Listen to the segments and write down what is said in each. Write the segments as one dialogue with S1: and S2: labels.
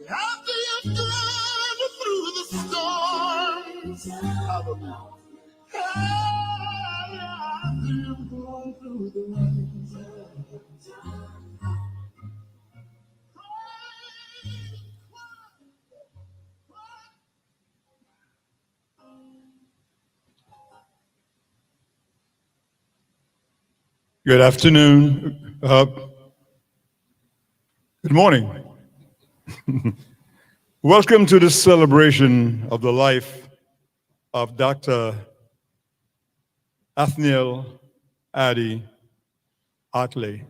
S1: After you've gone through the storms, hallelujah. After you've gone through the rains, good afternoon. Good morning. Welcome to this celebration of the life of Dr. Athniel Addie Ottley.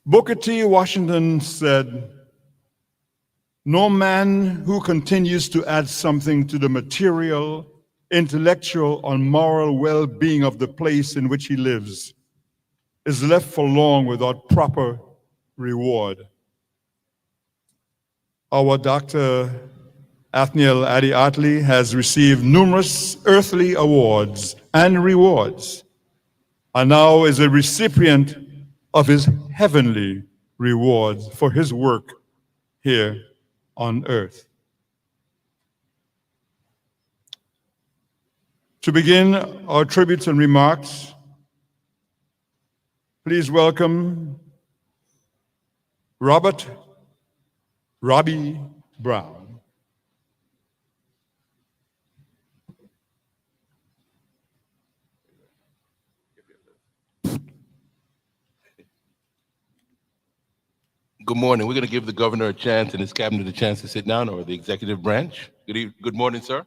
S1: Booker T. Washington said, "No man who continues to add something to the material, intellectual, or moral well-being of the place in which he lives is left for long without proper reward." Our Dr. Athniel Addie Ottley has received numerous earthly awards and rewards, and now is a recipient of his heavenly rewards for his work here on earth. To begin our tributes and remarks, please welcome Robbie Brown.
S2: Good morning. We're going to give the governor a chance and his cabinet a chance to sit down, or the executive branch. Good morning, sir.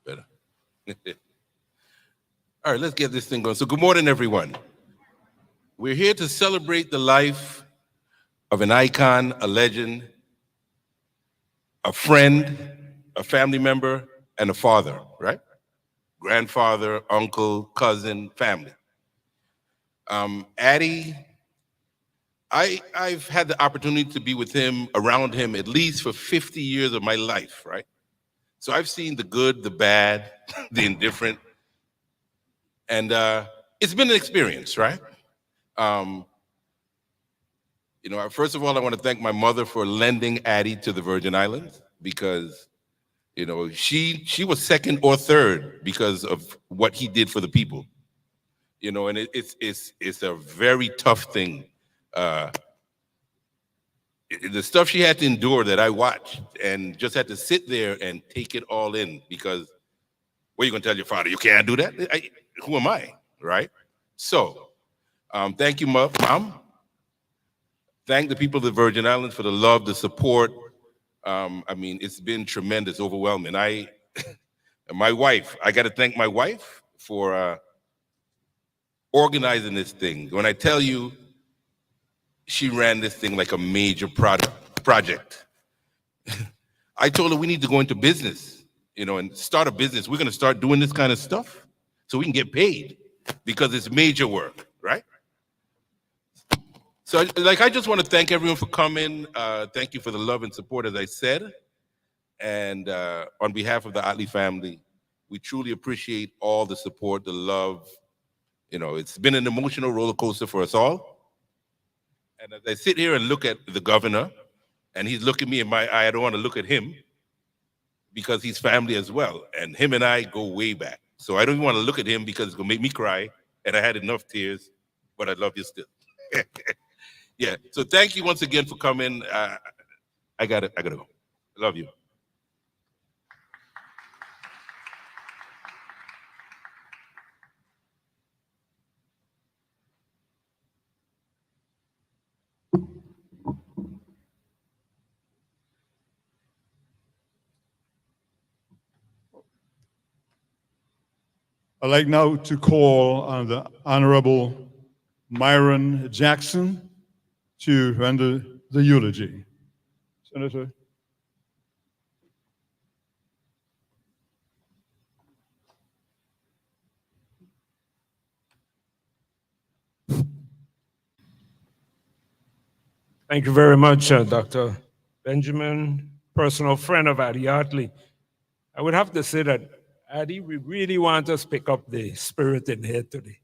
S2: Better. All right, let's get this thing going. So good morning, everyone. We're here to celebrate the life of an icon, a legend, a friend, a family member, and a father, right? Grandfather, uncle, cousin, family. Addie, I've had the opportunity to be with him, around him, at least for 50 years of my life, right? So I've seen the good, the bad, the indifferent, and it's been an experience, right? First of all, I want to thank my mother for lending Addie to the Virgin Islands, because, she was second or third because of what he did for the people. And it's a very tough thing. The stuff she had to endure that I watched, and just had to sit there and take it all in, because what are you going to tell your father? You can't do that? Who am I, right? So, thank you, Mom. Thank the people of the Virgin Islands for the love, the support. It's been tremendous, overwhelming. My wife, I got to thank my wife for organizing this thing. When I tell you, she ran this thing like a major project. I told her we need to go into business, and start a business. We're going to start doing this kind of stuff so we can get paid, because it's major work, right? So, I just want to thank everyone for coming. Thank you for the love and support, as I said. And on behalf of the Ottley family, we truly appreciate all the support, the love. It's been an emotional roller coaster for us all. And as I sit here and look at the governor, and he's looking me in my eye, I don't want to look at him because he's family as well. And him and I go way back. So I don't even want to look at him because it's going to make me cry. And I had enough tears, but I love you still. Yeah. So thank you once again for coming. I got to go. I love you.
S1: I'd like now to call on the Honorable Myron Jackson to render the eulogy. Senator.
S3: Thank you very much, Dr. Benjamin, personal friend of Addie Ottley. I would have to say that, Addie, we really want us to pick up the spirit in here today,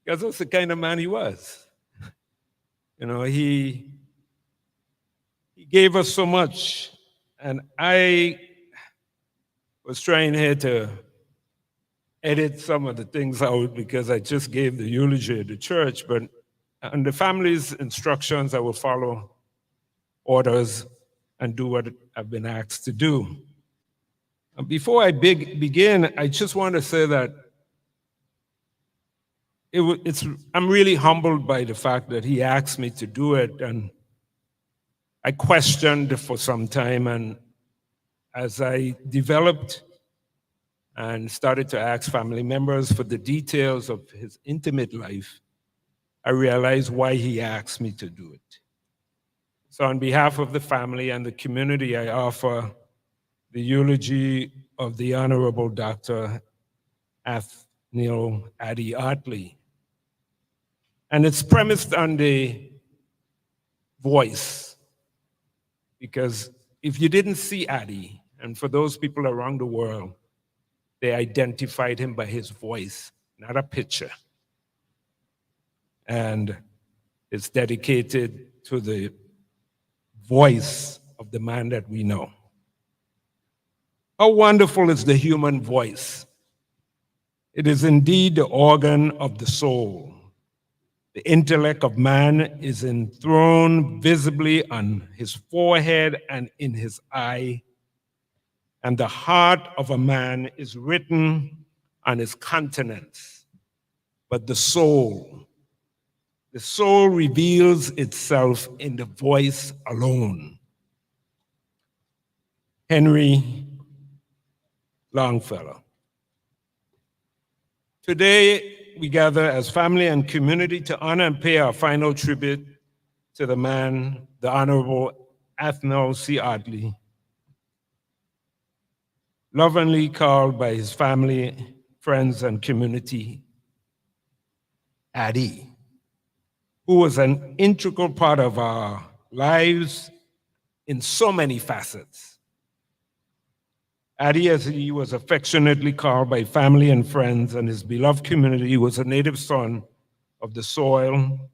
S3: because that's the kind of man he was. He gave us so much, and I was trying here to edit some of the things out because I just gave the eulogy at the church, but on the family's instructions, I will follow orders and do what I've been asked to do. And before I begin, I just want to say that I'm really humbled by the fact that he asked me to do it, and I questioned for some time, and as I developed and started to ask family members for the details of his intimate life, I realized why he asked me to do it. So on behalf of the family and the community, I offer the eulogy of the Honorable Dr. Athniel Addie Ottley. And it's premised on the voice, because if you didn't see Addie, and for those people around the world, they identified him by his voice, not a picture. And it's dedicated to the voice of the man that we know. How wonderful is the human voice! It is indeed the organ of the soul. The intellect of man is enthroned visibly on his forehead and in his eye, and the heart of a man is written on his countenance. But the soul reveals itself in the voice alone. Henry Longfellow. Today, we gather as family and community to honor and pay our final tribute to the man, the Honorable Athniel C. Ottley, lovingly called by his family, friends, and community, Addie, who was an integral part of our lives in so many facets. Addie, as he was affectionately called by family and friends and his beloved community, was a native son of the soil.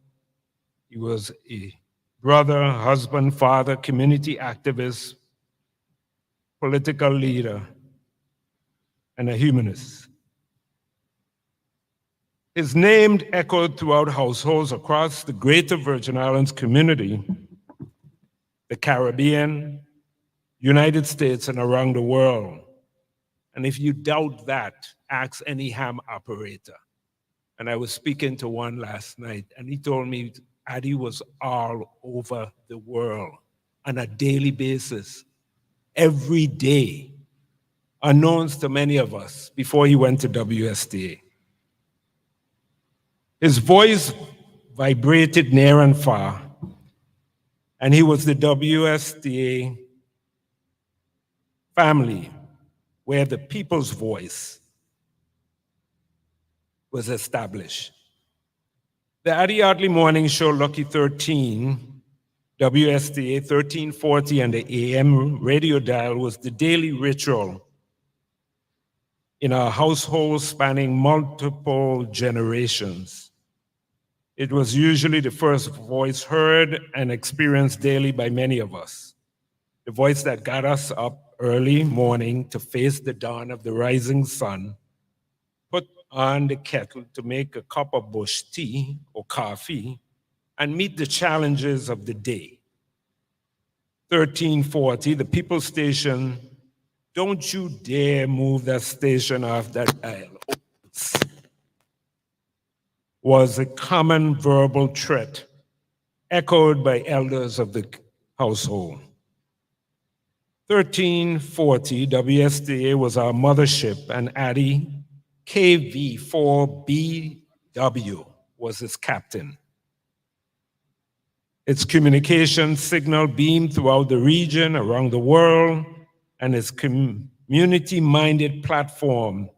S3: He was a brother, husband, father, community activist, political leader, and a humanist. His name echoed throughout households across the greater Virgin Islands community, the Caribbean, United States, and around the world. And if you doubt that, ask any ham operator. And I was speaking to one last night, and he told me Addie was all over the world on a daily basis, every day, unknowns to many of us before he went to WSTA. His voice vibrated near and far, and he was the WSTA family where the people's voice was established. The Addie Ottley Morning Show, Lucky 13, WSTA 1340, and the AM radio dial was the daily ritual in our household spanning multiple generations. It was usually the first voice heard and experienced daily by many of us, the voice that got us up early morning to face the dawn of the rising sun, put on the kettle to make a cup of bush tea or coffee, and meet the challenges of the day. 1340, the People Station. Don't you dare move that station off that dial. Was a common verbal threat echoed by elders of the household. 1340 WSTA was our mothership, and Addie KV4BW was its captain. Its communication signal beamed throughout the region, around the world, and its community-minded platform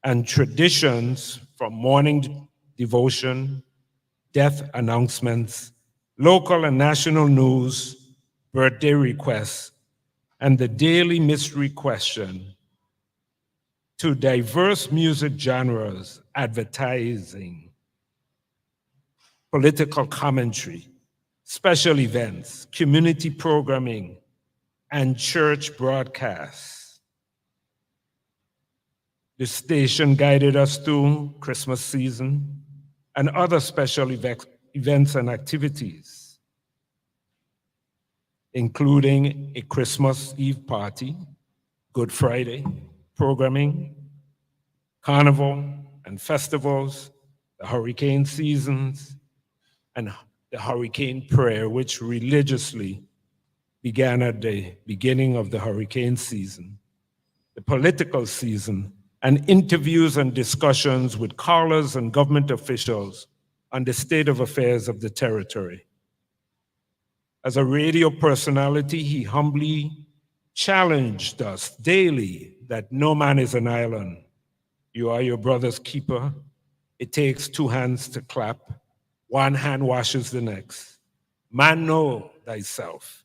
S3: and traditions from morning devotion, death announcements, local and national news, birthday requests, and the daily mystery question, to diverse music genres, advertising, political commentary, special events, community programming, and church broadcasts. The station guided us through Christmas season and other special events and activities, including a Christmas Eve party, Good Friday programming, carnival and festivals, the hurricane seasons, and the hurricane prayer, which religiously began at the beginning of the hurricane season, the political season, and interviews and discussions with callers and government officials on the state of affairs of the territory. As a radio personality, he humbly challenged us daily that no man is an island. You are your brother's keeper. It takes two hands to clap. One hand washes the next. Man, know thyself.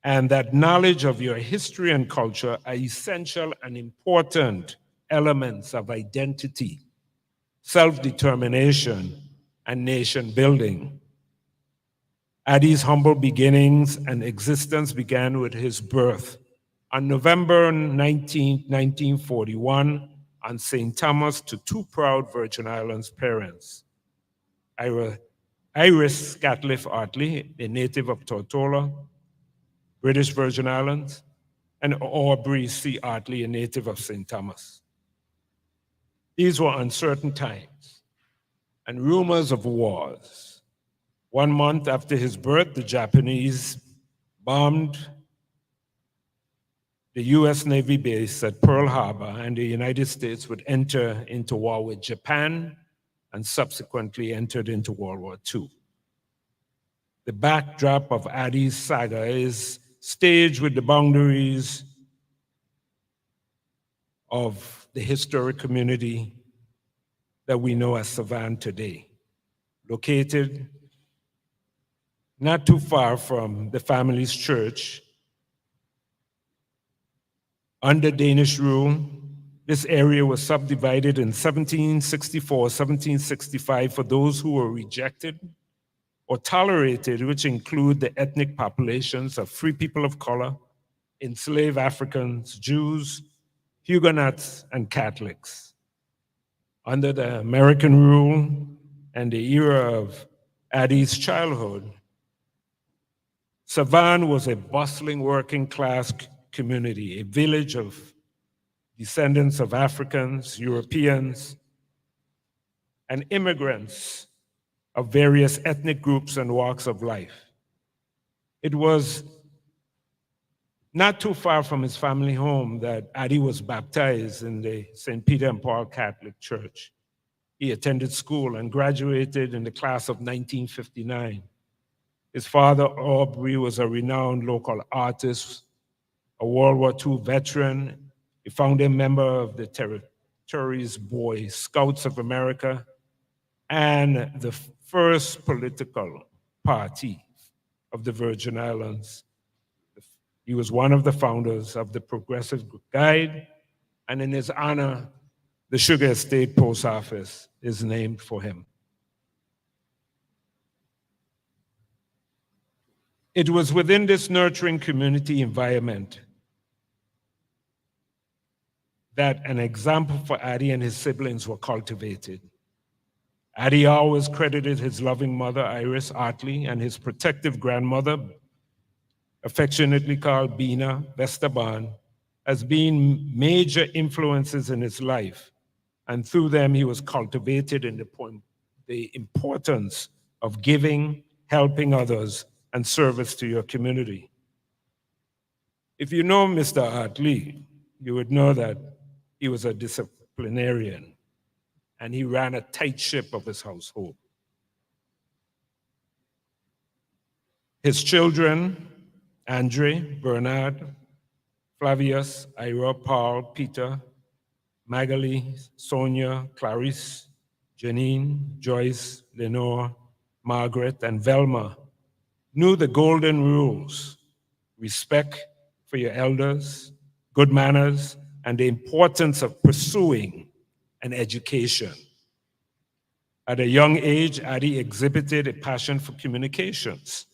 S3: And that knowledge of your history and culture are essential and important elements of identity, self-determination, and nation building. Addie's humble beginnings and existence began with his birth on November 19, 1941, on St. Thomas to two proud Virgin Islands parents, Iris Scatliff Ottley, a native of Tortola, British Virgin Islands, and Aubrey C. Ottley, a native of St. Thomas. These were uncertain times and rumors of wars. 1 month after his birth, the Japanese bombed the US Navy base at Pearl Harbor, and the United States would enter into war with Japan and subsequently entered into World War II. The backdrop of Addie's saga is staged with the boundaries of the historic community that we know as Savannah today, located not too far from the family's church. Under Danish rule, this area was subdivided in 1764, 1765 for those who were rejected or tolerated, which include the ethnic populations of free people of color, enslaved Africans, Jews, Huguenots, and Catholics. Under the American rule and the era of Addie's childhood, Savannah was a bustling working class community, a village of descendants of Africans, Europeans, and immigrants of various ethnic groups and walks of life. It was not too far from his family home that Addie was baptized in the St. Peter and Paul Catholic Church. He attended school and graduated in the class of 1959. His father, Aubrey, was a renowned local artist, a World War II veteran, a founding member of the Territories Boy Scouts of America, and the first political party of the Virgin Islands. He was one of the founders of the Progressive Guide, and in his honor, the Sugar Estate Post Office is named for him. It was within this nurturing community environment that an example for Addie and his siblings were cultivated. Addie always credited his loving mother, Iris Ottley, and his protective grandmother, affectionately called Bina Vestaban, as being major influences in his life. And through them, he was cultivated in the importance of giving, helping others, and service to your community. If you know Mr. Ottley, you would know that he was a disciplinarian, and he ran a tight ship of his household. His children, Andre, Bernard, Flavius, Ira, Paul, Peter, Magali, Sonia, Clarice, Janine, Joyce, Lenore, Margaret, and Velma, knew the golden rules: respect for your elders, good manners, and the importance of pursuing an education. At a young age, Addie exhibited a passion for communications,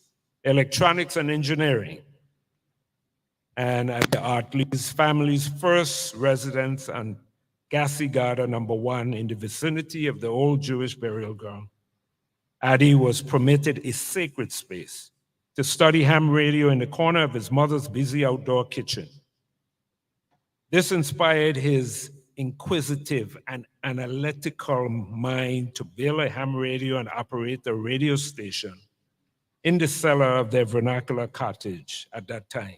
S3: electronics, and engineering. And at the Ottley's family's first residence on Gassigada No. 1 in the vicinity of the old Jewish burial ground, Addie was permitted a sacred space to study ham radio in the corner of his mother's busy outdoor kitchen. This inspired his inquisitive and analytical mind to build a ham radio and operate a radio station in the cellar of their vernacular cottage at that time.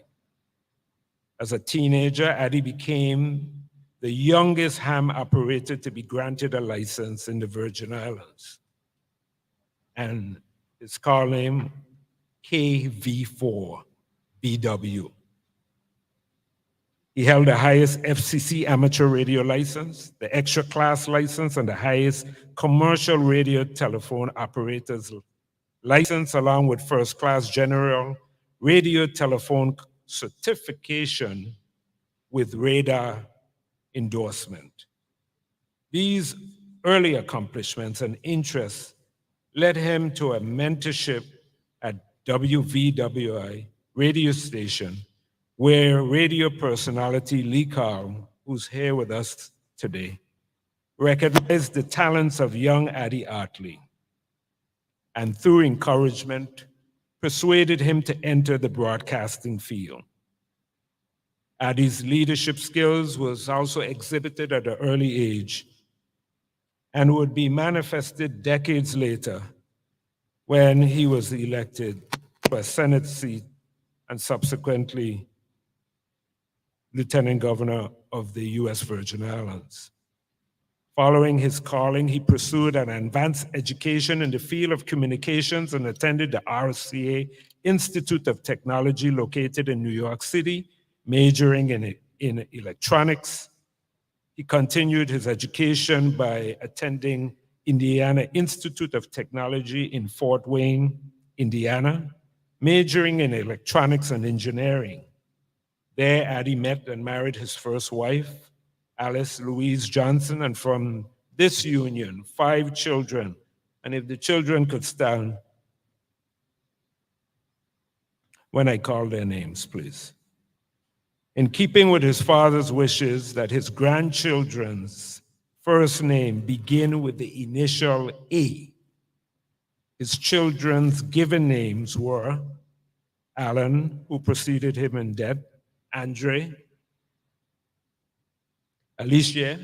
S3: As a teenager, Addie became the youngest ham operator to be granted a license in the Virgin Islands. And his car name, KV4BW. He held the highest FCC amateur radio license, the extra class license, and the highest commercial radio telephone operator's license, along with first class general radio telephone certification with radar endorsement. These early accomplishments and interests led him to a mentorship at WVWI radio station, where radio personality Lee Carl, who's here with us today, recognized the talents of young Addie Ottley, and through encouragement, persuaded him to enter the broadcasting field. Addie's leadership skills was also exhibited at an early age and would be manifested decades later when he was elected to a Senate seat and subsequently Lieutenant Governor of the U.S. Virgin Islands. Following his calling, he pursued an advanced education in the field of communications and attended the RCA Institute of Technology located in New York City, majoring in electronics. He continued his education by attending Indiana Institute of Technology in Fort Wayne, Indiana, majoring in electronics and engineering. There, Addie met and married his first wife, Alice Louise Johnson, and from this union, 5 children. And if the children could stand when I call their names, please. In keeping with his father's wishes that his grandchildren's first name begin with the initial A, his children's given names were Alan, who preceded him in death, Andre, Alicia,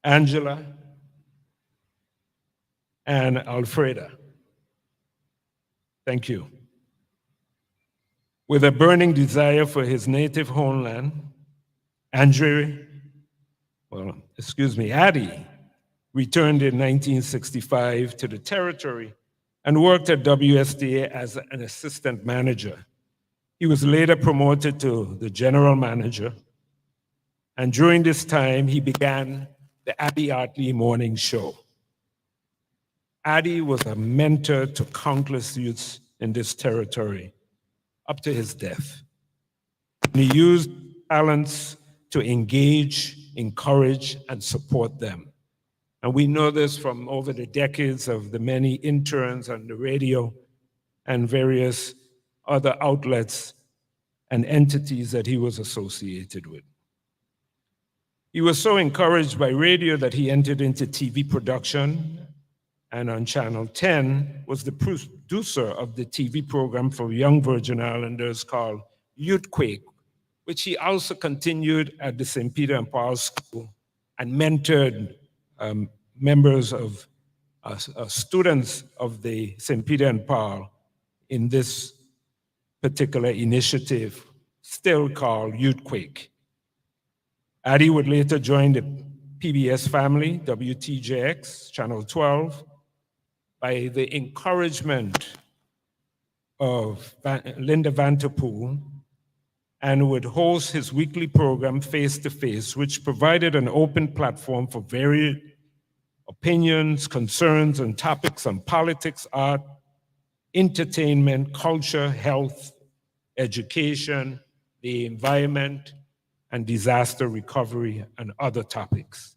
S3: Angela, and Alfreda. Thank you. With a burning desire for his native homeland, Addie returned in 1965 to the territory and worked at WSTA as an assistant manager. He was later promoted to the general manager, and during this time, he began the Addie Morning Show. Addie was a mentor to countless youths in this territory up to his death. And he used talents to engage, encourage, and support them. And we know this from over the decades of the many interns on the radio and various other outlets and entities that he was associated with. He was so encouraged by radio that he entered into TV production, and on Channel 10 was the producer of the TV program for young Virgin Islanders called Youthquake, which he also continued at the St. Peter and Paul School and mentored members of students of the St. Peter and Paul in this particular initiative, still called Youthquake. Addie would later join the PBS family, WTJX, Channel 12, by the encouragement of Linda Vanterpool, and would host his weekly program, Face to Face, which provided an open platform for varied opinions, concerns, and topics on politics, art, entertainment, culture, health, education, the environment, and disaster recovery, and other topics.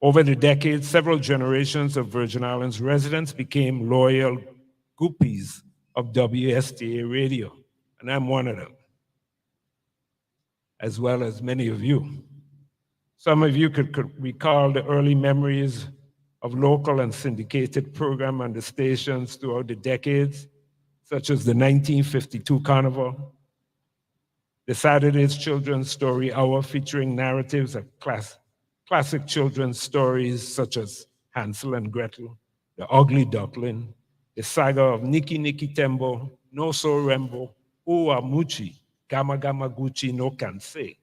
S3: Over the decades, several generations of Virgin Islands residents became loyal groupies of WSTA radio, and I'm one of them, as well as many of you. Some of you could recall the early memories of local and syndicated program on the stations throughout the decades, such as the 1952 Carnival, the Saturday's Children's Story Hour featuring narratives of classic children's stories such as Hansel and Gretel, The Ugly Duckling, the saga of Niki Niki Tembo, No So Rembo, Uwa Muchi, Gama Gama Gucci no Kanse,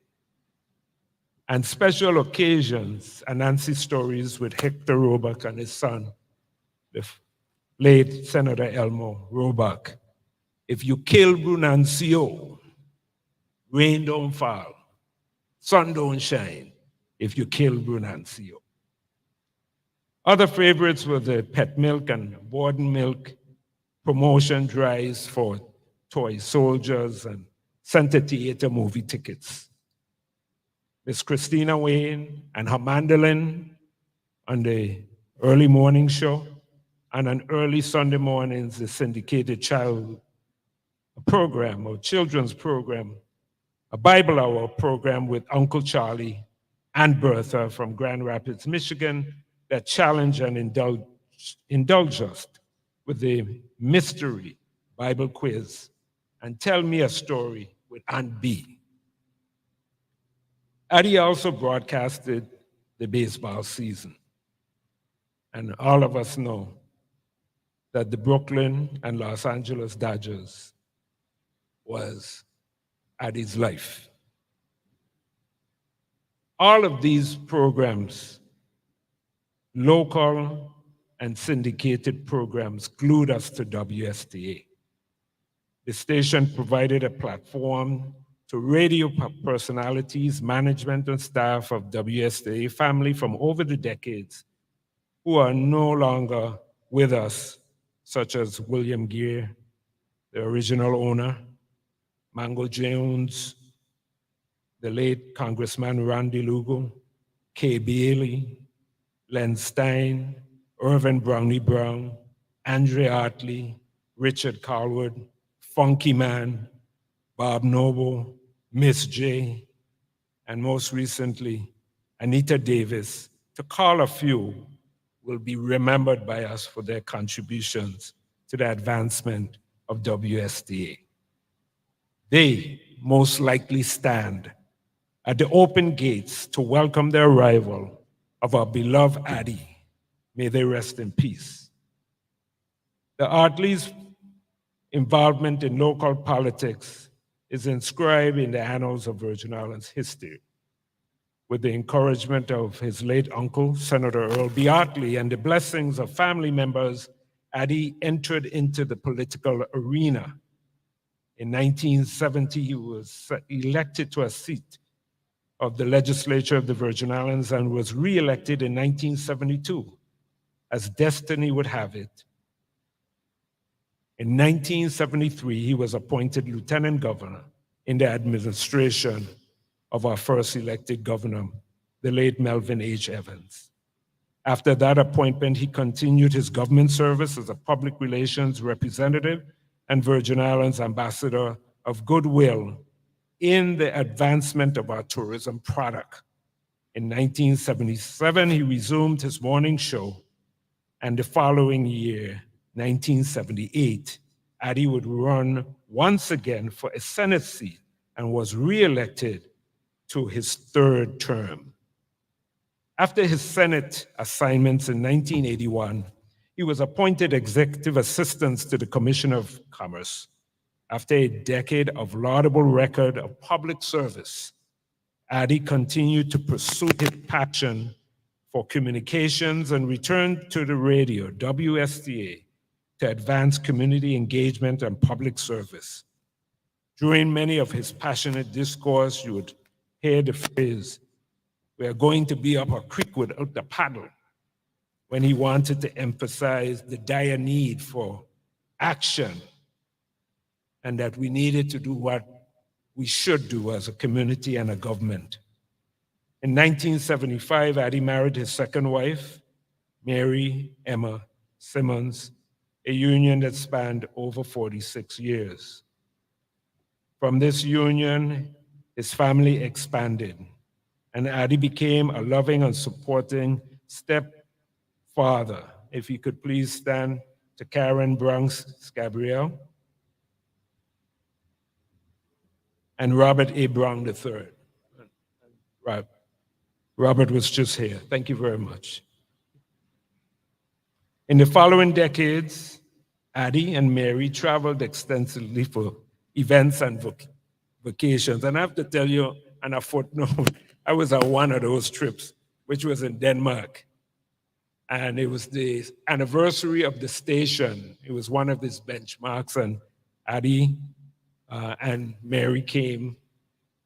S3: and special occasions, Anansi stories with Hector Roebuck and his son, the late Senator Elmo Roebuck. If you kill Brunancio, rain don't fall, sun don't shine, if you kill Brunancio. Other favorites were the Pet Milk and Borden Milk promotion drives for toy soldiers and Center Theater movie tickets. Miss Christina Wayne and her mandolin on the early morning show, and on early Sunday mornings, the syndicated child program or children's program, a Bible Hour program with Uncle Charlie and Bertha from Grand Rapids, Michigan, that challenge and indulge us with the mystery Bible quiz and Tell Me a Story with Aunt B. Addie also broadcasted the baseball season. And all of us know that the Brooklyn and Los Angeles Dodgers was Addie's life. All of these programs, local and syndicated programs, glued us to WSTA. The station provided a platform to radio personalities, management, and staff of WSTA family from over the decades who are no longer with us, such as William Gear, the original owner, Mango Jones, the late Congressman Randy Lugo, Kay Bailey, Len Stein, Irvin Brownie Brown, Andre Ottley, Richard Carlwood, Funky Man, Bob Noble, Miss J, and most recently, Anita Davis, to call a few, will be remembered by us for their contributions to the advancement of WSTA. They most likely stand at the open gates to welcome the arrival of our beloved Addie. May they rest in peace. The Ottley's involvement in local politics is inscribed in the annals of Virgin Islands history. With the encouragement of his late uncle, Senator Earl B. Ottley, and the blessings of family members, Addie entered into the political arena. In 1970, he was elected to a seat of the legislature of the Virgin Islands and was re-elected in 1972. As destiny would have it, in 1973, he was appointed lieutenant governor in the administration of our first elected governor, the late Melvin H. Evans. After that appointment, he continued his government service as a public relations representative and Virgin Islands ambassador of goodwill in the advancement of our tourism product. In 1977, he resumed his morning show, and the following year, 1978, Addie would run once again for a Senate seat and was re-elected to his third term. After his Senate assignments in 1981, he was appointed executive assistant to the Commissioner of Commerce. After a decade of laudable record of public service, Addie continued to pursue his passion for communications and returned to the radio, WSTA, to advance community engagement and public service. During many of his passionate discourse, you would hear the phrase, "We are going to be up a creek without the paddle," when he wanted to emphasize the dire need for action and that we needed to do what we should do as a community and a government. In 1975, Addie married his second wife, Mary Emma Simmons, a union that spanned over 46 years. From this union, his family expanded, and Addie became a loving and supporting stepfather. If you could please stand to Karen Bronx Gabriel and Robert A. Brown III. Right. Robert was just here. Thank you very much. In the following decades, Addie and Mary traveled extensively for events and vacations. And I have to tell you, on a footnote, I was on one of those trips, which was in Denmark. And it was the anniversary of the station. It was one of these benchmarks, and Addie and Mary came,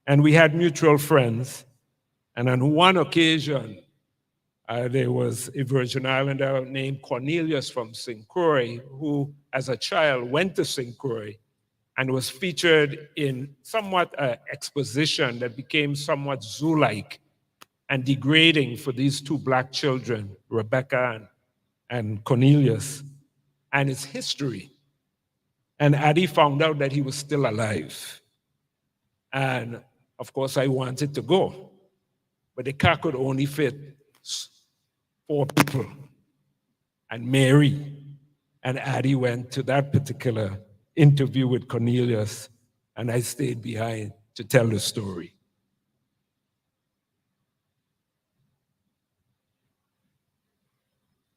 S3: and we had mutual friends. And on one occasion, there was a Virgin Islander named Cornelius from St. Croix, who, as a child, went to St. Croix and was featured in somewhat an exposition that became somewhat zoo-like and degrading for these two Black children, Rebecca and Cornelius, and its history. And Addie found out that he was still alive. And of course, I wanted to go, but the car could only fit 4 people. And Mary and Addie went to that particular interview with Cornelius, and I stayed behind to tell the story.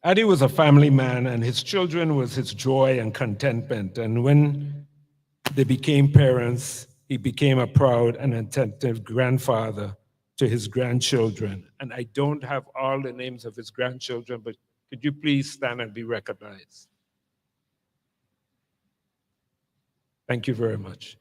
S3: Addie was a family man, and his children was his joy and contentment. And when they became parents, he became a proud and attentive grandfather to his grandchildren. And I don't have all the names of his grandchildren, but could you please stand and be recognized? Thank you very much.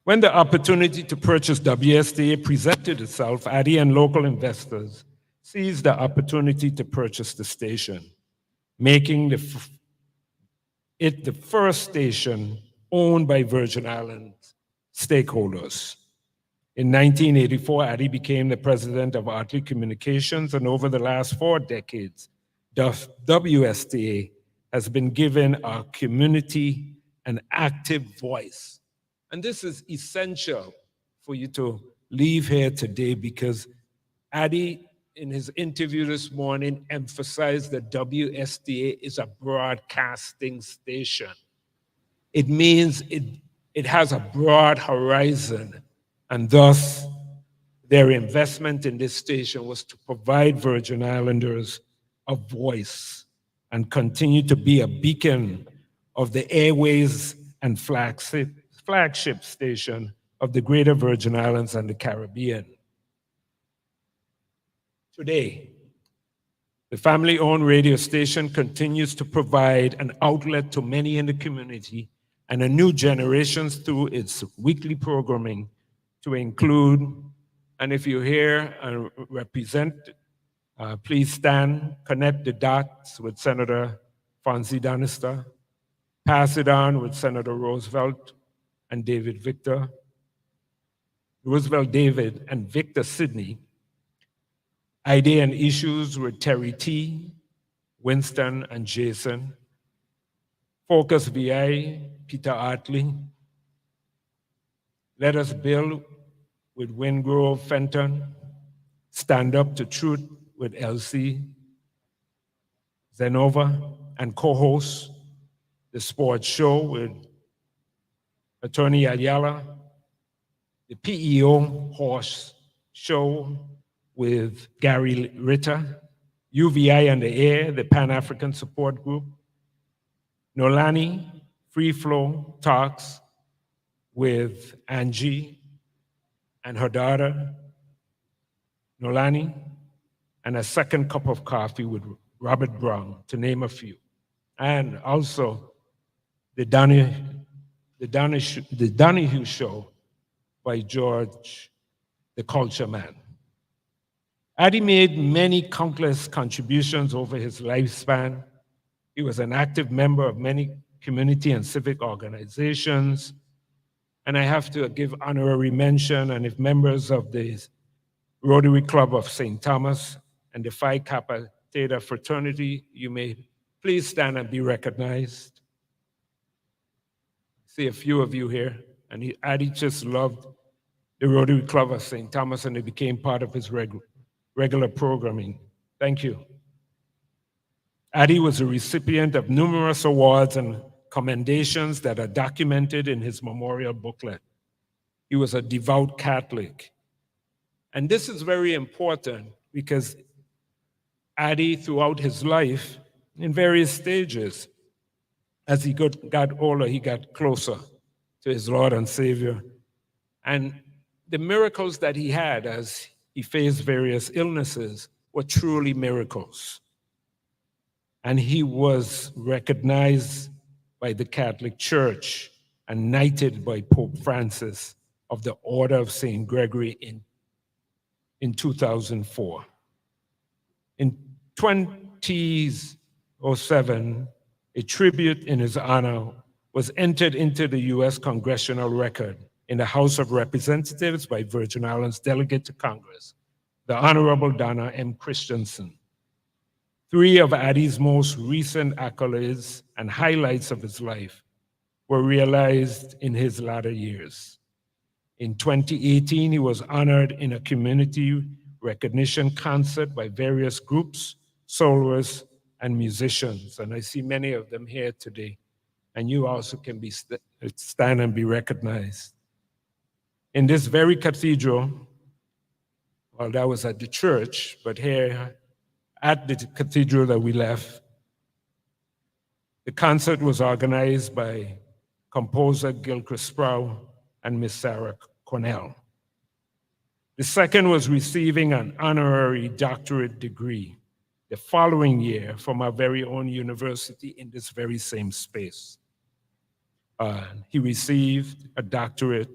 S3: When the opportunity to purchase WSTA presented itself, Addie and local investors seized the opportunity to purchase the station, making it the first station owned by Virgin Islands stakeholders. In 1984, Addie became the president of Ottley Communications, and over the last 4 decades, WSTA has been given our community an active voice. And this is essential for you to leave here today, because Addie, in his interview this morning, emphasized that WSTA is a broadcasting station. It means it has a broad horizon, and thus their investment in this station was to provide Virgin Islanders a voice and continue to be a beacon of the airways and flagship station of the Greater Virgin Islands and the Caribbean. Today, the family-owned radio station continues to provide an outlet to many in the community and a new generation through its weekly programming to include, and if you're here and represent, please stand, connect the dots with Senator Fonzie Danister, pass it on with Senator Roosevelt and Roosevelt David and Victor Sidney, Idea and Issues with Terry T., Winston and Jason, Focus VI, Peter Ottley, Let Us Build with Wingrove Fenton, Stand Up to Truth with Elsie Zenova, and co-host The Sports Show with Attorney Ayala, the PEO Horse Show with Gary Ritter, UVI and the Air, the Pan-African Support Group, Nolani Free Flow Talks with Angie and her daughter, Nolani, and A Second Cup of Coffee with Robert Brown, to name a few. And also the Donahue Show by George, the Culture Man. Addie made many countless contributions over his lifespan. He was an active member of many community and civic organizations. And I have to give honorary mention, and if members of the Rotary Club of St. Thomas and the Phi Kappa Theta fraternity, you may please stand and be recognized. See a few of you here. And Addie just loved the Rotary Club of St. Thomas, and it became part of his regular programming. Thank you. Addie was a recipient of numerous awards and commendations that are documented in his memorial booklet. He was a devout Catholic. And this is very important because Addie, throughout his life, in various stages, as he got older, he got closer to his Lord and Savior. And the miracles that he had as he faced various illnesses were truly miracles. And he was recognized by the Catholic Church and knighted by Pope Francis of the Order of St. Gregory in 2004. In 2007, a tribute in his honor was entered into the U.S. Congressional Record in the House of Representatives by Virgin Islands Delegate to Congress, the Honorable Donna M. Christensen. Three of Addie's most recent accolades and highlights of his life were realized in his latter years. In 2018, he was honored in a community recognition concert by various groups, soloists, and musicians. And I see many of them here today. And you also can stand and be recognized. In this very cathedral, well, that was at the church, but here at the cathedral that we left, the concert was organized by composer Gilchrist Sproul and Miss Sarah Cornell. The second was receiving an honorary doctorate degree the following year from our very own university in this very same space. He received a doctorate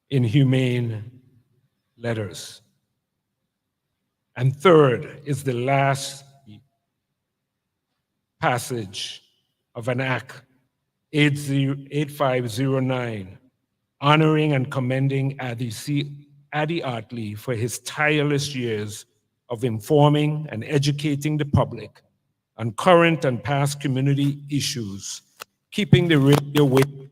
S3: in humane letters. And third is the last passage of an Act 8509, honoring and commending Addie Ottley for his tireless years of informing and educating the public on current and past community issues, keeping the radio awake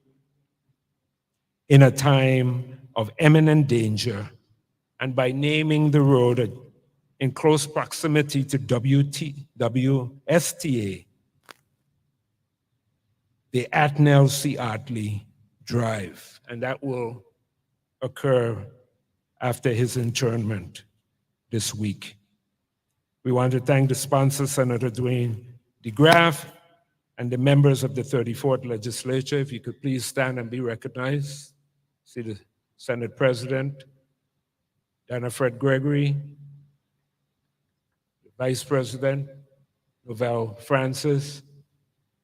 S3: in a time of imminent danger, and by naming the road in close proximity to WSTA, the Athniel C. Ottley Drive, and that will occur after his internment this week. We want to thank the sponsor, Senator Dwayne DeGraff, and the members of the 34th Legislature. If you could please stand and be recognized. See the Senate President, Dana Fred Gregory, the Vice President, Novell Francis,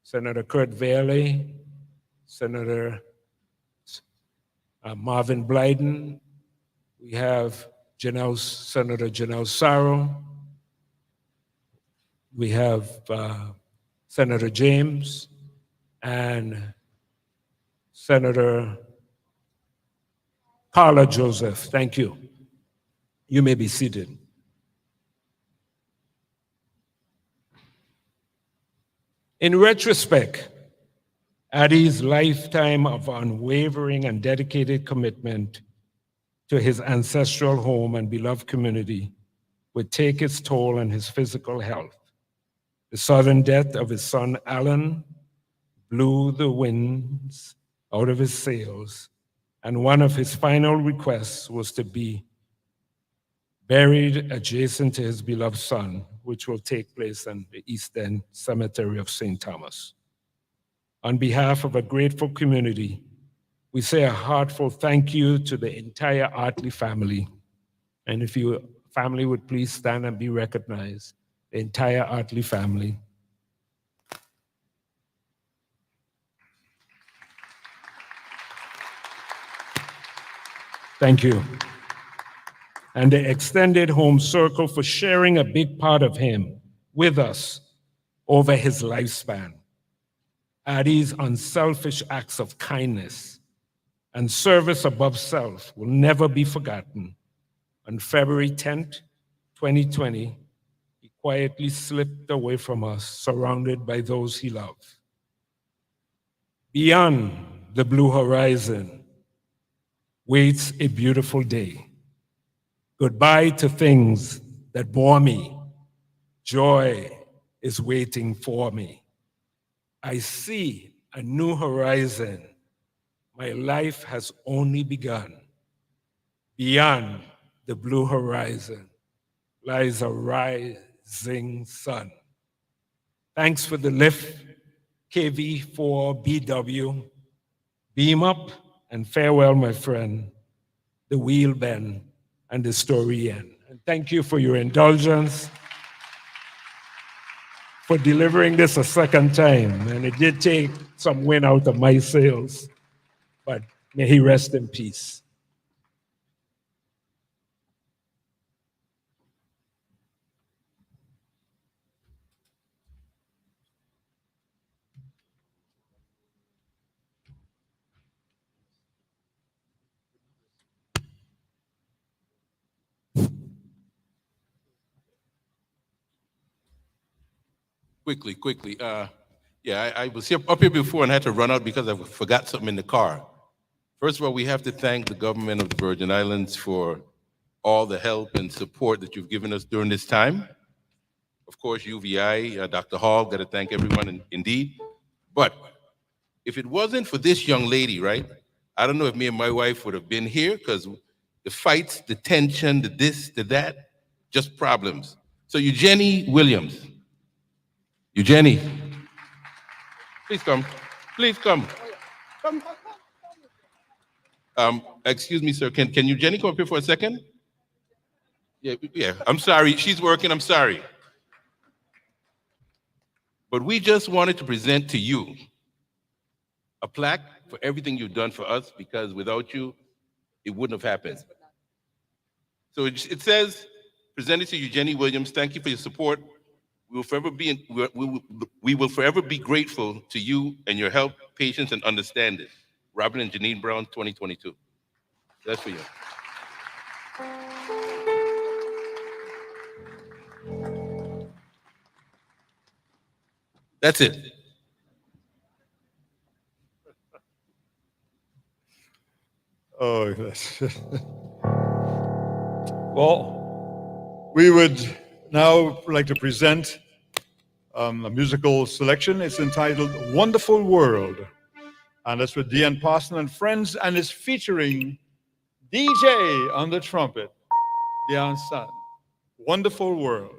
S3: Senator Kurt Vailey, Senator Marvin Blyden. We have Senator Janelle Sarro. We have Senator James and Senator Carla Joseph. Thank you. You may be seated. In retrospect, Addie's lifetime of unwavering and dedicated commitment to his ancestral home and beloved community would take its toll on his physical health. The sudden death of his son, Alan, blew the winds out of his sails, and one of his final requests was to be buried adjacent to his beloved son, which will take place in the East End Cemetery of St. Thomas. On behalf of a grateful community, we say a heartfelt thank you to the entire Ottley family. And if your family would please stand and be recognized, the entire Ottley family. Thank you. And the extended home circle for sharing a big part of him with us over his lifespan. Addie's unselfish acts of kindness and service above self will never be forgotten. On February 10th, 2020, he quietly slipped away from us, surrounded by those he loved. Beyond the blue horizon waits a beautiful day. Goodbye to things that bore me. Joy is waiting for me. I see a new horizon. My life has only begun. Beyond the blue horizon lies a rising sun. Thanks for the lift, KV4BW. Beam up and farewell, my friend. The wheel bend and the story end. And thank you for your indulgence, for delivering this a second time. And it did take some wind out of my sails, but may he rest in peace.
S2: Quickly. I was up here before and had to run out because I forgot something in the car. First of all, we have to thank the government of the Virgin Islands for all the help and support that you've given us during this time. Of course, UVI, Dr. Hall, got to thank everyone indeed. But if it wasn't for this young lady, right, I don't know if me and my wife would have been here, because the fights, the tension, the this, the that, just problems. So Eugenie Williams. Eugenie, please come. Please come. Excuse me, sir. Can Eugenie come up here for a second? Yeah. I'm sorry. She's working. I'm sorry. But we just wanted to present to you a plaque for everything you've done for us, because without you, it wouldn't have happened. So it says, presented to Eugenie Williams, thank you for your support. We will forever be grateful to you and your help, patience, and understanding. Robin and Janine Brown, 2022. That's for you. That's it.
S1: Oh, yes. Well, we would now like to present a musical selection. It's entitled Wonderful World. And that's with Deanne Parson and friends, and it's featuring DJ on the trumpet, Deanne's son. Wonderful World.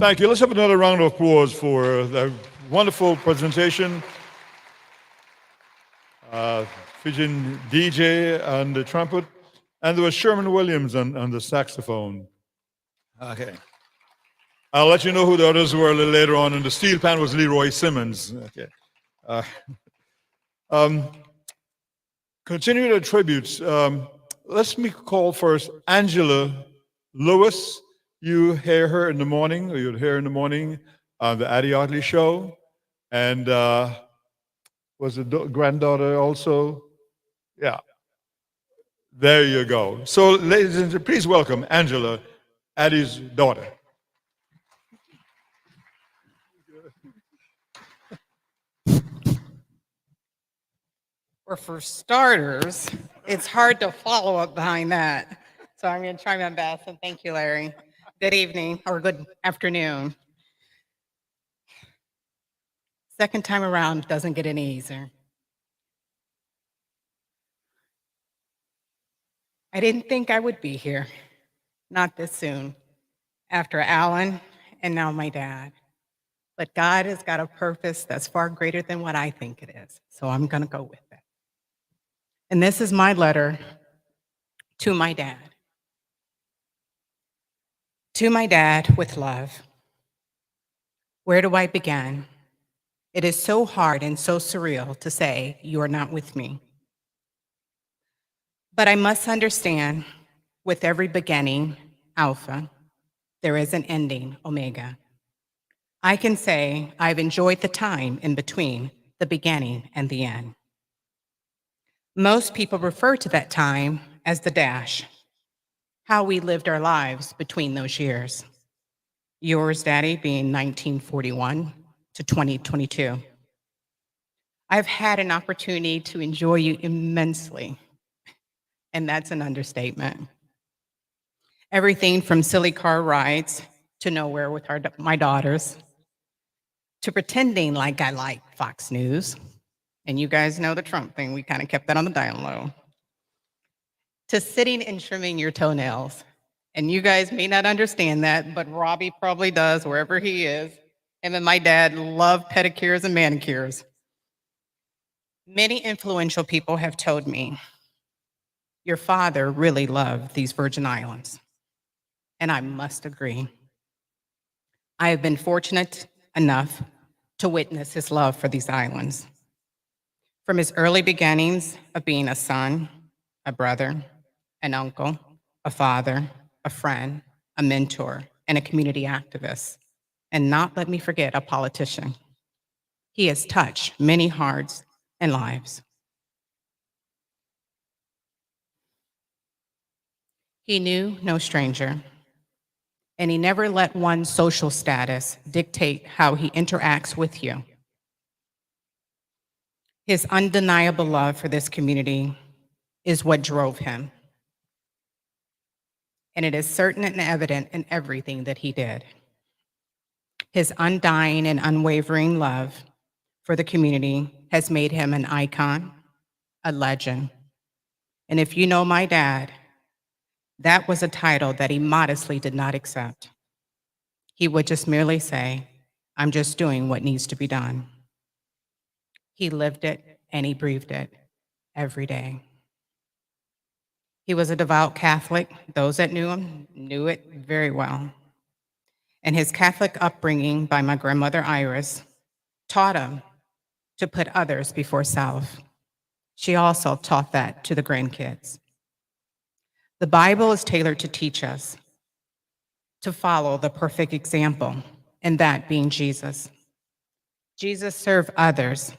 S1: Thank you. Let's have another round of applause for the wonderful presentation. Featuring DJ on the trumpet, and there was Sherman Williams on the saxophone. Okay. I'll let you know who the others were a little later on, and the steel pan was Leroy Simmons. Okay. Continuing the tributes, let's call first Angela Lewis. You hear her in the morning, or you'll hear her in the morning on the Addie Ottley show. And was the granddaughter also? Yeah. There you go. So, ladies and gentlemen, please welcome Angela, Addie's daughter.
S4: Or for starters, it's hard to follow up behind that. So I'm going to try my best. And thank you, Larry. Good evening or good afternoon. Second time around doesn't get any easier. I didn't think I would be here, not this soon, after Alan and now my dad. But God has got a purpose that's far greater than what I think it is. So I'm going to go with it. And this is my letter to my dad. To my dad with love. Where do I begin? It is so hard and so surreal to say you are not with me. But I must understand, with every beginning, Alpha, there is an ending, Omega. I can say I've enjoyed the time in between the beginning and the end. Most people refer to that time as the dash, how we lived our lives between those years. Yours, Daddy, being 1941 to 2022. I've had an opportunity to enjoy you immensely, and that's an understatement. Everything from silly car rides to nowhere with my daughters, to pretending like I like Fox News. And you guys know the Trump thing, we kind of kept that on the down low. To sitting and trimming your toenails. And you guys may not understand that, but Robbie probably does wherever he is. Him and my dad love pedicures and manicures. Many influential people have told me, your father really loved these Virgin Islands. And I must agree. I have been fortunate enough to witness his love for these islands. From his early beginnings of being a son, a brother, an uncle, a father, a friend, a mentor, and a community activist. And not let me forget, a politician. He has touched many hearts and lives. He knew no stranger, and he never let one's social status dictate how he interacts with you. His undeniable love for this community is what drove him. And it is certain and evident in everything that he did. His undying and unwavering love for the community has made him an icon, a legend. And if you know my dad, that was a title that he modestly did not accept. He would just merely say, I'm just doing what needs to be done. He lived it and he breathed it every day. He was a devout Catholic. Those that knew him knew it very well. And his Catholic upbringing by my grandmother Iris taught him to put others before self. She also taught that to the grandkids. The Bible is tailored to teach us to follow the perfect example, and that being Jesus. Jesus served others,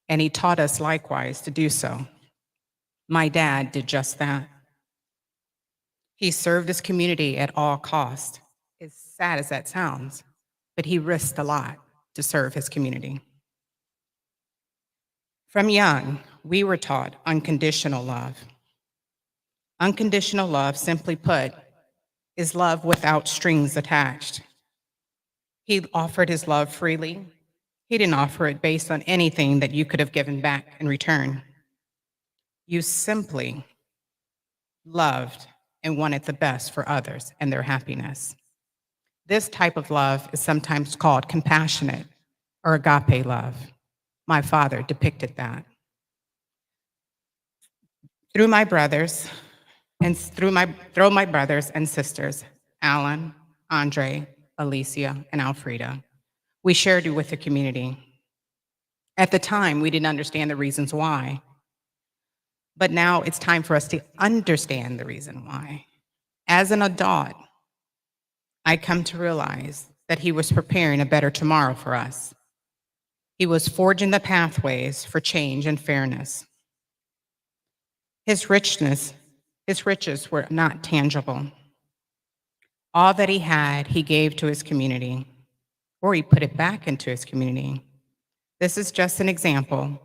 S4: and he taught us likewise to do so. My dad did just that. He served his community at all costs, as sad as that sounds, but he risked a lot to serve his community. From young, we were taught unconditional love. Unconditional love, simply put, is love without strings attached. He offered his love freely. He didn't offer it based on anything that you could have given back in return. You simply loved and wanted the best for others and their happiness. This type of love is sometimes called compassionate or agape love. My father depicted that. Through my brothers and sisters, Alan, Andre, Alicia, and Alfreda, we shared you with the community. At the time, we didn't understand the reasons why, but now it's time for us to understand the reason why. As an adult, I come to realize that he was preparing a better tomorrow for us. He was forging the pathways for change and fairness. His riches were not tangible. All that he had, he gave to his community, or he put it back into his community. This is just an example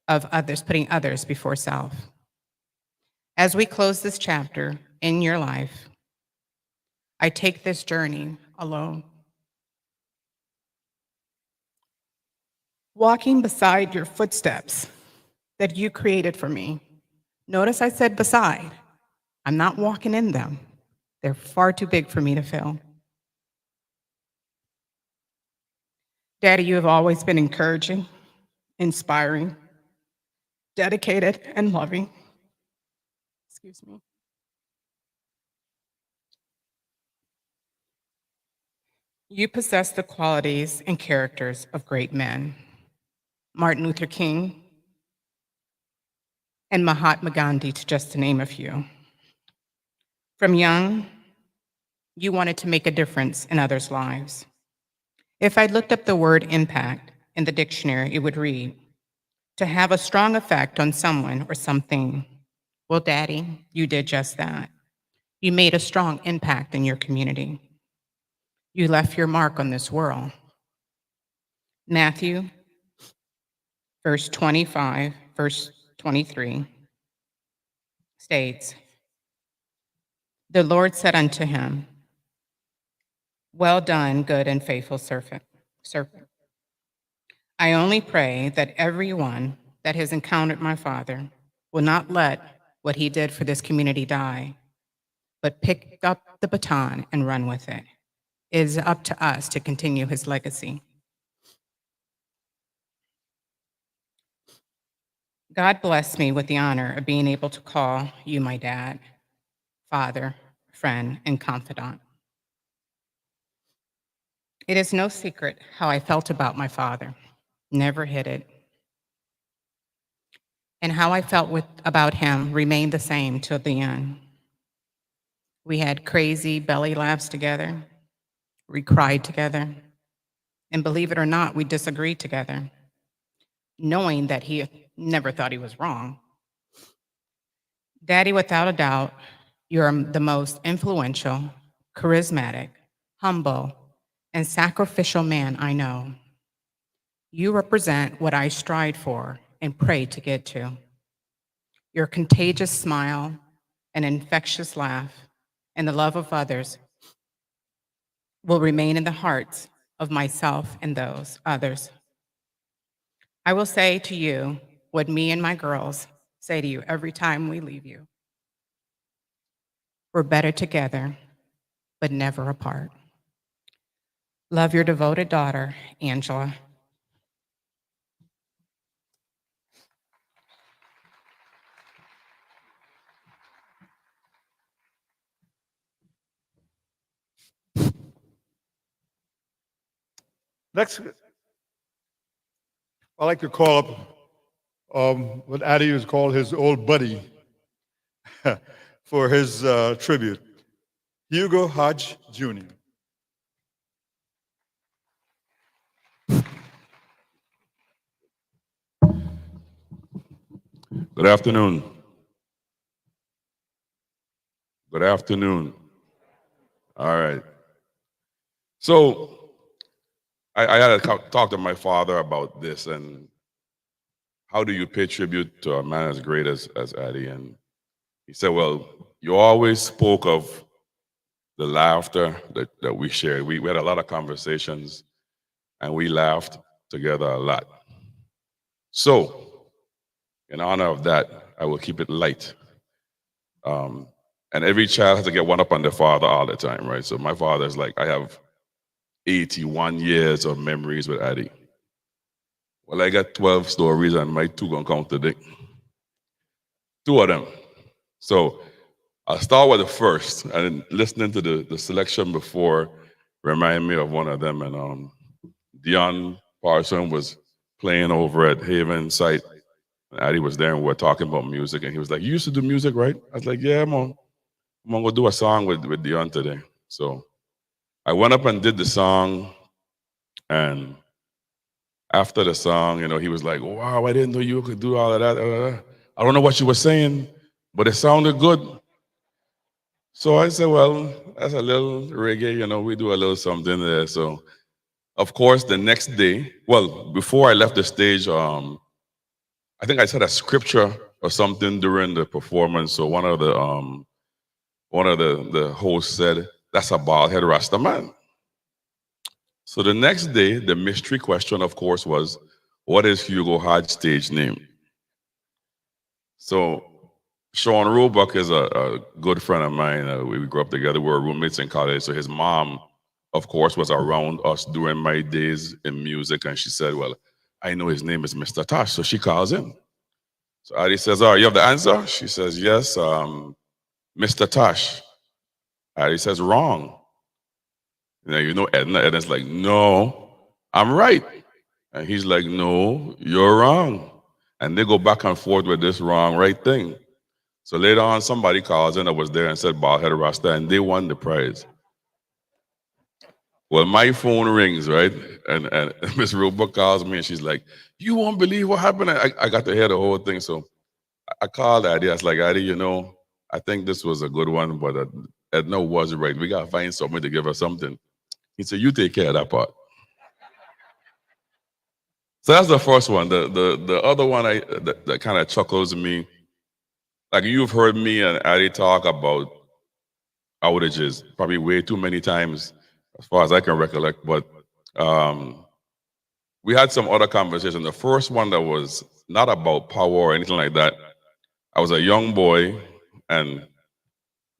S4: of others putting others before self. As we close this chapter in your life, I take this journey alone. Walking beside your footsteps that you created for me. Notice I said beside. I'm not walking in them. They're far too big for me to fill. Daddy, you have always been encouraging, inspiring, dedicated, and loving. Excuse me. You possess the qualities and characters of great men. Martin Luther King and Mahatma Gandhi, to just to name a few. From young, you wanted to make a difference in others' lives. If I looked up the word impact in the dictionary, it would read, to have a strong effect on someone or something. Well, Daddy, you did just that. You made a strong impact in your community. You left your mark on this world. Matthew, verse 25, verse 23, states, the Lord said unto him, well done, good and faithful servant. I only pray that everyone that has encountered my Father will not let what he did for this community die, but pick up the baton and run with it. It is up to us to continue his legacy. God blessed me with the honor of being able to call you my dad, father, friend, and confidant. It is no secret how I felt about my father, never hid it. And how I felt about him remained the same till the end. We had crazy belly laughs together, we cried together, and believe it or not, we disagreed together, knowing that he never thought he was wrong. Daddy, without a doubt, you're the most influential, charismatic, humble, and sacrificial man I know. You represent what I strive for and pray to get to. Your contagious smile, an infectious laugh, and the love of others will remain in the hearts of myself and those others. I will say to you what me and my girls say to you every time we leave you. We're better together, but never apart. Love your devoted daughter, Angela.
S1: Next, I'd like to call up what Addie has called his old buddy for his tribute, Hugo Hodge Jr.
S5: Good afternoon. Good afternoon. All right. So I had to talk to my father about this and how do you pay tribute to a man as great as Addie? And he said, well, you always spoke of the laughter that we shared. We had a lot of conversations and we laughed together a lot. So in honor of that, I will keep it light. And every child has to get one up on their father all the time, right? So my father is like, I have 81 years of memories with Addie. Well, I got 12 stories and my two gonna count today. Two of them. So I'll start with the first, and listening to the selection before remind me of one of them. And Dion Parson was playing over at Haven site. And Addie was there and we were talking about music. And he was like, "You used to do music, right?" I was like, "Yeah, I'm gonna go do a song with Dion today." So I went up and did the song. And after the song, he was like, "Wow, I didn't know you could do all of that. I don't know what you were saying, but it sounded good." So I said, "Well, that's a little reggae, we do a little something there." So, of course, the next day, well, before I left the stage, I think I said a scripture or something during the performance. So one of the hosts said, "That's a bald head Rasta man." So the next day, the mystery question, of course, was, what is Hugo Hodge's stage name? So Sean Roebuck is a good friend of mine. We grew up together. We were roommates in college. So his mom, of course, was around us during my days in music. And she said, "Well, I know his name is Mr. Tosh." So she calls in. So Addie says, "Oh, you have the answer?" She says, "Yes, Mr. Tosh." Addie says, "Wrong." Edna's like, "No, I'm right." And he's like, "No, you're wrong." And they go back and forth with this wrong, right thing. So later on, somebody calls in, I was there, and said bald head Rasta, and they won the prize. Well, my phone rings, right? And Miss Roebuck calls me, and she's like, "You won't believe what happened." I got to hear the whole thing. So I called Addie. I was like, "Addie, I think this was a good one, but Edna was right. We got to find something to give her something." He said, "You take care of that part." So that's the first one. The other one that kind of chuckles me, like you've heard me and Addie talk about outages probably way too many times, as far as I can recollect. But we had some other conversation. The first one that was not about power or anything like that. I was a young boy, and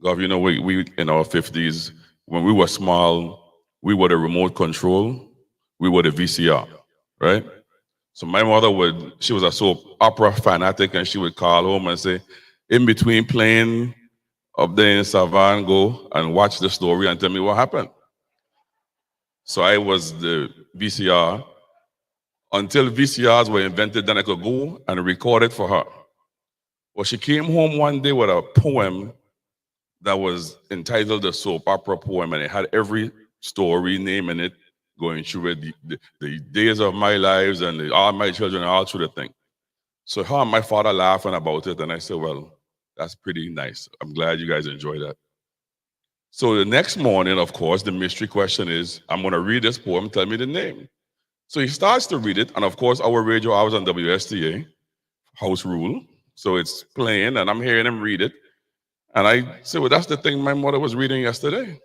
S5: Gov, we in our 50s, when we were small, we were the remote control, we were the VCR, right? So my mother she was a soap opera fanatic, and she would call home and say, in between playing up there in Savannah, go and watch the story and tell me what happened. So I was the VCR until VCRs were invented, then I could go and record it for her. Well, she came home one day with a poem that was entitled the soap opera poem, and it had every story name in it, going through it, the days of my lives and all my children, all through the thing. So her and my father laughing about it, and I said, "Well, that's pretty nice. I'm glad you guys enjoy that." So the next morning, of course, the mystery question is, I'm going to read this poem, tell me the name. So he starts to read it, and of course, our radio, I was on WSTA, house rule, so it's playing, and I'm hearing him read it. And I said, "Well, that's the thing my mother was reading yesterday."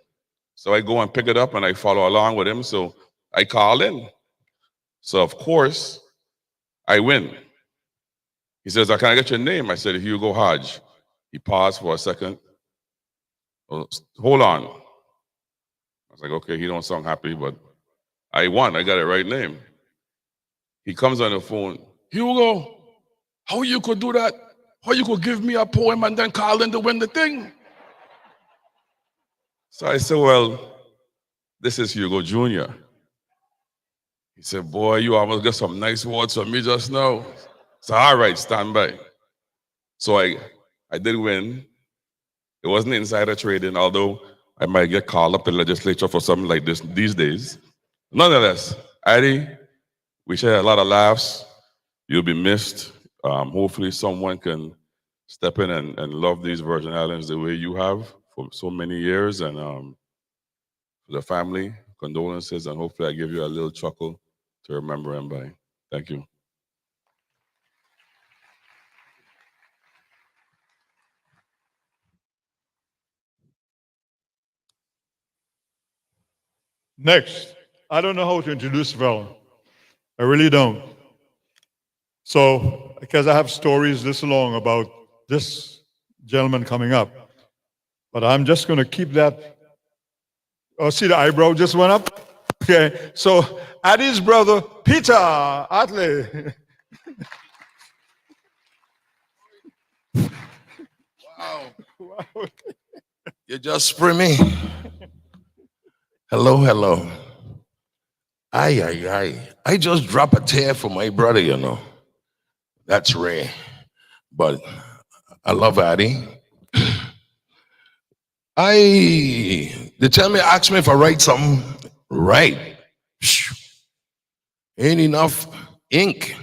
S5: So I go and pick it up, and I follow along with him. So I call in. So, of course, I win. He says, "Can I get your name?" I said, "Hugo Hodge." He paused for a second. "Oh, hold on." I was like, okay, he don't sound happy, but I won. I got the right name. He comes on the phone. "Hugo, how you could do that? How you could give me a poem and then call in to win the thing?" So I said, "Well, this is Hugo Jr." He said, "Boy, you almost got some nice words from me just now." So, all right, stand by. So I did win. It wasn't insider trading, although I might get called up to the legislature for something like this these days. Nonetheless, Addie, we shared a lot of laughs. You'll be missed. Hopefully someone can step in and love these Virgin Islands the way you have for so many years. And for the family, condolences, and hopefully I give you a little chuckle to remember him by. Thank you.
S1: Next, I don't know how to introduce Val. I really don't. So, because I have stories this long about this gentleman coming up, but I'm just going to keep that. Oh, see the eyebrow just went up? Okay, so Addie's brother, Peter Ottley.
S6: Wow. You just spray me. Hello, hello. Aye, aye, aye. I just drop a tear for my brother, you know. That's rare. But I love Addie. They tell me, ask me if I write something. Right. Ain't enough ink.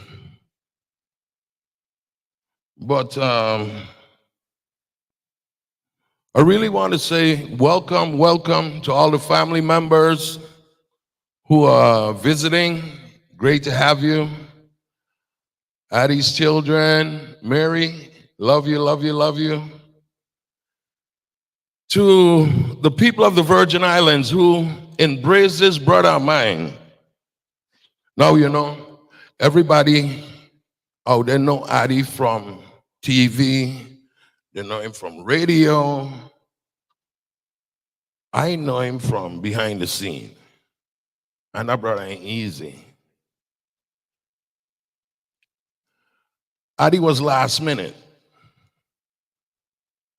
S6: But I really want to say welcome, welcome to all the family members who are visiting. Great to have you. Addie's children, Mary, love you, love you, love you. To the people of the Virgin Islands who embrace this brother of mine. Now, you know, everybody out there know Addie from TV, they know him from radio. I know him from behind the scene. And that brother ain't easy. Addie was last minute.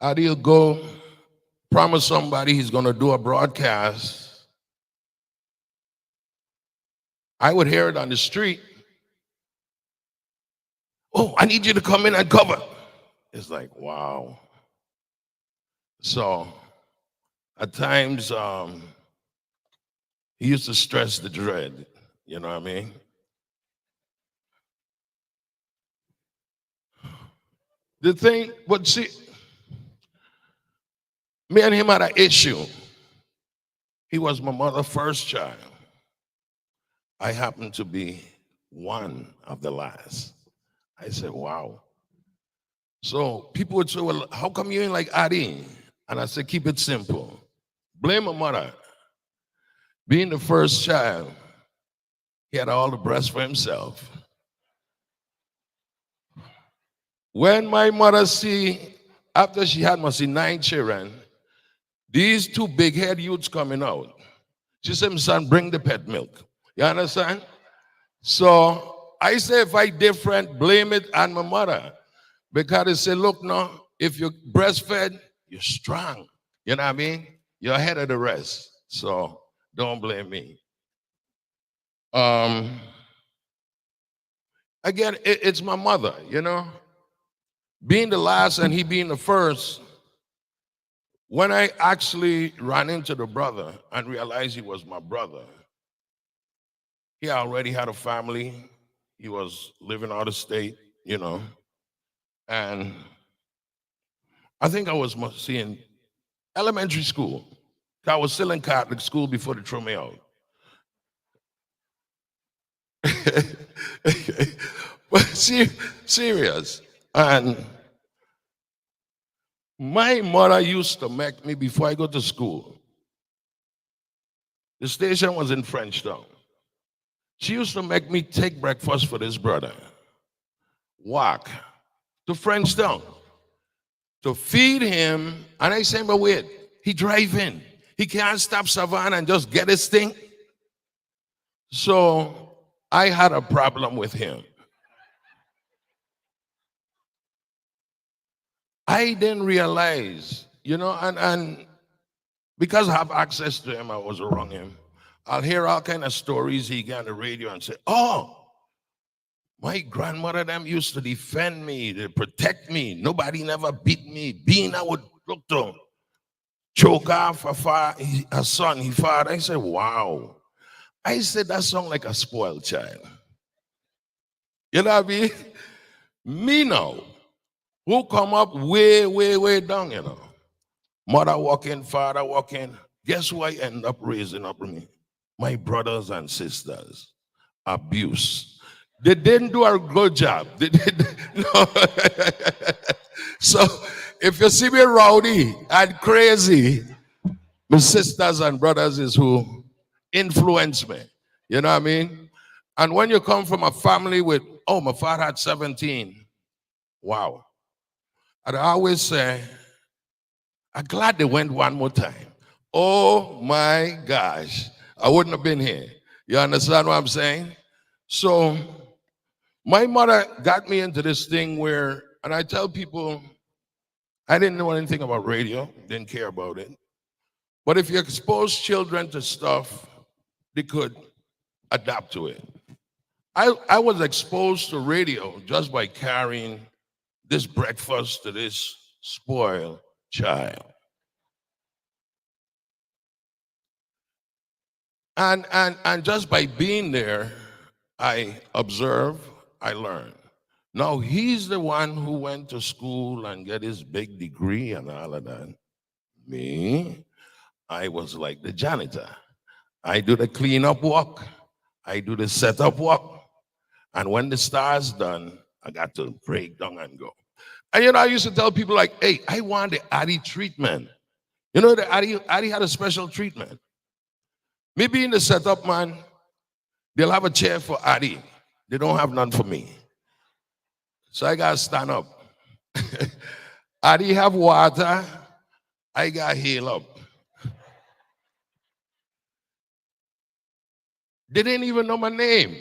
S6: Addie will go promise somebody he's going to do a broadcast. I would hear it on the street. Oh, I need you to come in and cover. It's like, wow. So at times, he used to stress the dread. You know what I mean? The thing, but see, me and him had an issue. He was my mother's first child. I happened to be one of the last. I said, wow. So people would say, well, how come you ain't like Addie? And I said, keep it simple. Blame my mother. Being the first child, he had all the breasts for himself. When my mother after she had 9 children, these 2 big head youths coming out. She said, son, bring the pet milk. You understand? So I say if I different, blame it on my mother. Because they say, look, no, if you're breastfed, you're strong. You know what I mean? You're ahead of the rest. So don't blame me. Again, it's my mother, you know. Being the last and he being the first, when I actually ran into the brother and realized he was my brother, he already had a family. He was living out of state, you know. And I think I was in elementary school. I was still in Catholic school before they threw me out. But serious. And my mother used to make me, before I go to school, the station was in Frenchtown. She used to make me take breakfast for this brother, walk to Frenchtown to feed him. And I say, but wait, he driving. He can't stop Savannah and just get his thing. So I had a problem with him. I didn't realize, you know, and because I have access to him, I was around him. I'll hear all kind of stories he get on the radio and say, oh, my grandmother them used to defend me, to protect me. Nobody never beat me. Being I would look to choke off a son he fought. I said, wow. I said, that sound like a spoiled child. You know what I mean? Me now, who come up way, way, way down, you know. Mother walking, father walking. Guess who I end up raising up with me? My brothers and sisters. Abuse. They didn't do a good job. They did, no. So if you see me rowdy and crazy, my sisters and brothers is who influence me. You know what I mean? And when you come from a family with, oh, my father had 17. Wow. And I always say, I'm glad they went one more time. Oh my gosh. I wouldn't have been here. You understand what I'm saying? So my mother got me into this thing where, and I tell people, I didn't know anything about radio, didn't care about it. But if you expose children to stuff, they could adapt to it. I was exposed to radio just by carrying this breakfast to this spoiled child. And just by being there, I observe, I learn. Now he's the one who went to school and get his big degree and all of that. Me, I was like the janitor. I do the cleanup work. I do the setup work. And when the star's done, I got to break down and go. And I used to tell people like, hey, I want the Addie treatment. The Addie had a special treatment. Me being the setup man, they'll have a chair for Addie. They don't have none for me. So I got to stand up. Addie have water. I got heal up. They didn't even know my name.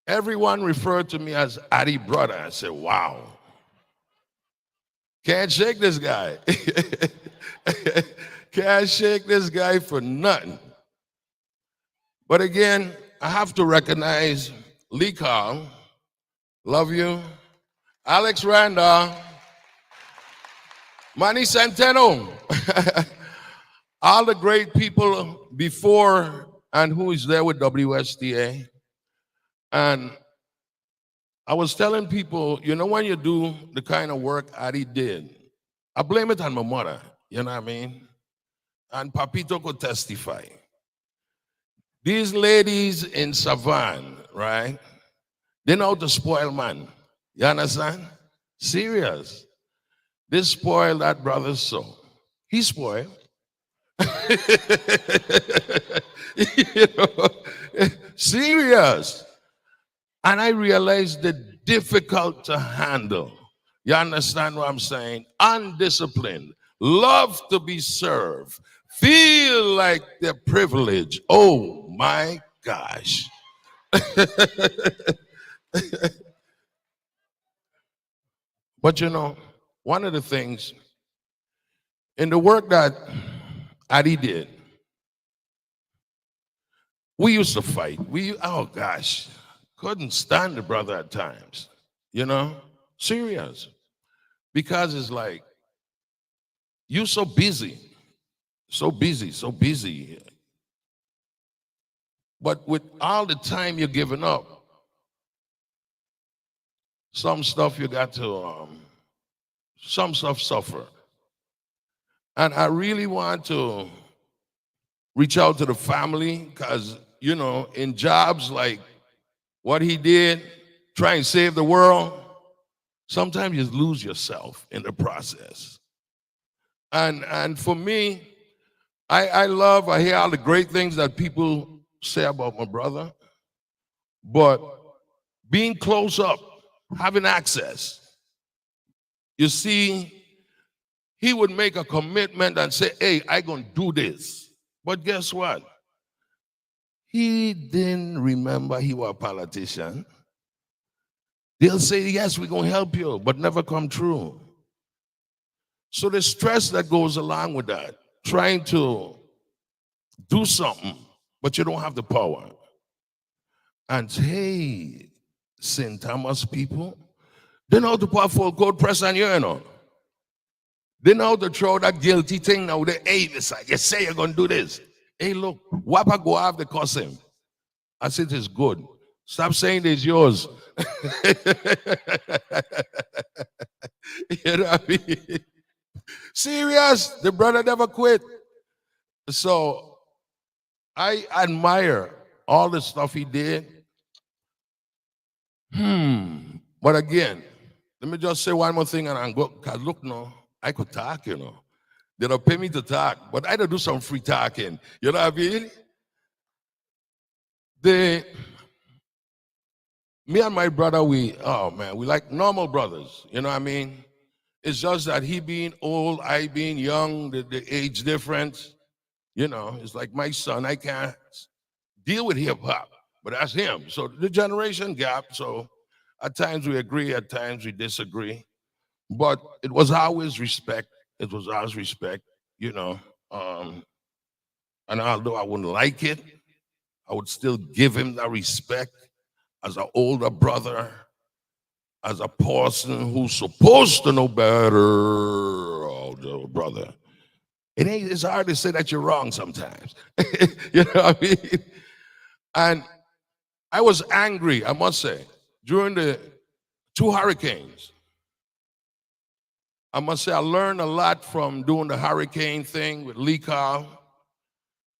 S6: Everyone referred to me as Addie brother. I said, wow. Can't shake this guy. Can't shake this guy for nothing. But again, I have to recognize Lee Carl, love you, Alex Randall, Manny Centeno, all the great people before and who is there with WSTA. And I was telling people, when you do the kind of work Addie did, I blame it on my mother, you know what I mean? And Papito could testify. These ladies in Savannah, right? They know how to spoil man. You understand? Serious. They spoil that brother so. He spoiled. Serious. And I realized they're difficult to handle. You understand what I'm saying? Undisciplined. Love to be served. Feel like they're privileged. Oh my gosh. But one of the things in the work that Addie did, we used to fight. Oh gosh, couldn't stand the brother at times, serious. Because it's like, you're so busy. But with all the time you're giving up, some stuff you got to, some stuff suffer. And I really want to reach out to the family because, in jobs like what he did, try and save the world, sometimes you lose yourself in the process. And for me, I hear all the great things that people say about my brother, but being close up, having access, you see, he would make a commitment and say, hey, I'm going to do this. But guess what? He didn't remember he was a politician. They'll say, yes, we're going to help you, but never come true. So the stress that goes along with that, trying to do something, but you don't have the power. And hey, St. Thomas people, they know how to put full court press on you, They know how to throw that guilty thing now. Hey, you say you're going to do this. Hey, look, Wapa go have the cussing. I said, it's good. Stop saying it's yours. You know what I mean? Serious, the brother never quit. So I admire all the stuff he did. But again, let me just say one more thing and I'll go. Because look, I could talk, They don't pay me to talk, but I don't do some free talking. You know what I mean? Me and my brother, we like normal brothers. You know what I mean? It's just that he being old, I being young, the age difference. You know, it's like my son, I can't deal with hip hop, but that's him. So the generation gap. So at times we agree, at times we disagree. But it was always respect. It was always respect, you know. And although I wouldn't like it, I would still give him that respect as an older brother, as a person who's supposed to know better, older brother. It's hard to say that you're wrong sometimes. You know what I mean? And I was angry, I must say, during the 2 hurricanes. I must say I learned a lot from doing the hurricane thing with Lee Carl.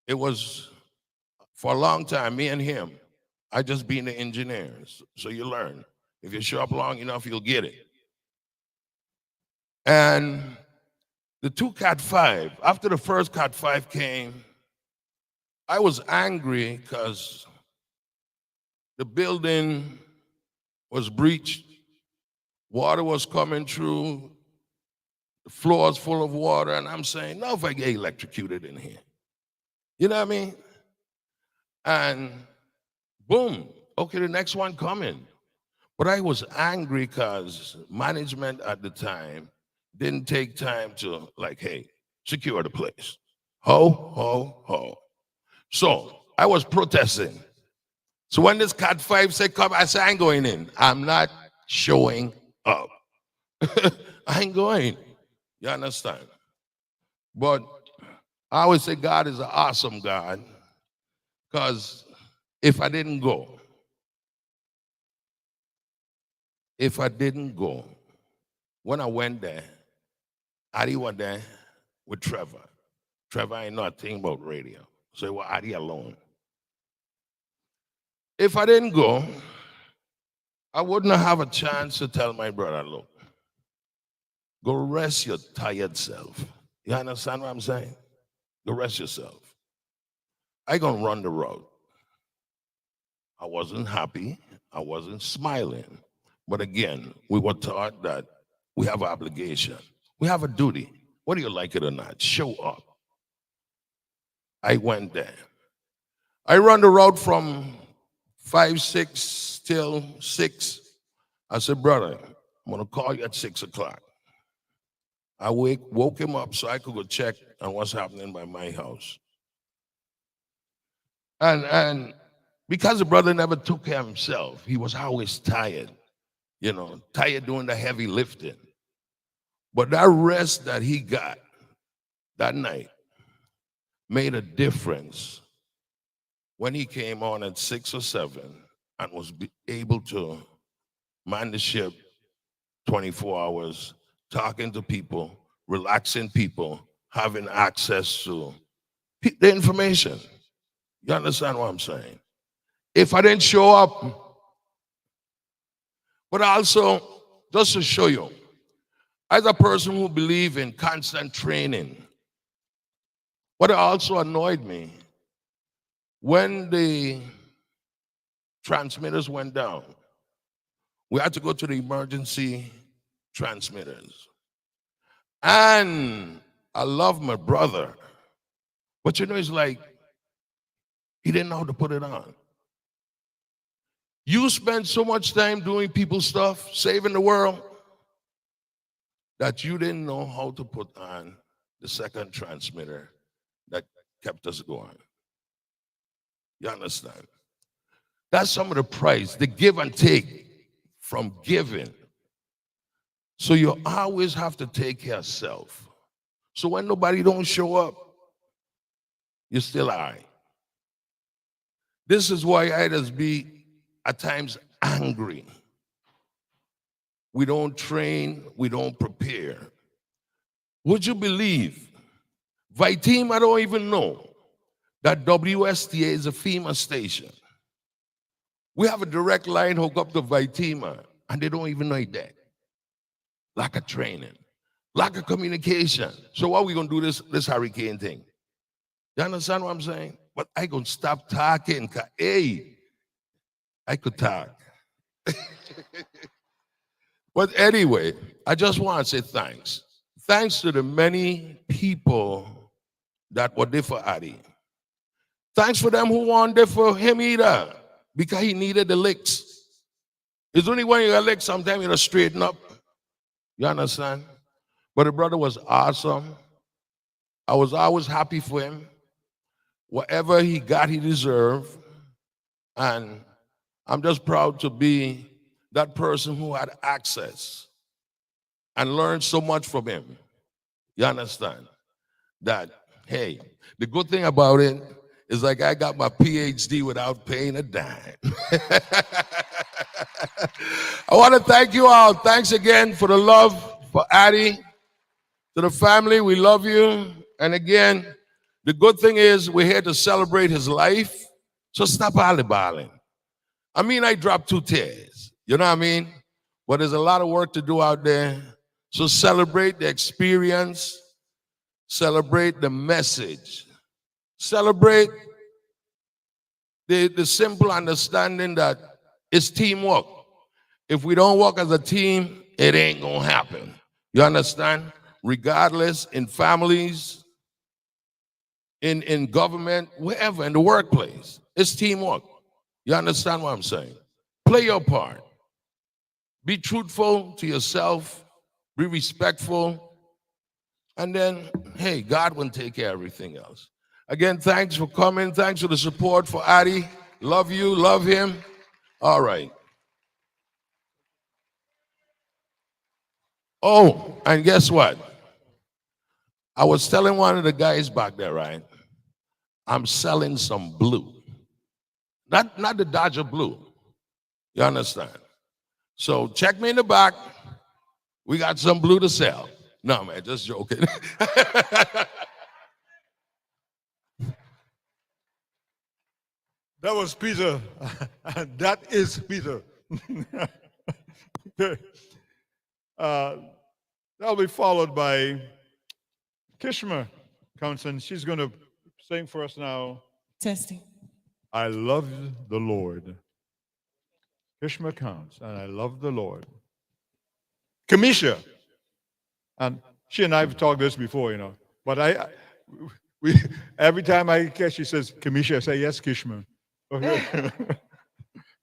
S6: It was, for a long time, me and him. I just being the engineer. So you learn. If you show up long enough, you'll get it. And the 2 Cat 5, after the first Cat 5 came, I was angry because the building was breached. Water was coming through. The floor's full of water. And I'm saying, no, if I get electrocuted in here. You know what I mean? And boom, okay, the next one coming. But I was angry because management at the time didn't take time to, like, hey, secure the place. Ho, ho, ho. So I was protesting. So when this Cat 5 said, come, I said, I ain't going in. I'm not showing up. I ain't going. You understand? But I always say God is an awesome God, because if I didn't go, when I went there, Addie was there with Trevor. Trevor ain't know a thing about radio. So it was Addie alone. If I didn't go, I wouldn't have a chance to tell my brother, look, go rest your tired self. You understand what I'm saying? Go rest yourself. I gonna run the road. I wasn't happy. I wasn't smiling. But again, we were taught that we have an obligation. We have a duty. Whether you like it or not, show up. I went there. I run the road from 5, 6 till 6. I said, brother, I'm gonna call you at 6 o'clock. I woke him up so I could go check on what's happening by my house. And because the brother never took care of himself, he was always tired, you know, tired doing the heavy lifting. But that rest that he got that night made a difference when he came on at 6 or 7 and was able to man the ship 24 hours, talking to people, relaxing people, having access to the information. You understand what I'm saying? If I didn't show up, but also, just to show you, as a person who believes in constant training, what also annoyed me, when the transmitters went down, we had to go to the emergency transmitters. And I love my brother, but you know, it's like he didn't know how to put it on. You spend so much time doing people's stuff, saving the world, that you didn't know how to put on the second transmitter that kept us going. You understand? That's some of the price, the give and take from giving. So you always have to take care of self. So when nobody don't show up, you're still all right. This is why I just be at times angry. We don't train, we don't prepare. Would you believe, Vitim, I don't even know that WSTA is a FEMA station. We have a direct line hook up to Vitima, and they don't even know that. Lack of training, lack of communication. So what are we gonna do this hurricane thing? You understand what I'm saying? But I gonna stop talking, cause hey, I could talk. But anyway, I just want to say thanks. Thanks to the many people that were there for Addie. Thanks for them who weren't there for him either, because he needed the licks. It's only when you got licks, sometimes you straighten up. You understand? But the brother was awesome. I was always happy for him. Whatever he got, he deserved. And I'm just proud to be that person who had access and learned so much from him. You understand? That, hey, the good thing about it is like I got my PhD without paying a dime. I want to thank you all. Thanks again for the love for Addie. To the family, we love you. And again, the good thing is we're here to celebrate his life. So stop holly-balling. I mean, I dropped 2 tears. You know what I mean? But there's a lot of work to do out there. So celebrate the experience. Celebrate the message. Celebrate the simple understanding that it's teamwork. If we don't work as a team, it ain't gonna happen. You understand? Regardless, in families, in government, wherever, in the workplace, it's teamwork. You understand what I'm saying? Play your part. Be truthful to yourself. Be respectful. And then, hey, God will take care of everything else. Again, thanks for coming. Thanks for the support for Addie. Love you. Love him. All right. Oh, and guess what? I was telling one of the guys back there, right? I'm selling some blue. Not the Dodger blue. You understand? So check me in the back. We got some blue to sell. No, man, just joking.
S1: That was Peter. That is Peter. That'll be followed by Kishma Counson. She's going to sing for us now.
S7: Testing.
S1: I love the Lord. Kishma counts, and I love the Lord. Kamisha, and she and I have talked this before, you know, but we every time I catch, she says Kamisha, I say yes, Kishma. Okay.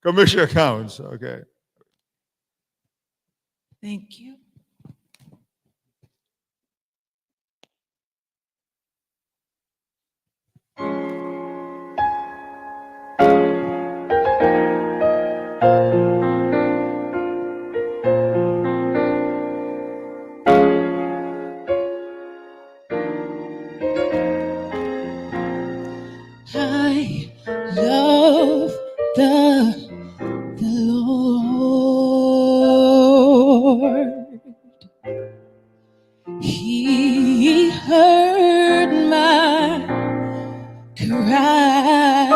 S1: Kamisha counts. Okay.
S7: Thank you. I love the Lord. He heard my cry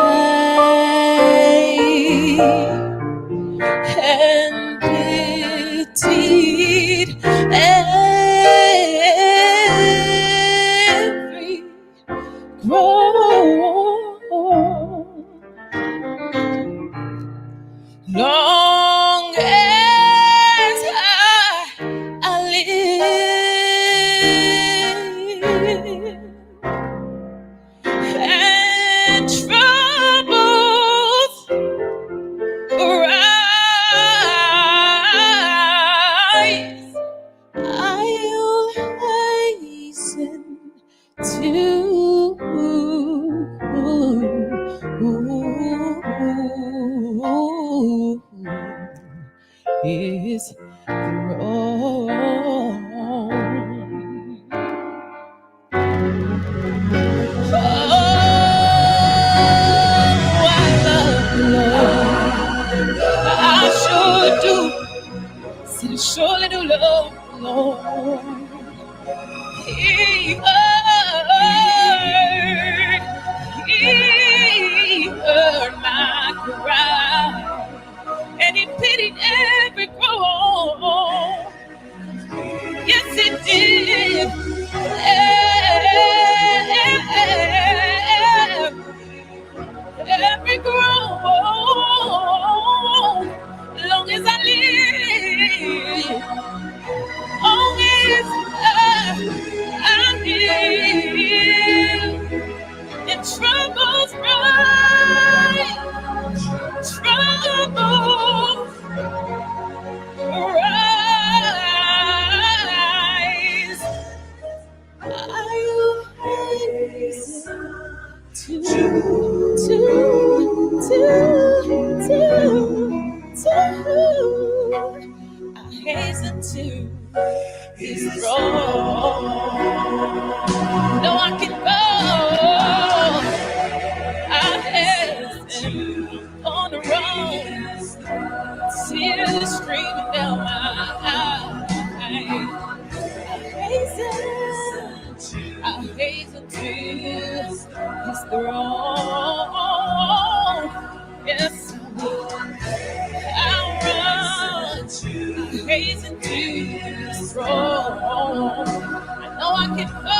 S7: and pitied every groan. Long as I live and troubles arise, I'll hasten to his throne. Oh, I love the Lord. I sure do. Said I surely do love the Lord. He heard my cry, and he pitied every groan. Yes, he did. Every groan, long as I live, always I live. rise. I will hasten I hasten to his throne. No, I can go. I hasten on the road. Tears streaming down my eyes. I hasten to his throne. Yes, I'll run. I hasten to his throne. I know I can go. I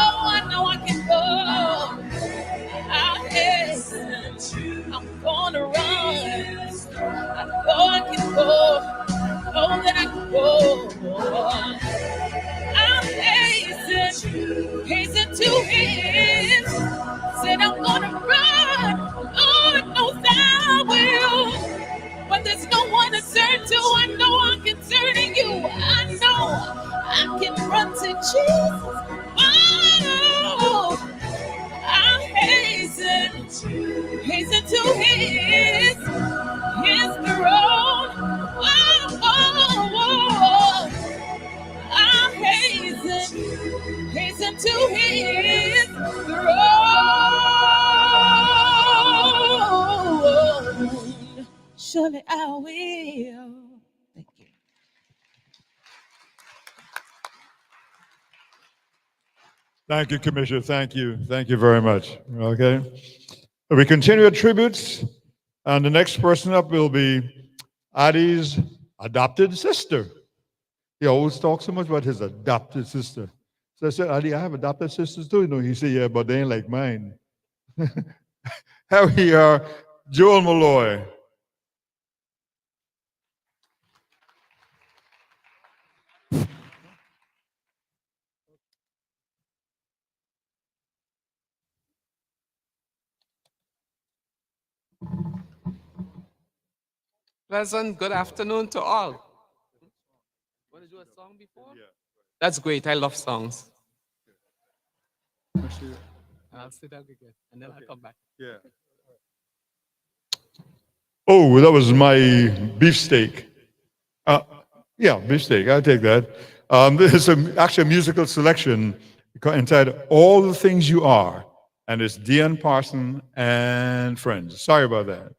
S7: know I can go. I hasten. I'm gonna run. I know I can go. Know that I can go. I'm hasten to his. Said I'm gonna run. Lord knows I will. But there's no one to turn to. I know I can turn to you. I know I can run to Jesus. Oh, I'm hasten to his throne. Oh, I'm hasten to his throne. Surely I will. Thank you.
S1: Thank you, Commissioner. Thank you. Thank you very much. Okay. We continue with tributes, and the next person up will be Addie's adopted sister. He always talks so much about his adopted sister. So I said, Addie, I have adopted sisters too. You know, he said, yeah, but they ain't like mine. Here we are, Joel Malloy.
S8: Pleasant good afternoon to all. Want to do a song before? That's great. I love songs. I'll sit down again and then I'll come back.
S1: Yeah. Oh, that was my beefsteak. Yeah, beefsteak. I'll take that. This is actually a musical selection entitled "All the Things You Are," and it's Dean Parson and friends. Sorry about that.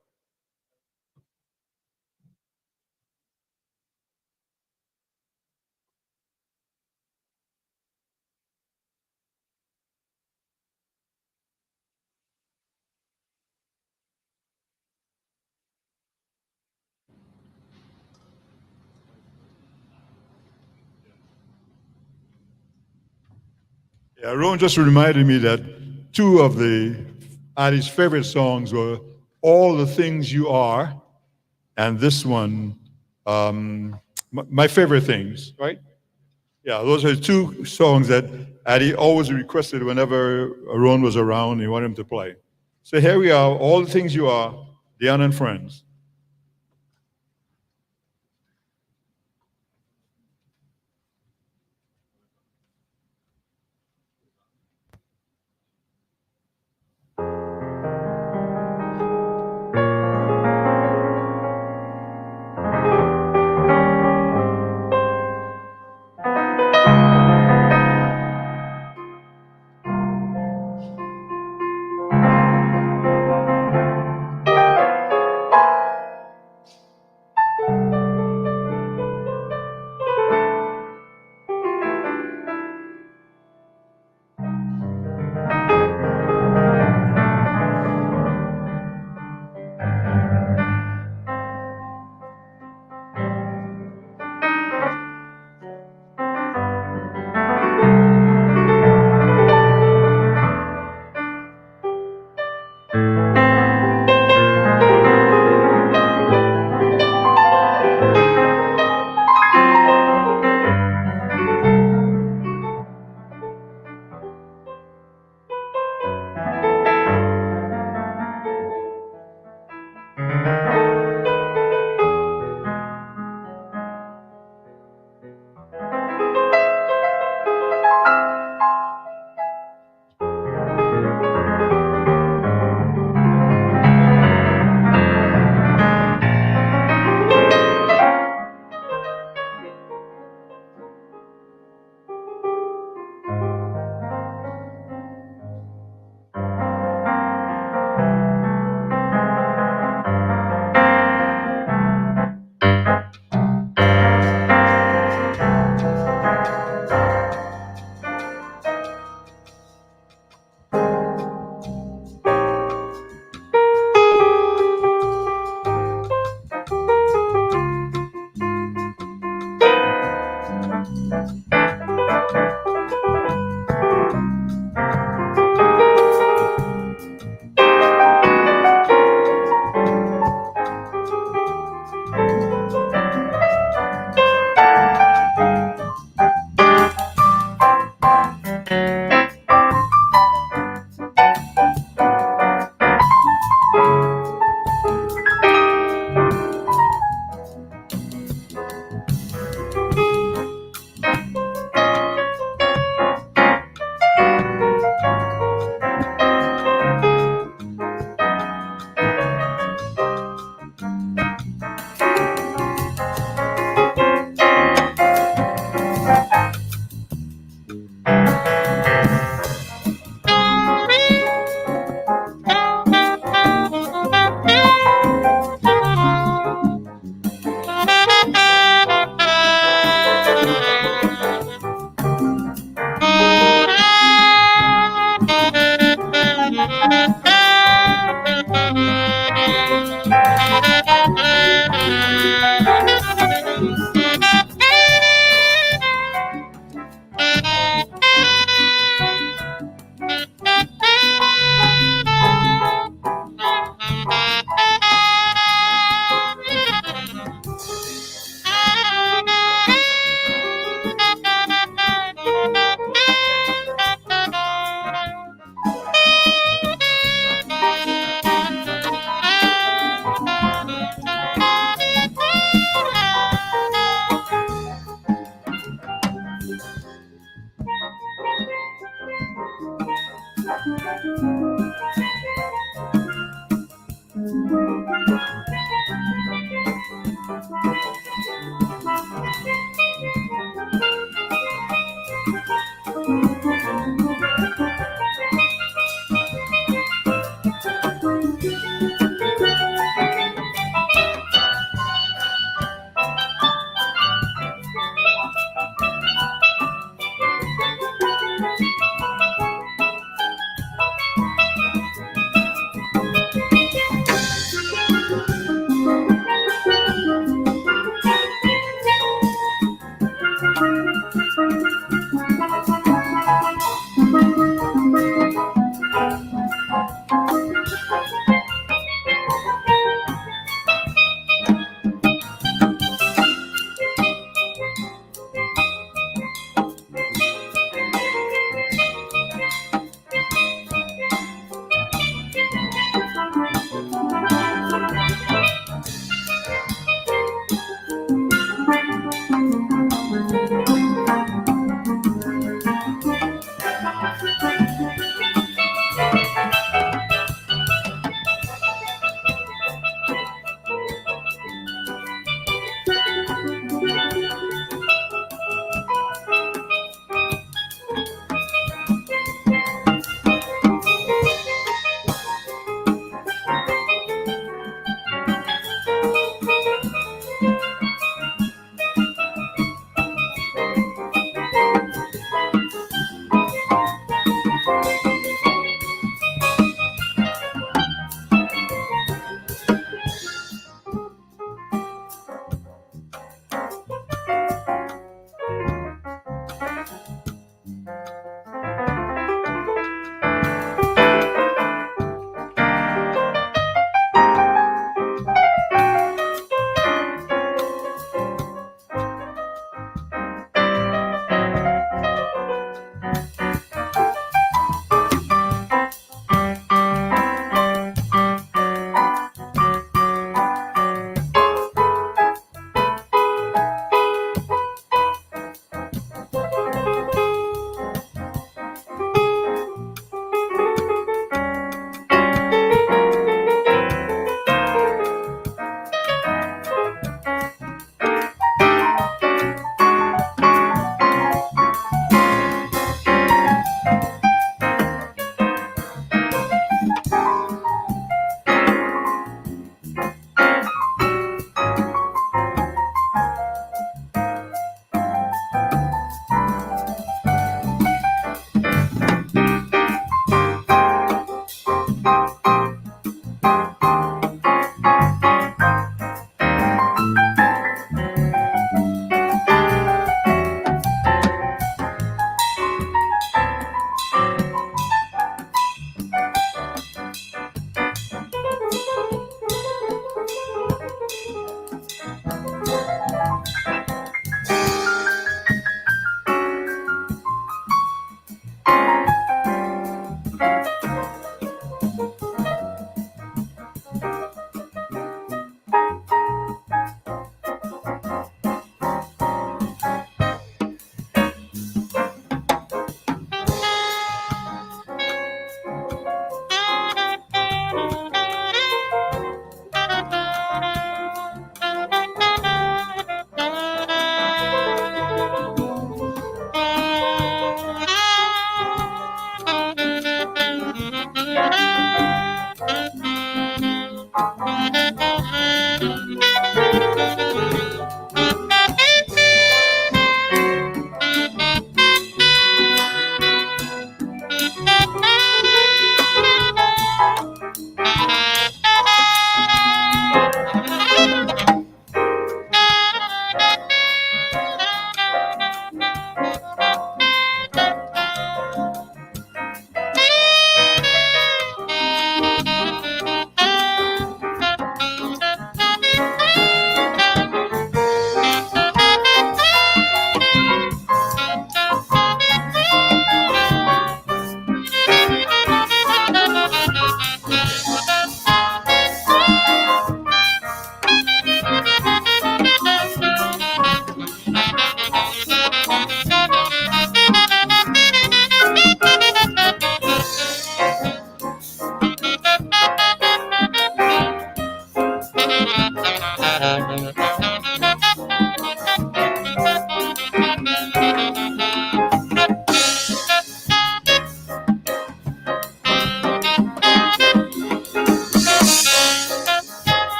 S1: Yeah, Ron just reminded me that two of Addie's favorite songs were "All the Things You Are" and this one, "My Favorite Things." Right? Yeah, those are two songs that Addie always requested whenever Ron was around. He wanted him to play. So here we are, "All the Things You Are," Dion and Friends.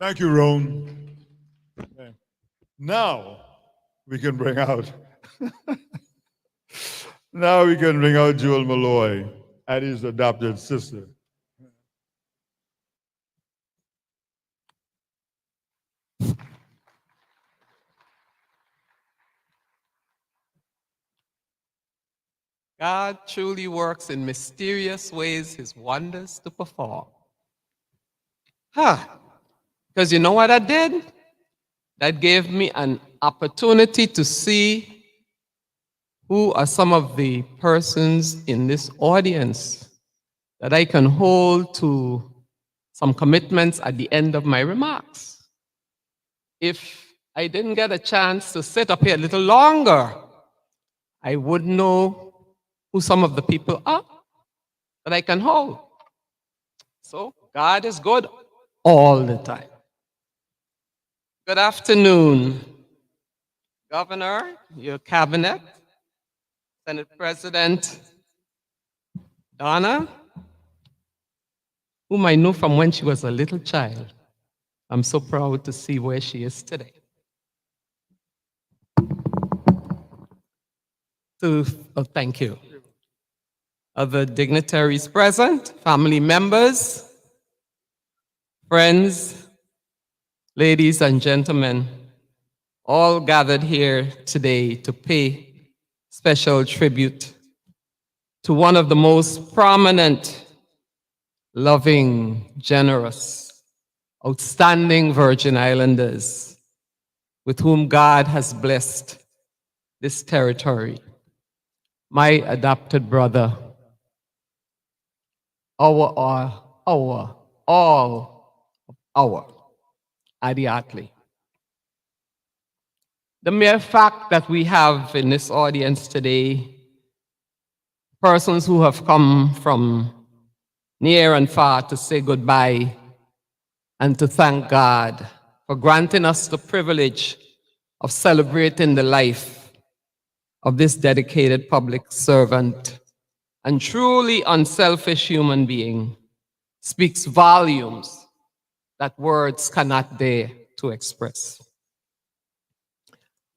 S1: Thank you, Roan. Okay. Now we can bring out. Now we can bring out Jewel Malloy, Addie's adopted sister.
S8: God truly works in mysterious ways his wonders to perform. Because you know what I did? That gave me an opportunity to see who are some of the persons in this audience that I can hold to some commitments at the end of my remarks. If I didn't get a chance to sit up here a little longer, I would know who some of the people are that I can hold. So God is good all the time. Good afternoon, Governor, your cabinet, Senate President Donna, whom I knew from when she was a little child. I'm so proud to see where she is today. Thank you. Other dignitaries present, family members, friends, ladies and gentlemen, all gathered here today to pay special tribute to one of the most prominent, loving, generous, outstanding Virgin Islanders with whom God has blessed this territory. My adopted brother, our Addie Ottley. The mere fact that we have in this audience today persons who have come from near and far to say goodbye and to thank God for granting us the privilege of celebrating the life of this dedicated public servant and truly unselfish human being speaks volumes that words cannot dare to express.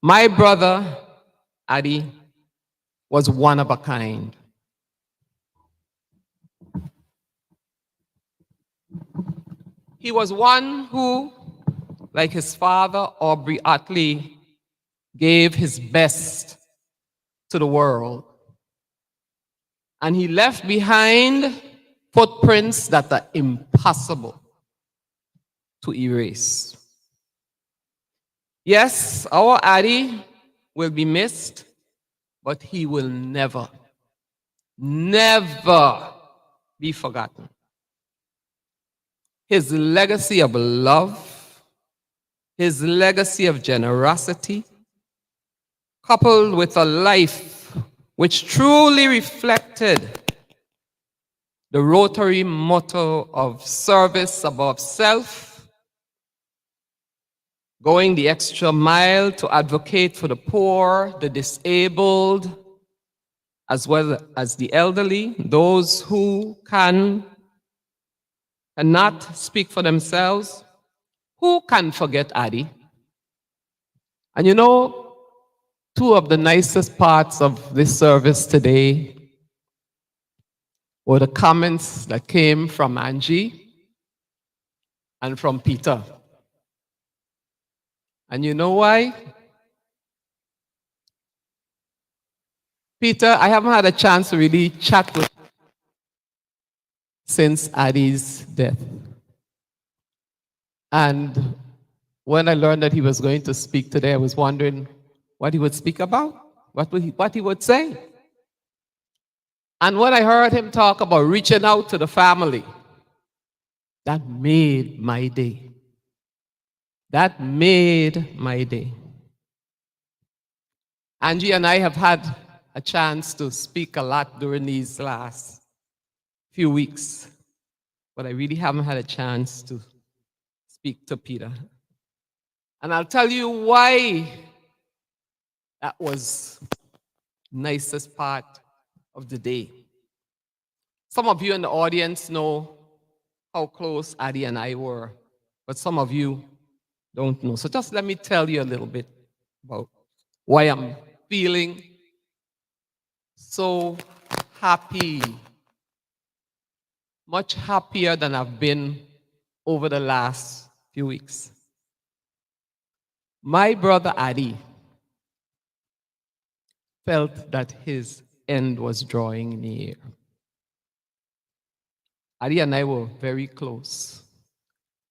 S8: My brother, Addie, was one of a kind. He was one who, like his father, Aubrey Ottley, gave his best to the world. And he left behind footprints that are impossible to erase. Yes, our Addie will be missed, but he will never, never be forgotten. His legacy of love, his legacy of generosity, coupled with a life which truly reflected the Rotary motto of service above self, going the extra mile to advocate for the poor, the disabled, as well as the elderly, those who cannot speak for themselves. Who can forget Addie? And you know, two of the nicest parts of this service today were the comments that came from Angie and from Peter. And you know why? Peter, I haven't had a chance to really chat with you since Addie's death. And when I learned that he was going to speak today, I was wondering what he would speak about, what he would say. And when I heard him talk about reaching out to the family, that made my day. That made my day. Angie and I have had a chance to speak a lot during these last few weeks, but I really haven't had a chance to speak to Peter. And I'll tell you why that was nicest part of the day. Some of you in the audience know how close Addie and I were, but some of you don't know. So just let me tell you a little bit about why I'm feeling so happy, much happier than I've been over the last few weeks. My brother Addie felt that his end was drawing near. Addie and I were very close.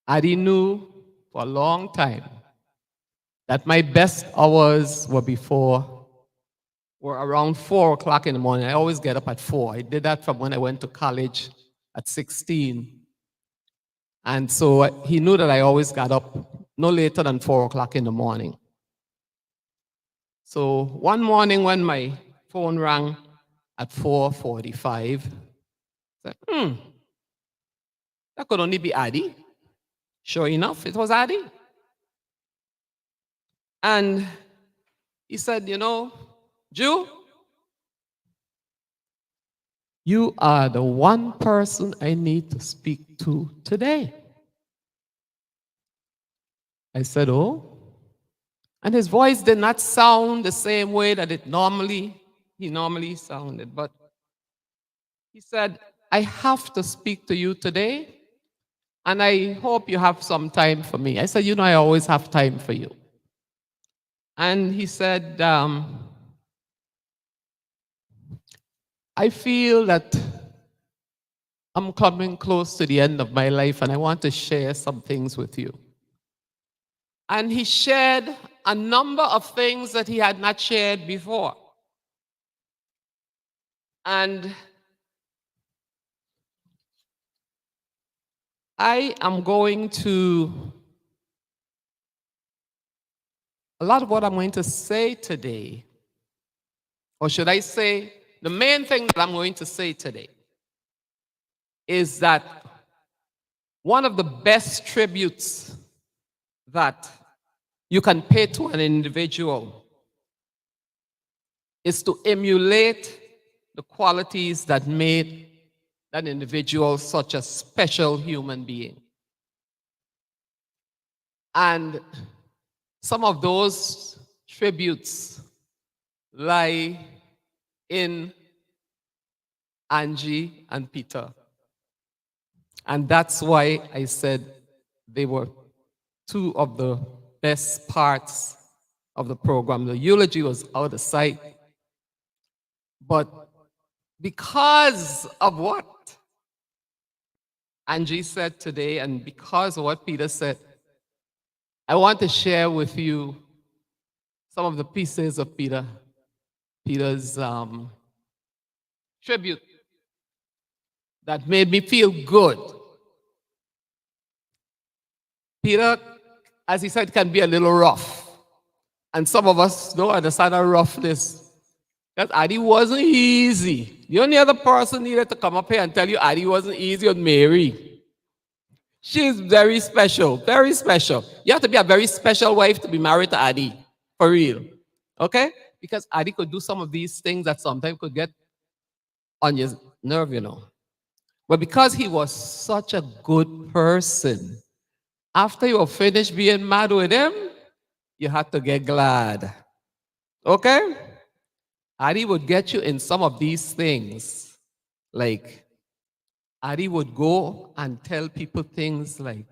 S8: Addie knew for a long time that my best hours were around 4 o'clock in the morning. I always get up at 4. I did that from when I went to college at 16. And so he knew that I always got up no later than 4 o'clock in the morning. So one morning when my phone rang at 4:45, I said, that could only be Addie. Sure enough, it was Addie. And he said, Jew, you are the one person I need to speak to today. I said, oh. And his voice did not sound the same way that he normally sounded. But he said, I have to speak to you today, and I hope you have some time for me. I said, I always have time for you. And he said, I feel that I'm coming close to the end of my life, and I want to share some things with you. And he shared a number of things that he had not shared before. And I am going to, a lot of what I'm going to say today, or should I say, the main thing that I'm going to say today is that one of the best tributes that you can pay to an individual is to emulate the qualities that made that individual such a special human being. And some of those tributes lie in Angie and Peter. And that's why I said they were two of the best parts of the program. The eulogy was out of sight. But because of what Angie said today and because of what Peter said, I want to share with you some of the pieces of Peter's tribute that made me feel good. Peter, as he said, can be a little rough. And some of us don't understand our roughness. That Addie wasn't easy. The only other person needed to come up here and tell you Addie wasn't easy was Mary. She's very special, very special. You have to be a very special wife to be married to Addie, for real. Okay? Because Addie could do some of these things that sometimes could get on your nerve, But because he was such a good person, after you were finished being mad with him, you had to get glad. Okay? Addie would get you in some of these things. Like, Addie would go and tell people things like,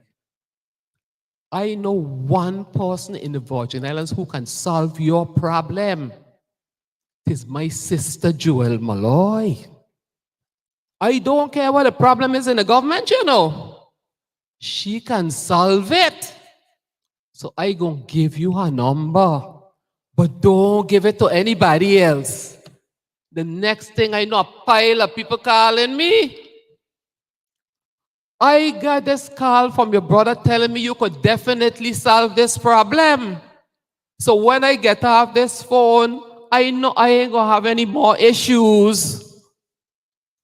S8: I know one person in the Virgin Islands who can solve your problem. It is my sister Joel Malloy. I don't care what the problem is in the government, She can solve it. So I gonna give you her number. But don't give it to anybody else. The next thing I know, a pile of people calling me. I got this call from your brother telling me you could definitely solve this problem. So when I get off this phone, I know I ain't gonna have any more issues.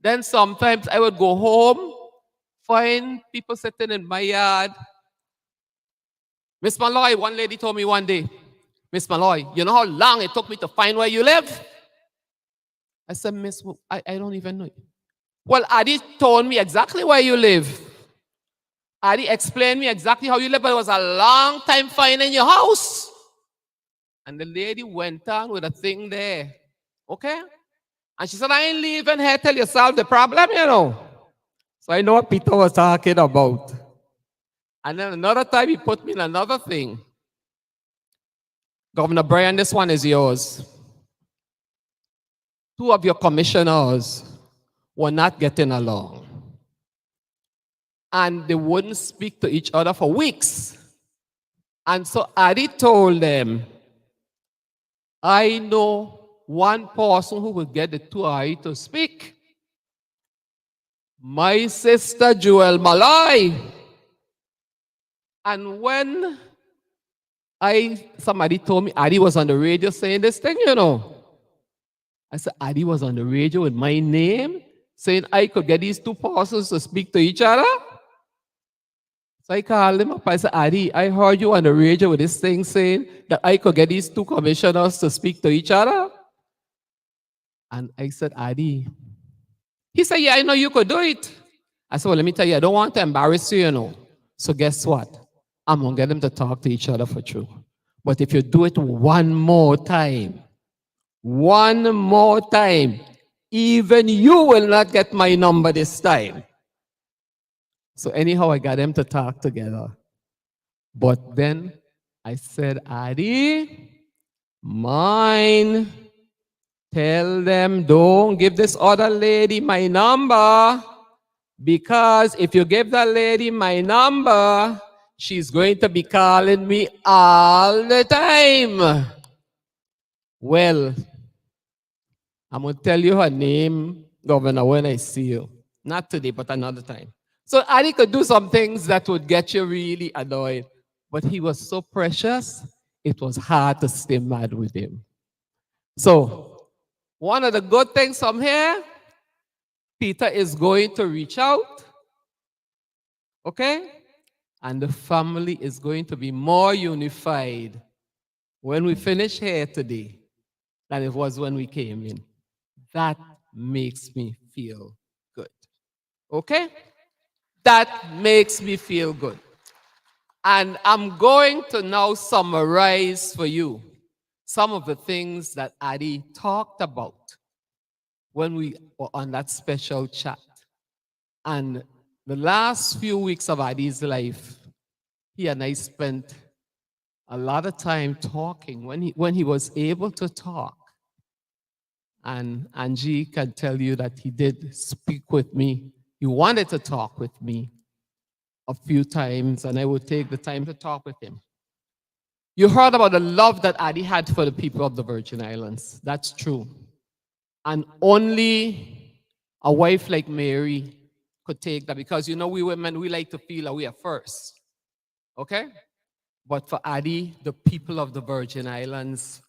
S8: Then sometimes I would go home, find people sitting in my yard. Miss Malloy, one lady told me one day, Miss Malloy, you know how long it took me to find where you live? I said, Miss, I don't even know you. Well, Addie told me exactly where you live. Addie explained me exactly how you live, but it was a long time finding your house. And the lady went on with a thing there. Okay? And she said, I ain't leaving here till you solve the problem, you know. So I know what Peter was talking about. And then another time he put me in another thing. Governor Brian, this one is yours. 2 of your commissioners were not getting along. And they wouldn't speak to each other for weeks. And so Addie told them, I know one person who will get the 2 of you to speak. My sister Joel Malloy. And when somebody told me Addie was on the radio saying this thing, you know. I said, Addie was on the radio with my name, saying I could get these 2 persons to speak to each other. So I called him up. I said, Addie, I heard you on the radio with this thing saying that I could get these 2 commissioners to speak to each other. And I said, Addie. He said, yeah, I know you could do it. I said, well, let me tell you, I don't want to embarrass you, you know. So guess what? I'm going to get them to talk to each other for true. But if you do it one more time, even you will not get my number this time. So anyhow, I got them to talk together. But then I said, Addie, mine, tell them don't give this other lady my number, because if you give that lady my number, she's going to be calling me all the time. Well, I'm going to tell you her name, Governor, when I see you. Not today, but another time. So Addie could do some things that would get you really annoyed. But he was so precious, it was hard to stay mad with him. So one of the good things from here, Peter is going to reach out. Okay? And the family is going to be more unified when we finish here today than it was when we came in. That makes me feel good. Okay? That makes me feel good. And I'm going to now summarize for you some of the things that Addie talked about when we were on that special chat. And the last few weeks of Addie's life, he and I spent a lot of time talking when he was able to talk. And Angie can tell you that he did speak with me. He wanted to talk with me a few times, and I would take the time to talk with him. You heard about the love that Addie had for the people of the Virgin Islands. That's true. And only a wife like Mary could take that, because you know we women, we like to feel that we are first. Okay? But for Addie, the people of the Virgin Islands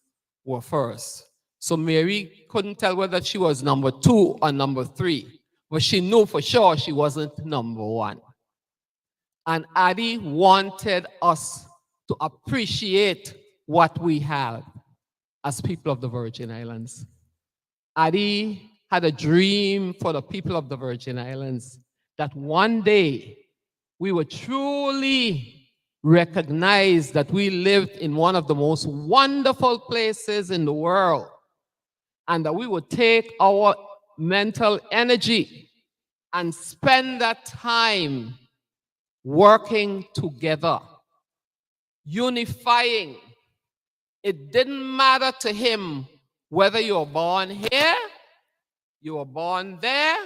S8: were first. So Mary couldn't tell whether she was number 2 or number 3, but she knew for sure she wasn't number 1. And Addie wanted us to appreciate what we have as people of the Virgin Islands. Addie had a dream for the people of the Virgin Islands that one day we would truly recognize that we lived in one of the most wonderful places in the world, and that we would take our mental energy and spend that time working together, unifying. It didn't matter to him whether you were born here, you were born there,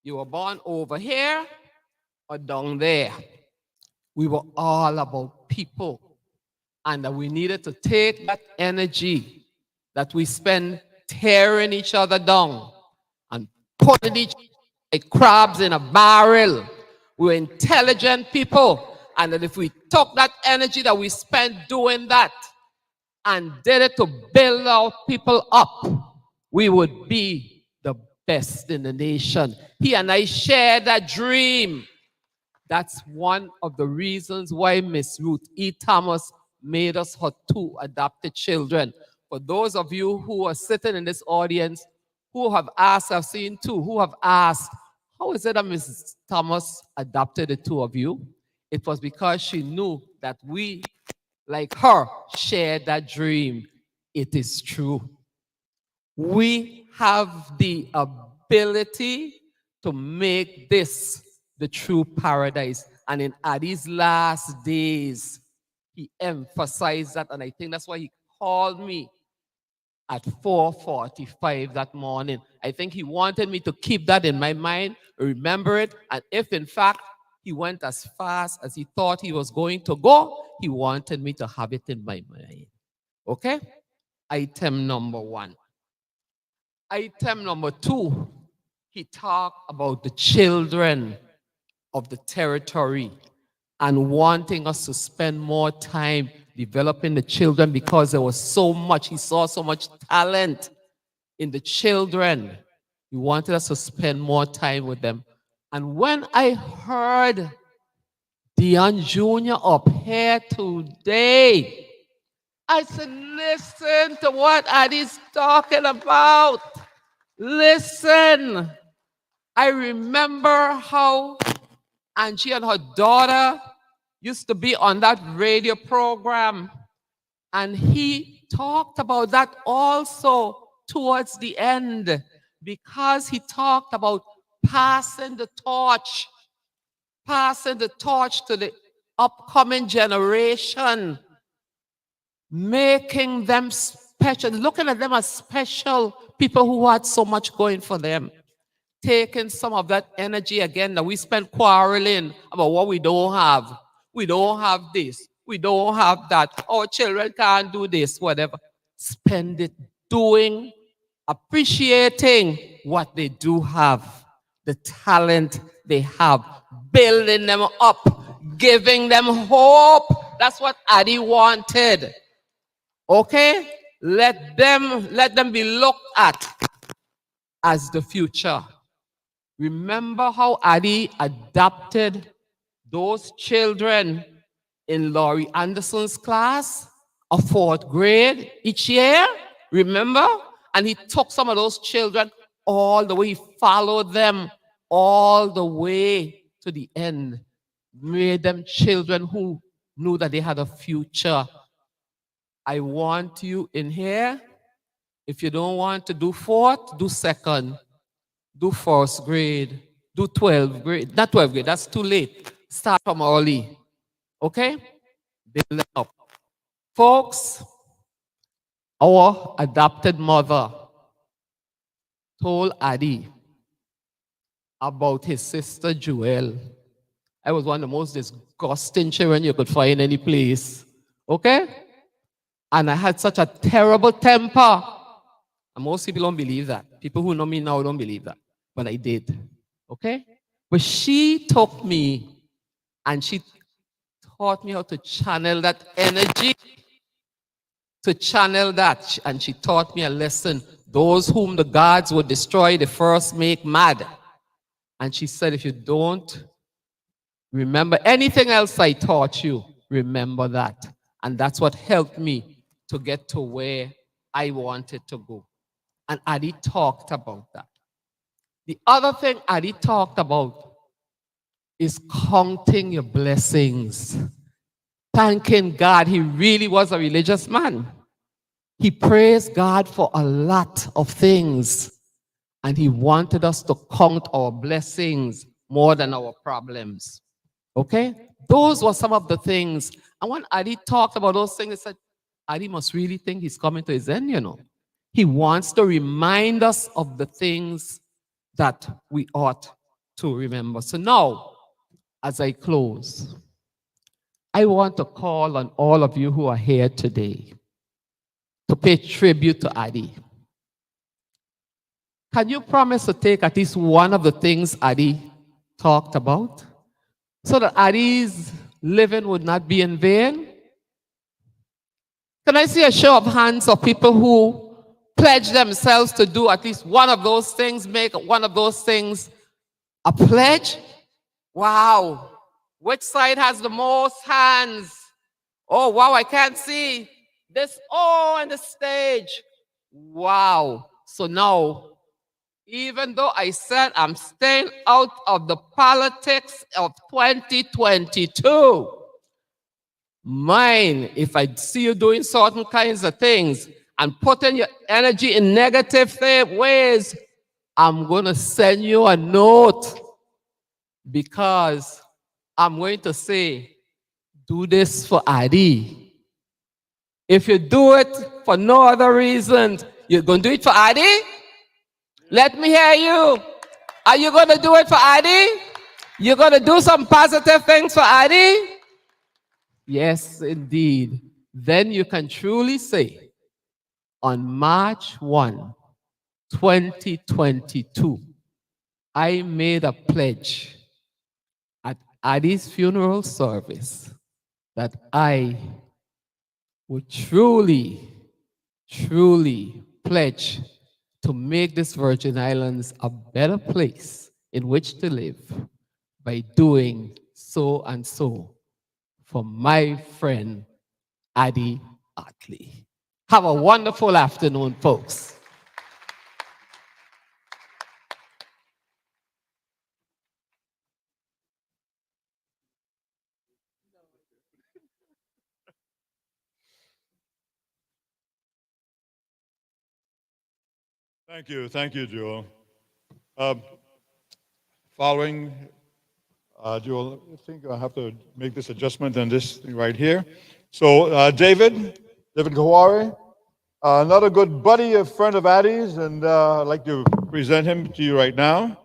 S8: you were born over here, or down there. We were all about people, and that we needed to take that energy that we spend tearing each other down and putting each other like crabs in a barrel. We're intelligent people. And that if we took that energy that we spent doing that and did it to build our people up, we would be the best in the nation. He and I share that dream. That's one of the reasons why Miss Ruth E. Thomas made us her 2 adopted children. For those of you who are sitting in this audience who have asked, I've seen 2 who have asked, how is it that Mrs. Thomas adopted the 2 of you? It was because she knew that we, like her, shared that dream. It is true. We have the ability to make this the true paradise. And in Addie's last days, he emphasized that, and I think that's why he called me at 4:45 that morning. I think he wanted me to keep that in my mind, remember it, and if in fact he went as fast as he thought he was going to go, he wanted me to have it in my mind. Okay? Item number 1. Item number 2, he talked about the children of the territory and wanting us to spend more time developing the children because there was so much, he saw so much talent in the children. He wanted us to spend more time with them. And when I heard Dion Jr. up here today, I said, listen to what Addie's talking about. Listen. I remember how Angie and her daughter used to be on that radio program, and he talked about that also towards the end, because he talked about passing the torch to the upcoming generation, making them special, looking at them as special people who had so much going for them. Taking some of that energy again that we spent quarreling about what we don't have. We don't have this. We don't have that. Our children can't do this, whatever. Spend it doing, appreciating what they do have, the talent they have, building them up, giving them hope. That's what Addie wanted. Okay? Let them be looked at as the future. Remember how Addie adopted those children in Laurie Anderson's class of 4th grade each year? Remember? And he took some of those children all the way, he followed them all the way to the end, made them children who knew that they had a future. I want you in here, if you don't want to do 4th, do 2nd. Do 1st grade, do 12th grade, not 12th grade, that's too late. Start from early, okay? Build them up. Folks, our adopted mother told Addie about his sister Joelle. I was one of the most disgusting children you could find any place, okay? And I had such a terrible temper. And most people don't believe that. People who know me now don't believe that. But I did. Okay? But she took me and she taught me how to channel that energy. To channel that. And she taught me a lesson. Those whom the gods would destroy, they first make mad. And she said, if you don't remember anything else I taught you, remember that. And that's what helped me to get to where I wanted to go. And Addie talked about that. The other thing Addie talked about is counting your blessings. Thanking God. He really was a religious man. He praised God for a lot of things. And he wanted us to count our blessings more than our problems. Okay? Those were some of the things. And when Addie talked about those things, he said, Addie must really think he's coming to his end, you know. He wants to remind us of the things that we ought to remember. So now, as I close, I want to call on all of you who are here today to pay tribute to Addie. Can you promise to take at least one of the things Addie talked about so that Addie's living would not be in vain? Can I see a show of hands of people who pledge themselves to do at least one of those things, make one of those things a pledge? Wow. Which side has the most hands? Oh, wow, I can't see. This, oh, on the stage. Wow. So now, even though I said I'm staying out of the politics of 2022, mine, if I see you doing certain kinds of things and putting your energy in negative ways, I'm going to send you a note because I'm going to say, do this for Addie. If you do it for no other reason, you're going to do it for Addie? Let me hear you. Are you going to do it for Addie? You're going to do some positive things for Addie? Yes, indeed. Then you can truly say, on March 1, 2022, I made a pledge at Addie's funeral service that I would truly, truly pledge to make this Virgin Islands a better place in which to live by doing so and so for my friend, Addie Ottley. Have a wonderful afternoon, folks.
S1: Thank you, Joel. Following, Joel, I think I have to make this adjustment on this thing right here. So David Kawari, another good buddy, a friend of Addie's, and I'd like to present him to you right now.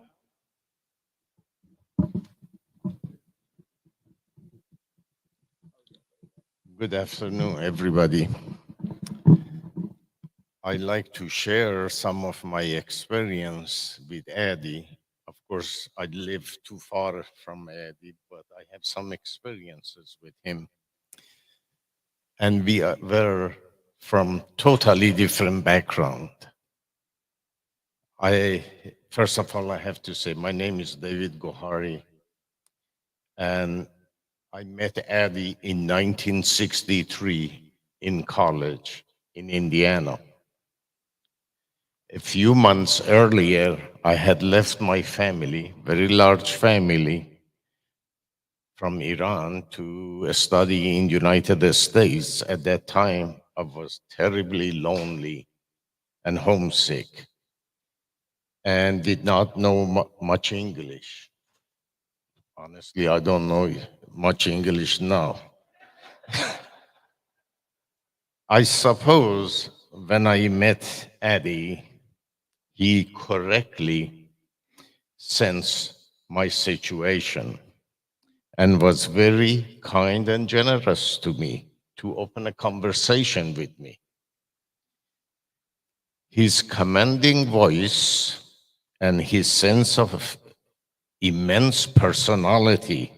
S9: Good afternoon, everybody. I'd like to share some of my experience with Addie. Of course, I live too far from Addie, but I have some experiences with him. And we were from totally different background. First of all, I have to say, my name is David Gohari, and I met Addie in 1963 in college in Indiana. A few months earlier, I had left my family, very large family, from Iran to study in United States. At that time, I was terribly lonely and homesick and did not know much English. Honestly, I don't know much English now. I suppose when I met Addie, he correctly sensed my situation and was very kind and generous to me to open a conversation with me. His commanding voice and his sense of immense personality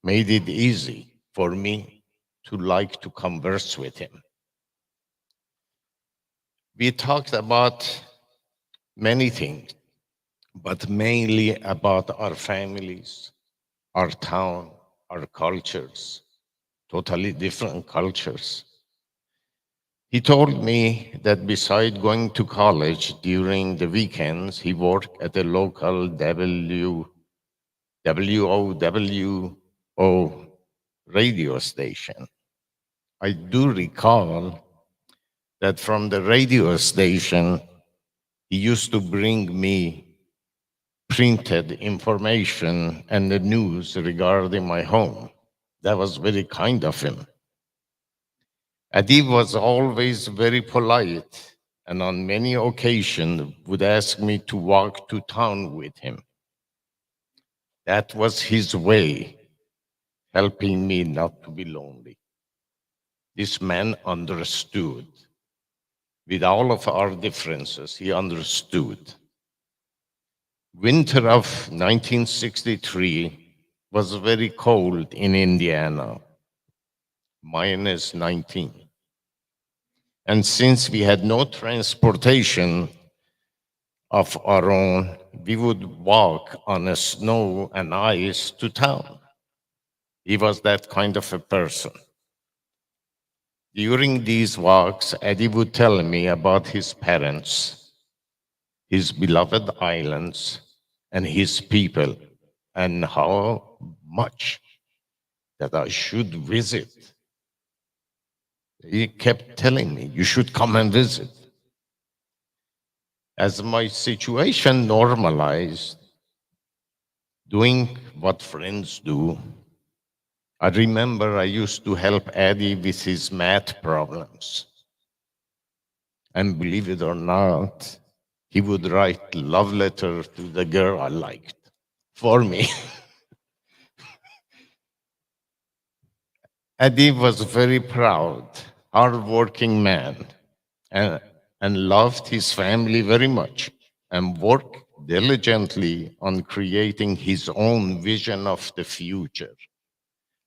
S9: made it easy for me to like to converse with him. We talked about many things, but mainly about our families, our town, our cultures, totally different cultures. He told me that beside going to college during the weekends, he worked at a local WOWO radio station. I do recall that from the radio station, he used to bring me printed information and the news regarding my home. That was very kind of him. Addie was always very polite and on many occasions would ask me to walk to town with him. That was his way, helping me not to be lonely. This man understood. With all of our differences, he understood. winter of 1963 was very cold in Indiana, -19. And since we had no transportation of our own, we would walk on a snow and ice to town. He was that kind of a person. During these walks, Addie would tell me about his parents, his beloved islands, and his people, and how much that I should visit. He kept telling me, you should come and visit. As my situation normalized, doing what friends do, I remember I used to help Addie with his math problems. And believe it or not, he would write love letter to the girl I liked for me. Addie was very proud, hardworking man, and, and loved his family very much, and worked diligently on creating his own vision of the future.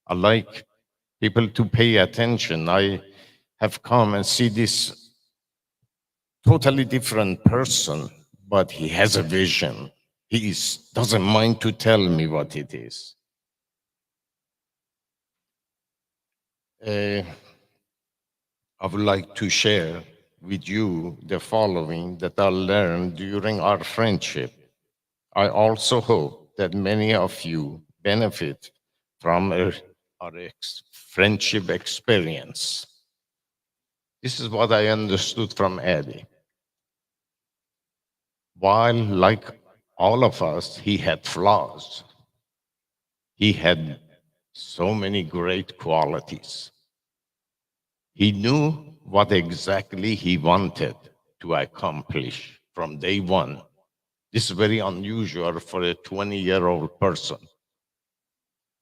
S9: I like people to pay attention. I have come and see this totally different person, but he has a vision. Doesn't mind to tell me what it is. I would like to share with you the following that I learned during our friendship. I also hope that many of you benefit from our friendship experience. This is what I understood from Addie. While, like all of us, he had flaws, he had so many great qualities. He knew what exactly he wanted to accomplish from day one. This is very unusual for a 20-year-old person.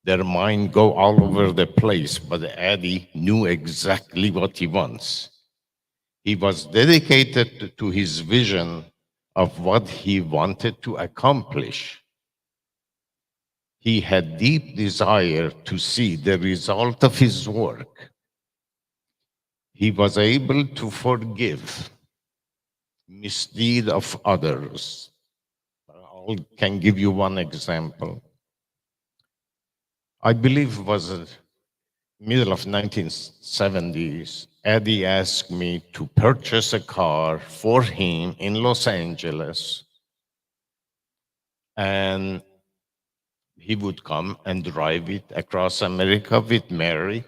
S9: Their mind go all over the place, but Addie knew exactly what he wants. He was dedicated to his vision of what he wanted to accomplish. He had deep desire to see the result of his work. He was able to forgive misdeed of others. I can give you one example. I believe it was the middle of 1970s. Addie asked me to purchase a car for him in Los Angeles, and he would come and drive it across America with Mary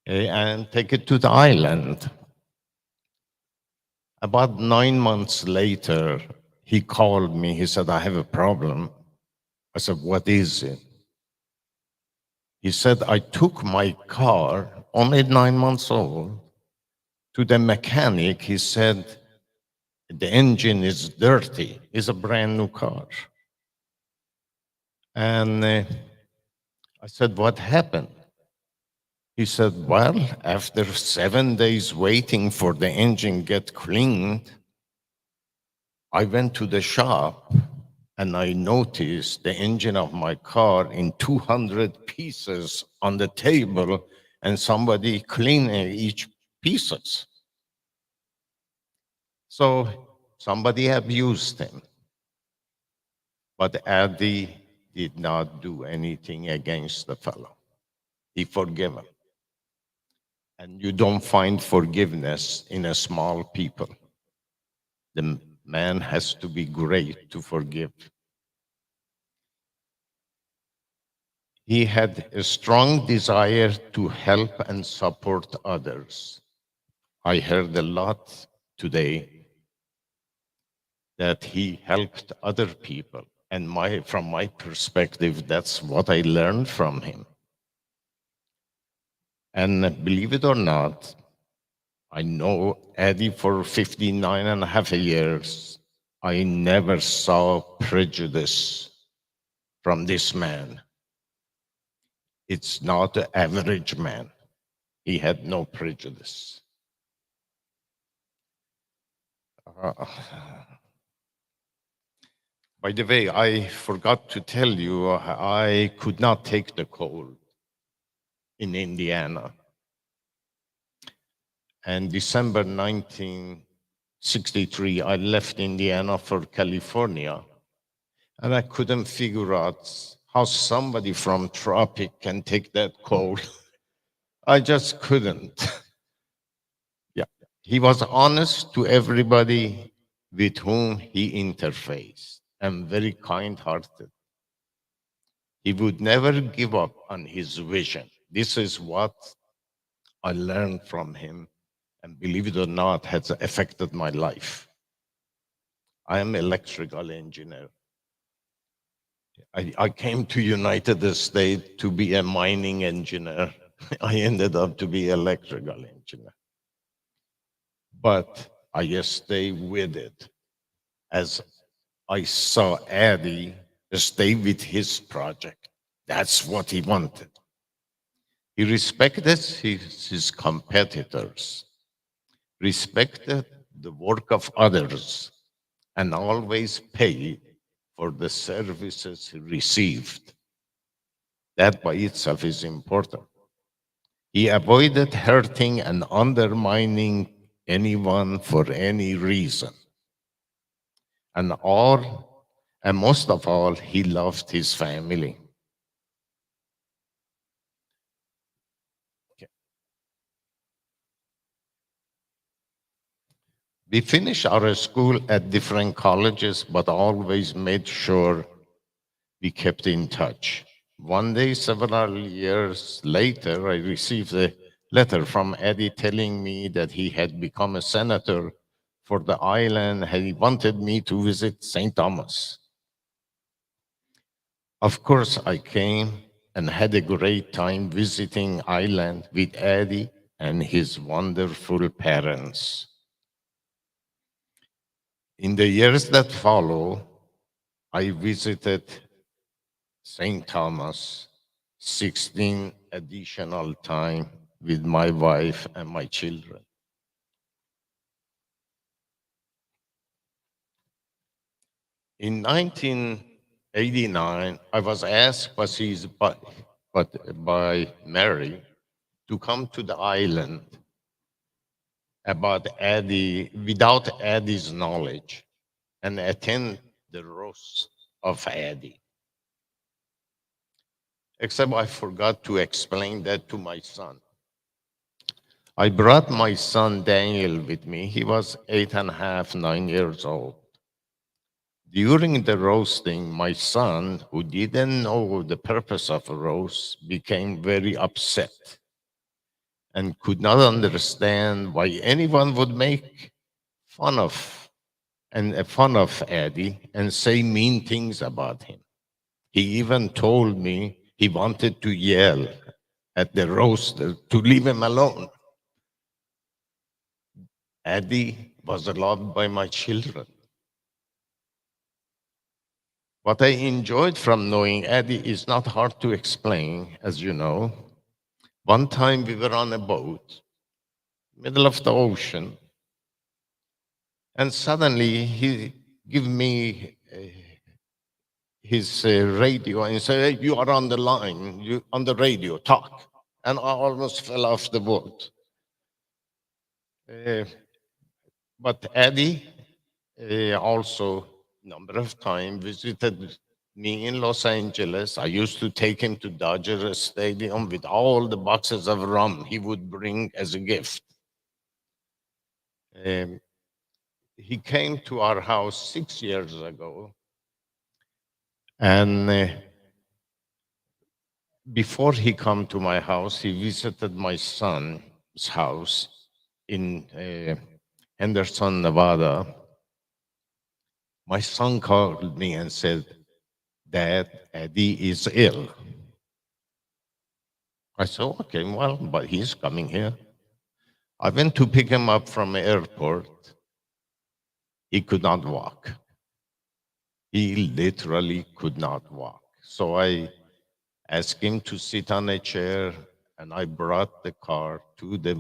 S9: and take it to the island. About 9 months later, he called me. He said, I have a problem. I said, what is it? He said, I took my car, only 9 months old, to the mechanic. He said, the engine is dirty. It's a brand new car. And I said, what happened? He said, well, after 7 days waiting for the engine get cleaned, I went to the shop and I noticed the engine of my car in 200 pieces on the table and somebody cleaning each pieces. So somebody abused him. But Addie did not do anything against the fellow. He forgave him. And you don't find forgiveness in a small people. The man has to be great to forgive. He had a strong desire to help and support others. I heard a lot today that he helped other people. And from my perspective, that's what I learned from him. And believe it or not, I know Addie for 59 and a half years. I never saw prejudice from this man. It's not an average man. He had no prejudice. By the way, I forgot to tell you, I could not take the cold in Indiana. And December 1963, I left Indiana for California. And I couldn't figure out how somebody from tropic can take that cold. I just couldn't. Yeah. He was honest to everybody with whom he interfaced and very kind-hearted. He would never give up on his vision. This is what I learned from him, and believe it or not, has affected my life. I am electrical engineer. I came to United States to be a mining engineer. I ended up to be electrical engineer. But I stay with it as I saw Addie stay with his project. That's what he wanted. He respected his competitors, respected the work of others, and always paid for the services he received. That by itself is important. He avoided hurting and undermining anyone for any reason. And most of all, he loved his family. Okay. We finished our school at different colleges, but always made sure we kept in touch. One day, several years later, I received a letter from Addie telling me that he had become a senator for the island and he wanted me to visit St. Thomas. Of course, I came and had a great time visiting island with Addie and his wonderful parents. In the years that follow, I visited St. Thomas 16 additional time with my wife and my children. In 1989, I was asked by Mary to come to the island about Addie, without Addie's knowledge, and attend the roast of Addie. Except I forgot to explain that to my son. I brought my son Daniel with me. He was 8.5, 9 years old. During the roasting, my son, who didn't know the purpose of a roast, became very upset and could not understand why anyone would make fun of Addie and say mean things about him. He even told me he wanted to yell at the roaster to leave him alone. Addie was loved by my children. What I enjoyed from knowing Addie is not hard to explain, as you know. One time we were on a boat, middle of the ocean, and suddenly he gave me his radio and said, "Hey, you are on the line, you on the radio, talk." And I almost fell off the boat. But Addie also number of times visited me in Los Angeles. I used to take him to Dodger Stadium with all the boxes of rum he would bring as a gift. He came to our house 6 years ago, and before he come to my house, he visited my son's house in Henderson, Nevada. My son called me and said, "Dad, Addie is ill." I said, "Okay, well, but he's coming here." I went to pick him up from the airport. He could not walk. He literally could not walk. So I asked him to sit on a chair, and I brought the car to the,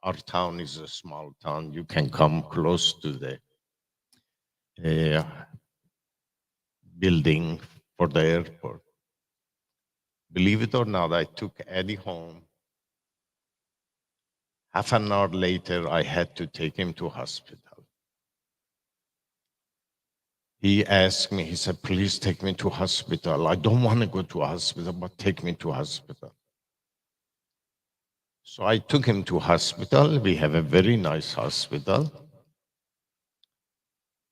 S9: our town is a small town. You can come close to the building for the airport. Believe it or not, I took Addie home. Half an hour later, I had to take him to hospital. He asked me, he said, please take me to hospital. I don't want to go to hospital, but take me to hospital. So I took him to hospital. We have a very nice hospital.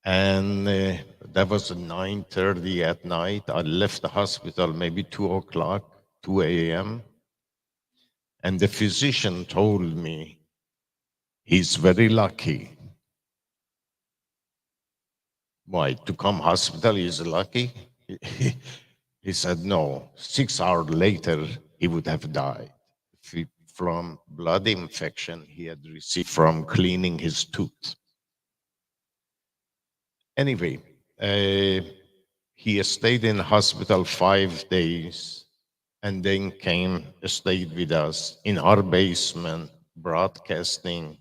S9: And that was 9:30 at night. I left the hospital maybe 2 o'clock, 2 a.m. And the physician told me he's very lucky. Why, to come hospital is lucky? He said, no, 6 hours later, he would have died from blood infection he had received from cleaning his tooth. Anyway, he stayed in hospital 5 days and then stayed with us in our basement, broadcasting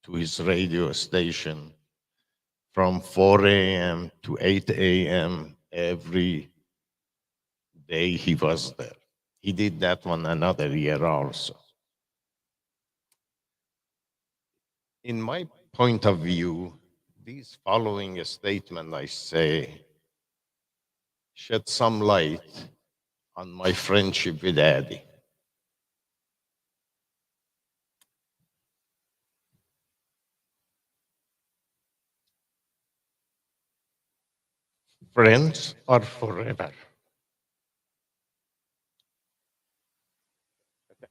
S9: to his radio station from 4 a.m. to 8 a.m. every day he was there. He did that one another year also. In my point of view, these following statement I say shed some light on my friendship with Addie. Friends are forever.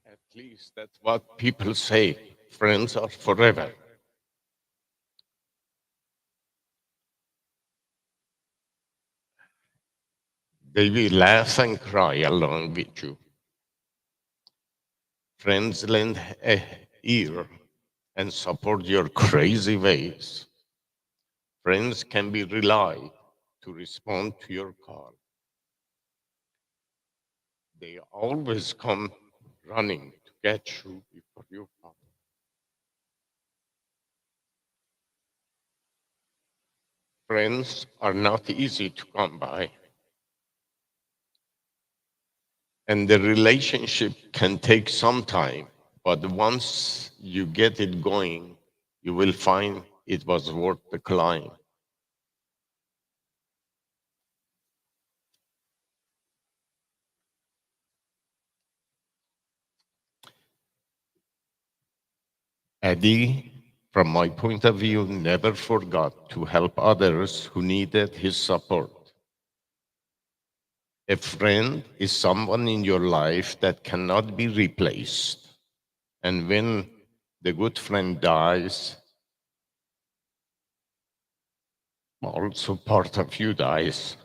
S9: At least that's what people say. Friends are forever. They will laugh and cry along with you. Friends lend an ear and support your crazy ways. Friends can be relied to respond to your call. They always come running to get you before you fall. Friends are not easy to come by. And the relationship can take some time, but once you get it going, you will find it was worth the climb. Addie, from my point of view, never forgot to help others who needed his support. A friend is someone in your life that cannot be replaced. And when the good friend dies, also part of you dies.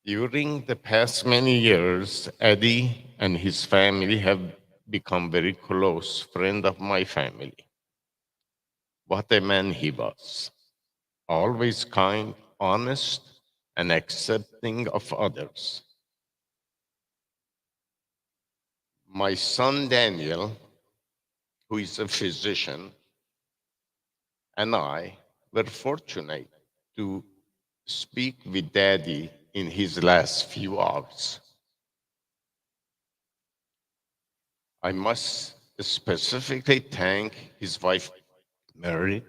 S9: During the past many years, Addie and his family have become very close friend of my family. What a man he was. Always kind, honest, and accepting of others. My son Daniel, who is a physician, and I were fortunate to speak with Daddy in his last few hours. I must specifically thank his wife, Mary,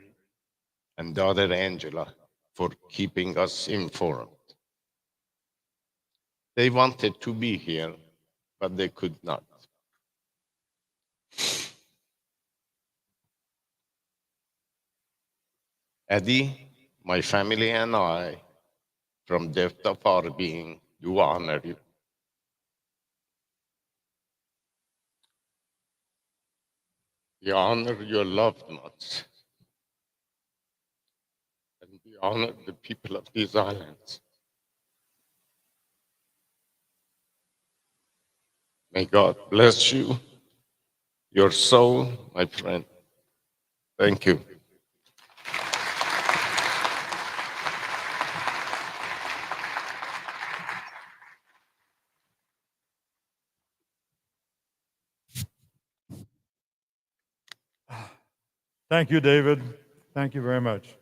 S9: and daughter, Angela, for keeping us informed. They wanted to be here, but they could not. Addie, my family, and I, from depth of our being, do honor you. We honor your loved ones. And we honor the people of these islands. May God bless you, your soul, my friend. Thank you.
S1: Thank you, David. Thank you very much.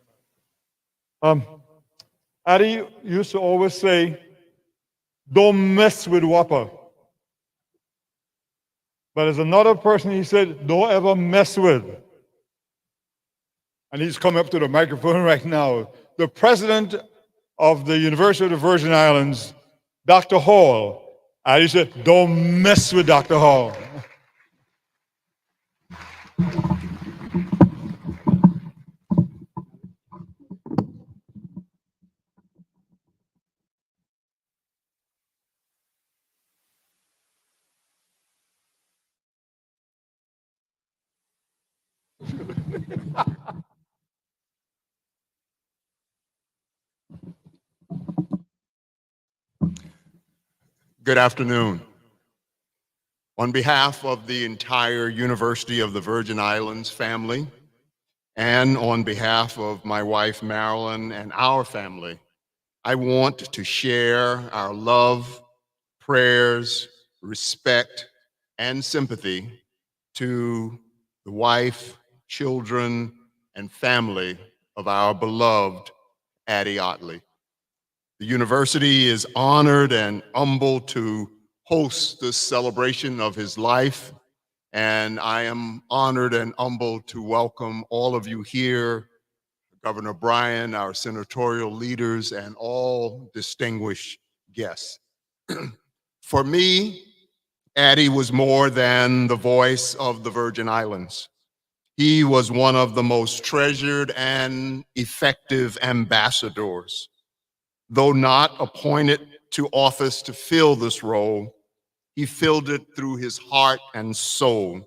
S1: Addie used to always say, don't mess with Whopper. But there's another person he said, don't ever mess with. And he's coming up to the microphone right now. The president of the University of the Virgin Islands, Dr. Hall. And he said, don't mess with Dr. Hall.
S10: Good afternoon. On behalf of the entire University of the Virgin Islands family, and on behalf of my wife Marilyn and our family, I want to share our love, prayers, respect, and sympathy to the wife, children, and family of our beloved Addie Ottley. The university is honored and humbled to host this celebration of his life, and I am honored and humbled to welcome all of you here, Governor Bryan, our senatorial leaders, and all distinguished guests. For me, Addie was more than the voice of the Virgin Islands. He was one of the most treasured and effective ambassadors. Though not appointed to office to fill this role, he filled it through his heart and soul,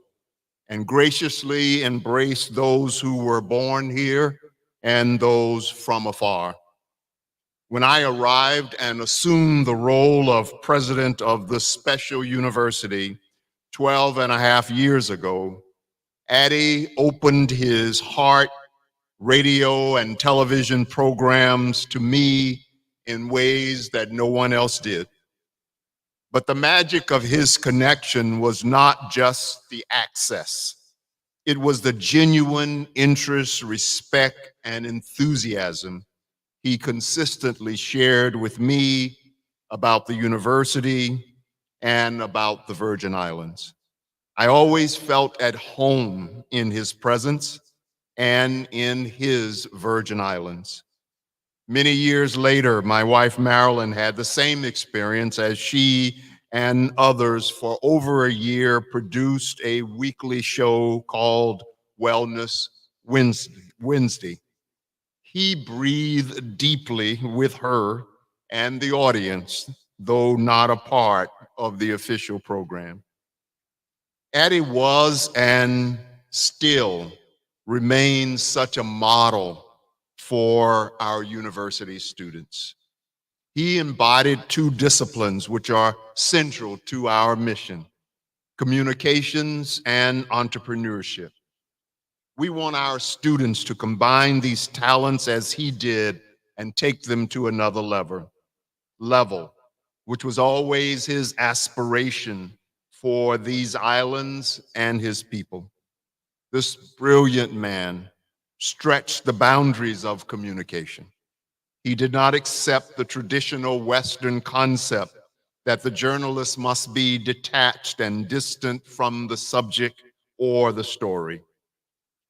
S10: and graciously embraced those who were born here and those from afar. When I arrived and assumed the role of president of this special university 12 and a half years ago, Addie opened his heart, radio and television programs to me in ways that no one else did. But the magic of his connection was not just the access. It was the genuine interest, respect, and enthusiasm he consistently shared with me about the university and about the Virgin Islands. I always felt at home in his presence and in his Virgin Islands. Many years later, my wife Marilyn had the same experience as she and others for over a year produced a weekly show called Wellness Wednesday. He breathed deeply with her and the audience, though not a part of the official program. Addie was and still remains such a model for our university students. He embodied two disciplines which are central to our mission: communications and entrepreneurship. We want our students to combine these talents as he did and take them to another level, which was always his aspiration for these islands and his people. This brilliant man stretched the boundaries of communication. He did not accept the traditional Western concept that the journalist must be detached and distant from the subject or the story.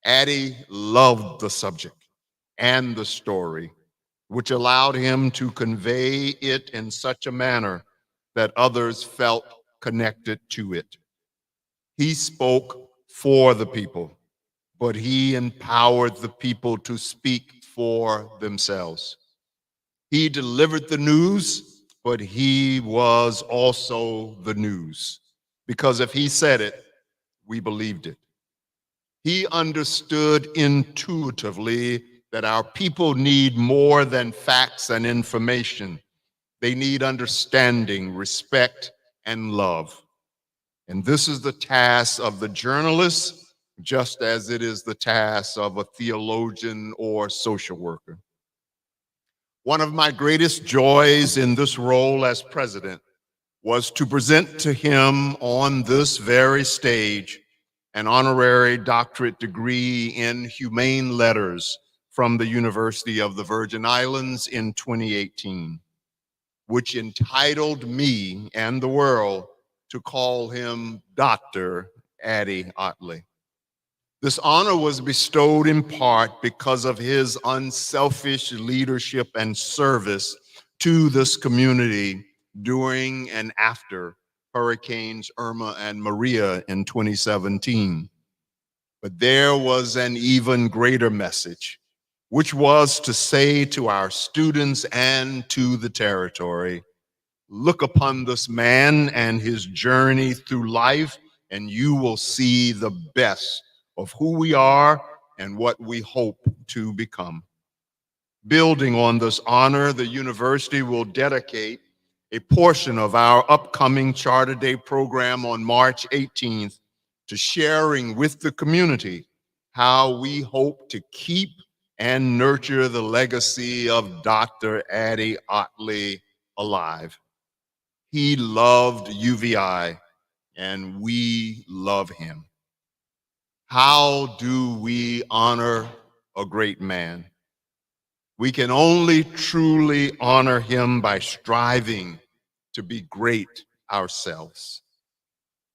S10: Addie loved the subject and the story, which allowed him to convey it in such a manner that others felt connected to it. He spoke for the people, but he empowered the people to speak for themselves. He delivered the news, but he was also the news, because if he said it, we believed it. He understood intuitively that our people need more than facts and information. They need understanding, respect, and love. And this is the task of the journalist, just as it is the task of a theologian or social worker. One of my greatest joys in this role as president was to present to him on this very stage an honorary doctorate degree in humane letters from the University of the Virgin Islands in 2018, which entitled me and the world to call him Dr. Addie Ottley. This honor was bestowed in part because of his unselfish leadership and service to this community during and after Hurricanes Irma and Maria in 2017. But there was an even greater message, which was to say to our students and to the territory, look upon this man and his journey through life, and you will see the best of who we are and what we hope to become. Building on this honor, the university will dedicate a portion of our upcoming Charter Day program on March 18th to sharing with the community how we hope to keep and nurture the legacy of Dr. Addie Ottley alive. He loved UVI, and we love him. How do we honor a great man? We can only truly honor him by striving to be great ourselves.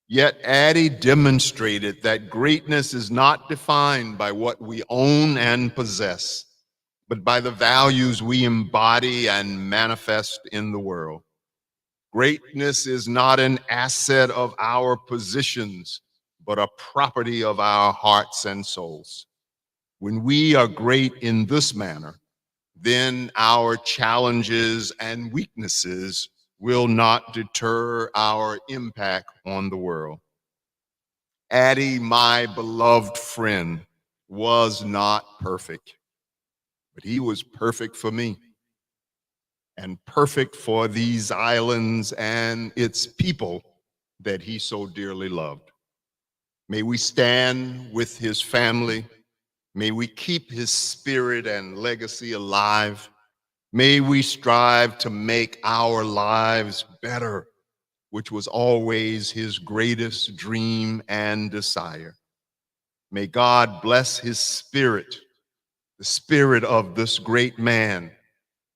S10: Yet Addie demonstrated that greatness is not defined by what we own and possess, but by the values we embody and manifest in the world. Greatness is not an asset of our positions, but a property of our hearts and souls. When we are great in this manner, then our challenges and weaknesses will not deter our impact on the world. Addie, my beloved friend, was not perfect, but he was perfect for me and perfect for these islands and its people that he so dearly loved. May we stand with his family. May we keep his spirit and legacy alive. May we strive to make our lives better, which was always his greatest dream and desire. May God bless his spirit, the spirit of this great man,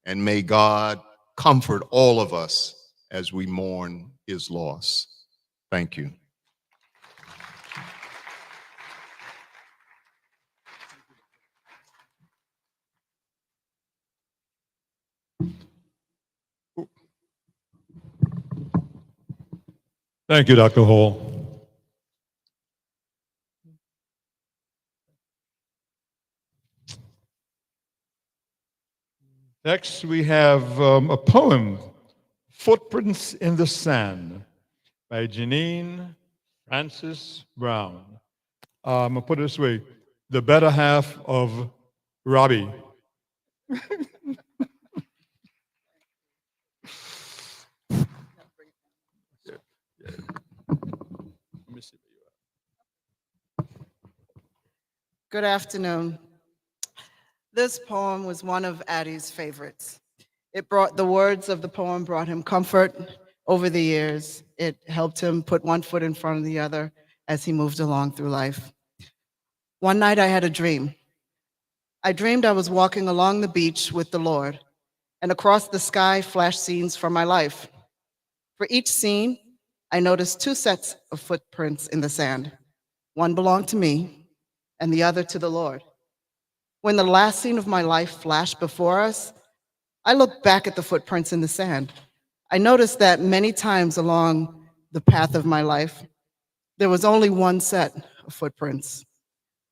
S10: and may God comfort all of us as we mourn his loss. Thank you.
S1: Thank you, Dr. Hall. Next, we have a poem, Footprints in the Sand, by Janine Francis Brown. I'm going to put it this way, the better half of Robbie.
S11: Good afternoon. This poem was one of Addie's favorites. The words of the poem brought him comfort over the years. It helped him put one foot in front of the other as he moved along through life. One night I had a dream. I dreamed I was walking along the beach with the Lord, and across the sky flashed scenes from my life. For each scene, I noticed two sets of footprints in the sand. One belonged to me, and the other to the Lord. When the last scene of my life flashed before us, I looked back at the footprints in the sand. I noticed that many times along the path of my life, there was only one set of footprints.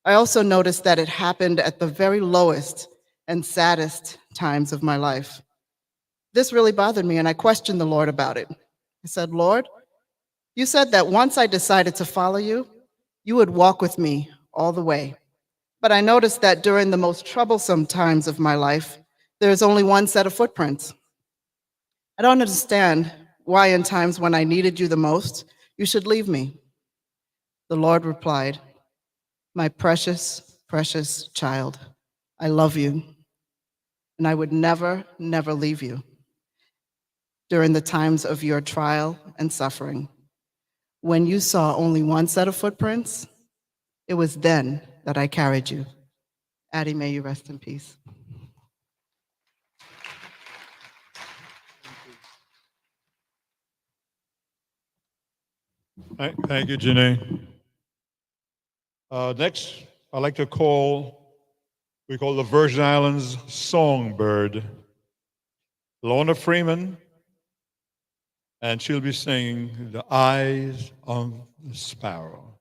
S11: I also noticed that it happened at the very lowest and saddest times of my life. This really bothered me, and I questioned the Lord about it. I said, Lord, you said that once I decided to follow you, you would walk with me all the way. But I noticed that during the most troublesome times of my life, there is only one set of footprints. I don't understand why in times when I needed you the most, you should leave me. The Lord replied, my precious, precious child, I love you, and I would never, never leave you during the times of your trial and suffering. When you saw only one set of footprints, it was then that I carried you. Addie, may you rest in peace.
S1: Thank you, Janae. Next, I'd like to call the Virgin Islands songbird, Lorna Freeman, and she'll be singing The Eyes of the Sparrow.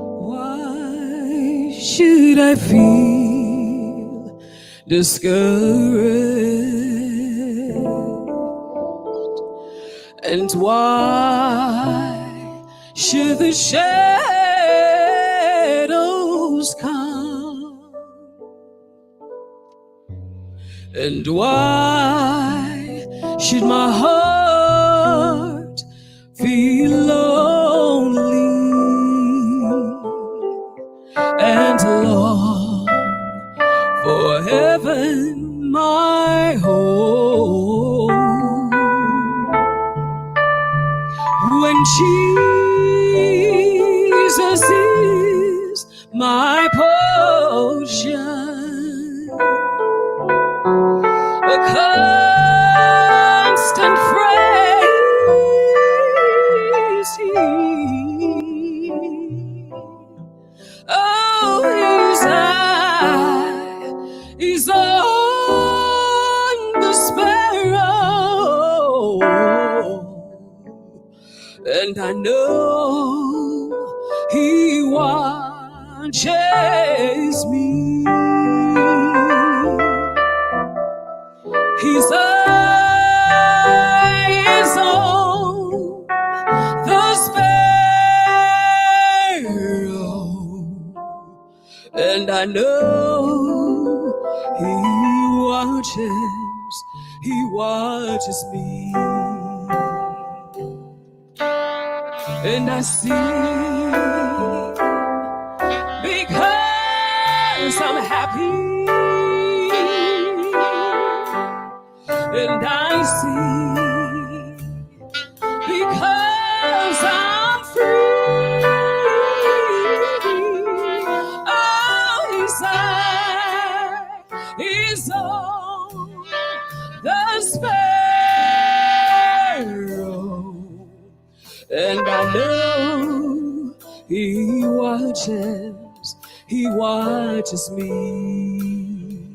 S7: Why should I feel discouraged? And why should the shadows come? And why should my heart feel lonely and long for heaven, my home? When Jesus is my portion, a constant praise He. Oh, He's on the sparrow, and I know He watches me. His eyes on the sparrow, and I know He watches me. And I sing because I'm happy, and I sing because I'm free. Oh, His eye is on the sparrow, and I know He watches me.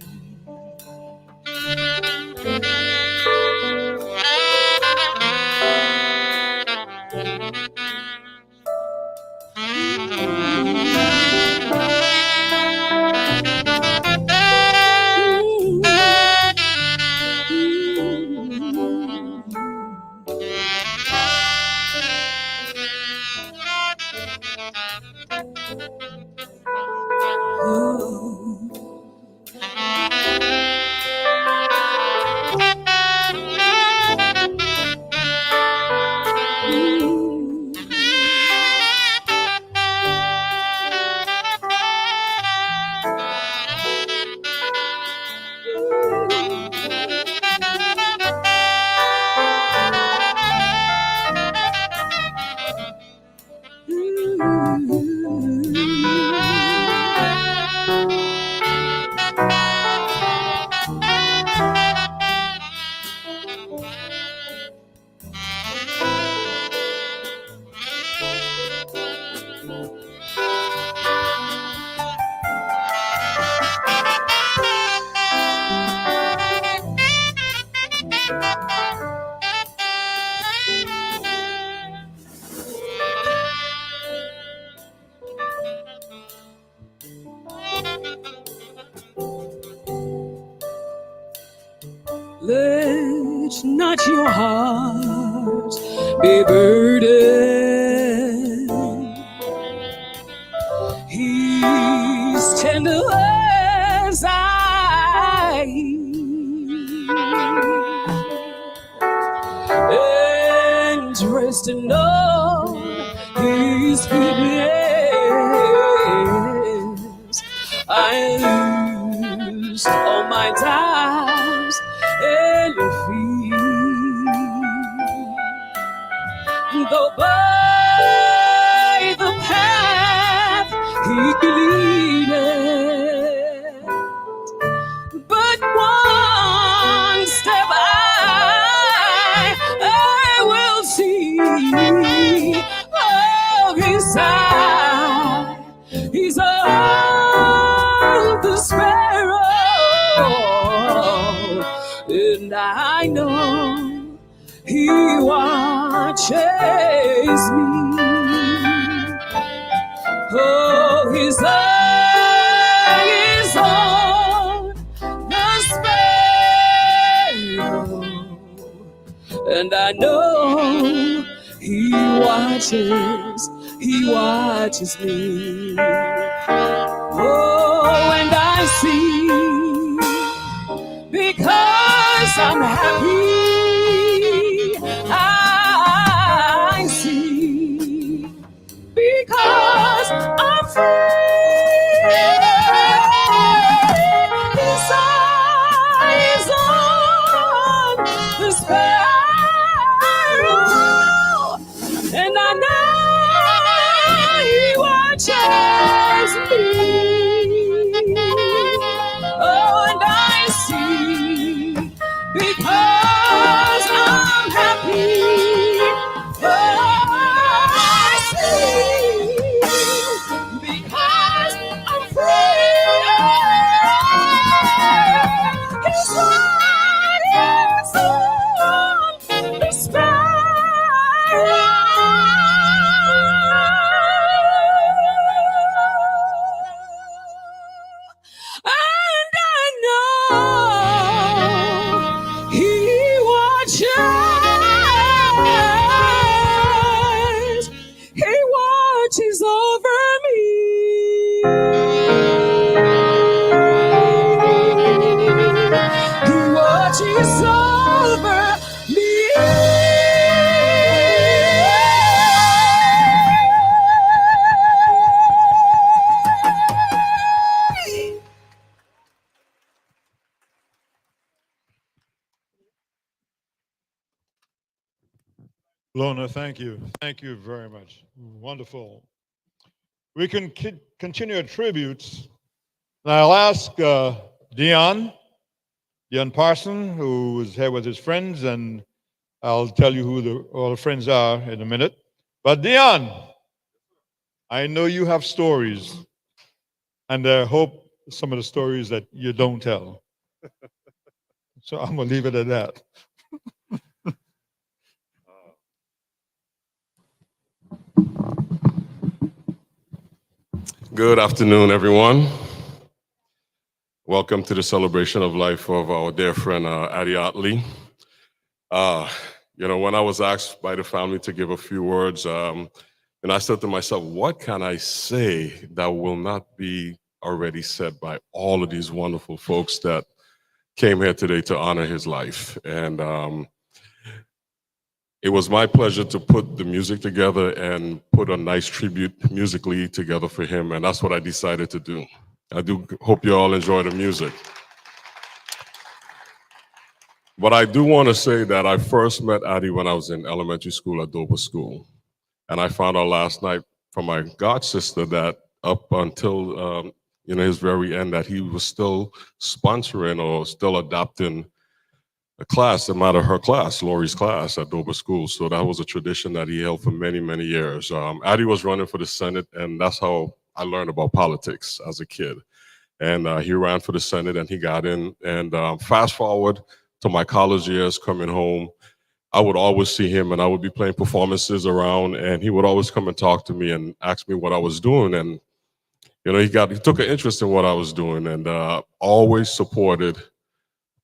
S7: Let not your heart be burdened. He's tender as I and resting on his goodness. I lose all my doubts and fear. Go by the path he leadeth, but one step I will see of his side. He's on the sparrow, and I know he watches me. Oh, his eye is on the sparrow, and I know he watches me. Oh, and I see, because I'm happy, I see, because I'm free. His eyes on the sparrow, and I know he watches me. Oh, and I see, because I'm happy. Oh, I see, because I'm free. His eyes on the sparrow, and I know he watches over me. He watches over me.
S1: Lorna, thank you. Thank you very much. Wonderful. We can continue our tributes. And I'll ask Dion Parson, who is here with his friends, and I'll tell you who all the friends are in a minute. But Dion, I know you have stories, and I hope some of the stories that you don't tell. So I'm going to leave it at that.
S12: Good afternoon, everyone. Welcome to the celebration of life of our dear friend Addie Ottley. When I was asked by the family to give a few words, and I said to myself, what can I say that will not be already said by all of these wonderful folks that came here today to honor his life? And it was my pleasure to put the music together and put a nice tribute musically together for him, and that's what I decided to do. I do hope you all enjoy the music. But I do want to say that I first met Addie when I was in elementary school at Dover School. And I found out last night from my god sister that up until his very end, that he was still sponsoring or still adopting a class, no matter her class, Lori's class at Dover School. So that was a tradition that he held for many, many years. Addie was running for the Senate, and that's how I learned about politics as a kid. And he ran for the Senate and he got in. And fast forward to my college years coming home, I would always see him and I would be playing performances around, and he would always come and talk to me and ask me what I was doing. And You know, he took an interest in what I was doing, and always supported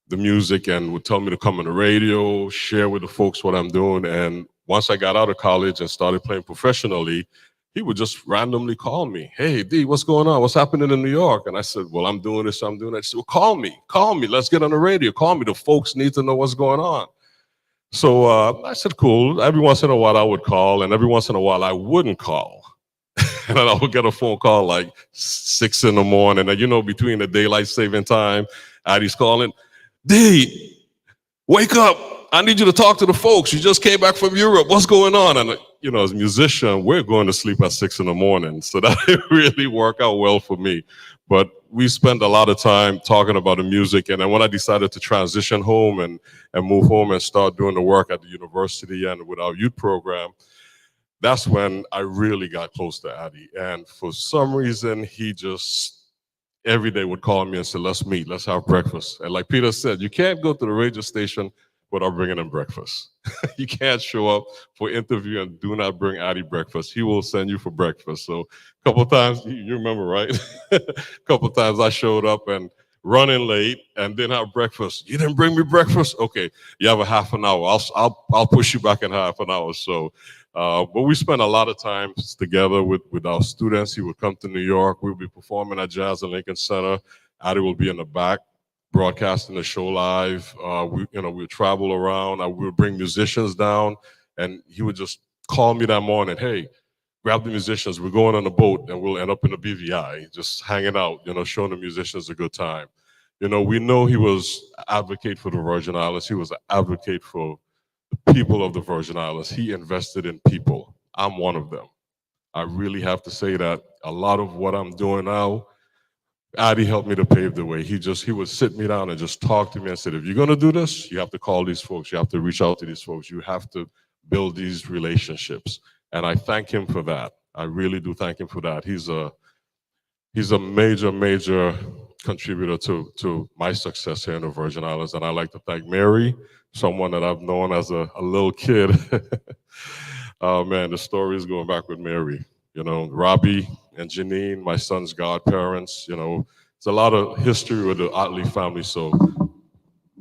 S12: the music and would tell me to come on the radio, share with the folks what I'm doing. And once I got out of college and started playing professionally, he would just randomly call me. Hey, D, what's going on? What's happening in New York? And I said, well, I'm doing this, I'm doing that. He said, well, call me. Let's get on the radio. Call me. The folks need to know what's going on. So I said, cool. Every once in a while I would call, and every once in a while I wouldn't call. And then I would get a phone call like 6 in the morning. And you know, between the daylight saving time, Addie's calling, D, wake up. I need you to talk to the folks. You just came back from Europe. What's going on? And you know, as a musician, we're going to sleep at 6 in the morning. So that didn't really work out well for me. But we spent a lot of time talking about the music. And then when I decided to transition home and move home and start doing the work at the university and with our youth program, that's when I really got close to Addie. And for some reason, he just every day would call me and say, let's meet, let's have breakfast. And like Peter said, you can't go to the radio station without bringing him breakfast. You can't show up for interview and do not bring Addie breakfast. He will send you for breakfast. So a couple of times, you remember, right? A couple of times I showed up and running late and didn't have breakfast. You didn't bring me breakfast? Okay, you have a half an hour. I'll push you back in half an hour. So, but we spent a lot of time together with our students. He would come to New York. We'll be performing at Jazz and Lincoln Center. Addie will be in the back, broadcasting the show live. We'd travel around. We would bring musicians down, and he would just call me that morning. Hey, grab the musicians. We're going on a boat, and we'll end up in the BVI, just hanging out. You know, showing the musicians a good time. You know, we know he was an advocate for the Virgin Islands. He was an advocate for the people of the Virgin Islands. He invested in people. I'm one of them. I really have to say that a lot of what I'm doing now, Addie helped me to pave the way. He would sit me down and just talk to me and said, if you're gonna do this, you have to call these folks, you have to reach out to these folks, you have to build these relationships. And I thank him for that. I really do thank him for that. He's a major contributor to my success here in the Virgin Islands. And I'd like to thank Mary, someone that I've known as a little kid. Oh man, the story is going back with Mary. You know, Robbie and Janine, my son's godparents. You know, it's a lot of history with the Ottley family. So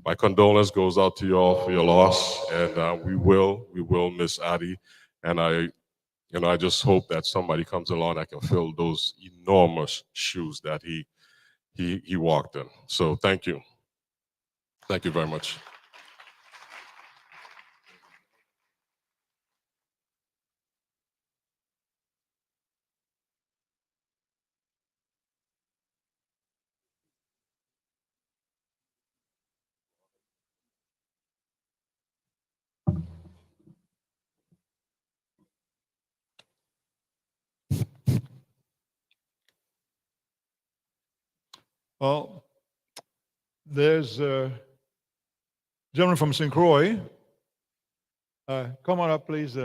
S12: my condolence goes out to you all for your loss, and we will miss Addie. And I just hope that somebody comes along that can fill those enormous shoes that he walked in. So thank you. Thank you very much.
S1: Well, there's a gentleman from St. Croix. Come on up, please.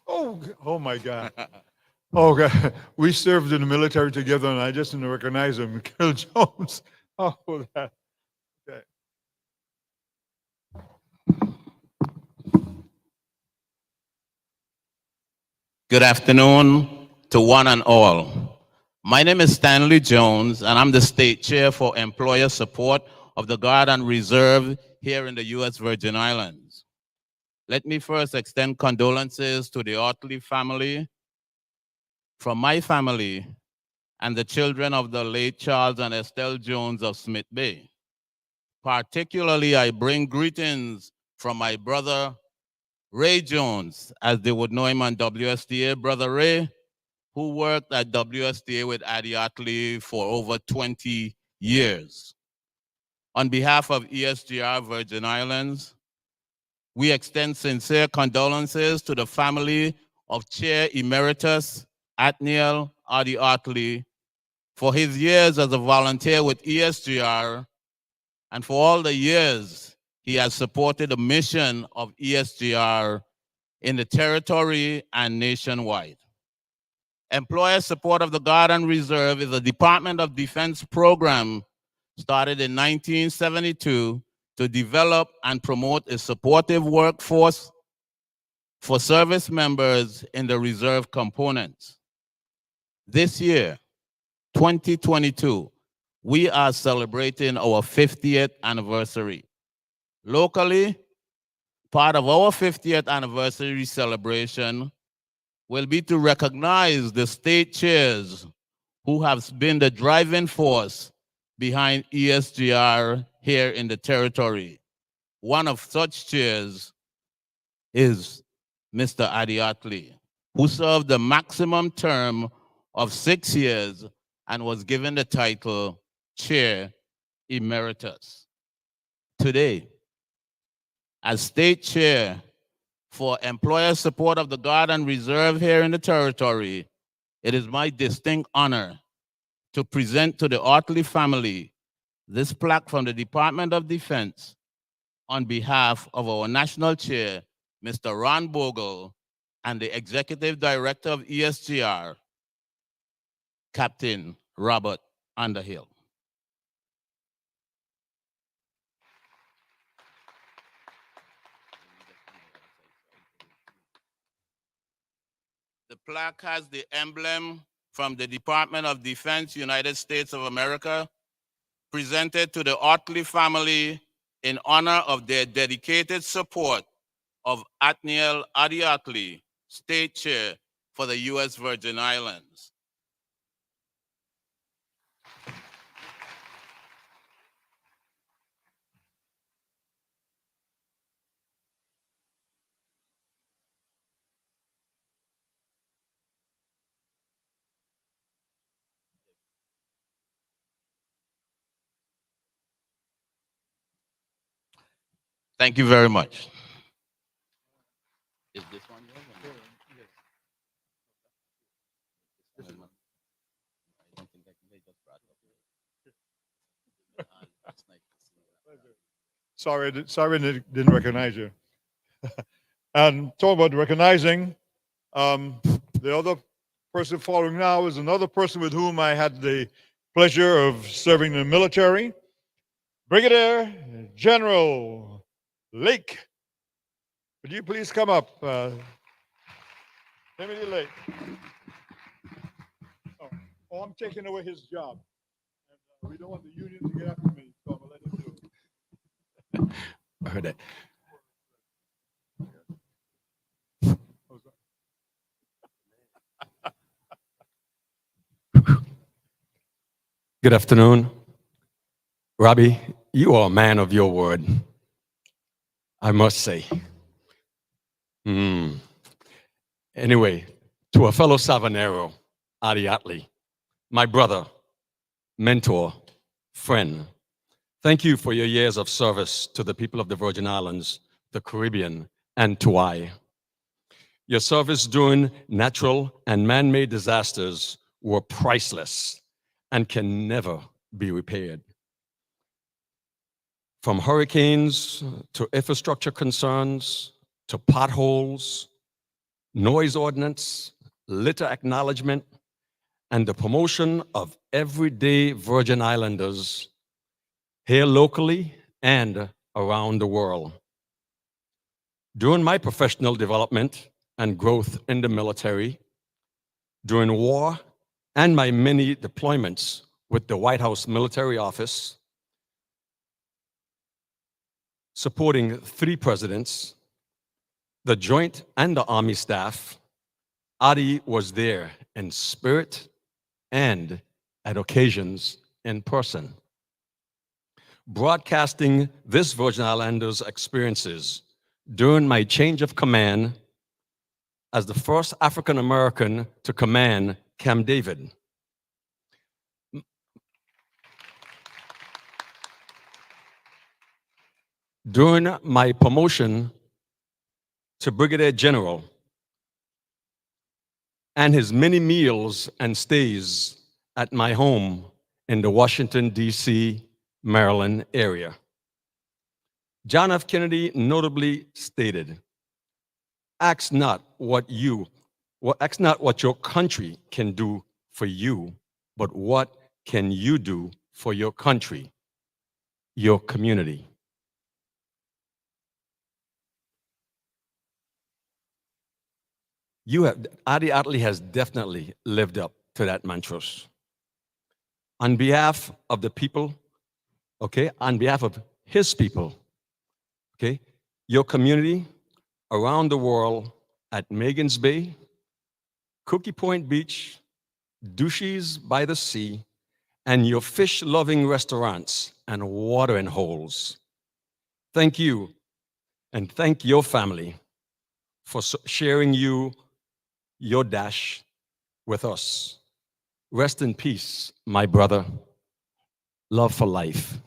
S1: Oh my God. Oh God. We served in the military together, and I just didn't recognize him. Kel Jones. Oh, that. Okay.
S13: Good afternoon to one and all. My name is Stanley Jones, and I'm the state chair for employer support of the Guard and Reserve here in the U.S. Virgin Islands. Let me first extend condolences to the Ottley family, from my family, and the children of the late Charles and Estelle Jones of Smith Bay. Particularly, I bring greetings from my brother, Ray Jones, as they would know him on WSTA, Brother Ray, who worked at WSTA with Addie Ottley for over 20 years. On behalf of ESGR Virgin Islands, we extend sincere condolences to the family of Chair Emeritus Athniel Addie Ottley for his years as a volunteer with ESGR and for all the years he has supported the mission of ESGR in the territory and nationwide. Employer support of the Guard and Reserve is a Department of Defense program started in 1972 to develop and promote a supportive workforce for service members in the reserve components. This year, 2022, we are celebrating our 50th anniversary. Locally, part of our 50th anniversary celebration will be to recognize the state chairs who have been the driving force behind ESGR here in the territory. One of such chairs is Mr. Addie Ottley, who served the maximum term of 6 years and was given the title Chair Emeritus. Today, as State Chair for Employer Support of the Guard and Reserve here in the territory, it is my distinct honor to present to the Ottley family this plaque from the Department of Defense on behalf of our National Chair, Mr. Ron Bogle, and the Executive Director of ESGR, Captain Robert Underhill. The plaque has the emblem from the Department of Defense, United States of America, presented to the Ottley family in honor of their dedicated support of Athniel Addie Ottley, State Chair for the U.S. Virgin Islands. Thank you very much. Is this one yours? I don't think they just brought it up.
S1: Sorry, didn't recognize you. And talk about recognizing, the other person following now is another person with whom I had the pleasure of serving in the military, Brigadier General Lake. Would you please come up? Timothy Lake. Oh, I'm taking away his job. And, we don't want the union to get after me, so I'm going to let him do it.
S14: I heard that. Good afternoon. Robbie, you are a man of your word, I must say. Anyway, to a fellow Savanero, Addie Ottley, my brother, mentor, friend, thank you for your years of service to the people of the Virgin Islands, the Caribbean, and to I. Your service during natural and man-made disasters were priceless and can never be repaired. From hurricanes to infrastructure concerns, to potholes, noise ordinance, litter acknowledgement, and the promotion of everyday Virgin Islanders here locally and around the world. During my professional development and growth in the military, during war and my many deployments with the White House Military Office, supporting 3 presidents, the Joint and the Army staff, Addie was there in spirit and at occasions in person. Broadcasting this Virgin Islanders experiences during my change of command as the first African American to command Camp David. During my promotion to Brigadier General and his many meals and stays at my home in the Washington, D.C., Maryland area. John F. Kennedy notably stated, ask not what your country can do for you, but what can you do for your country, your community. Addie Ottley has definitely lived up to that mantras. On behalf of the people, okay, on behalf of his people, okay, your community around the world at Megan's Bay, Cookie Point Beach, Dushies by the Sea, and your fish-loving restaurants and watering holes. Thank you, and thank your family for sharing your dash with us. Rest in peace, my brother. Love for life.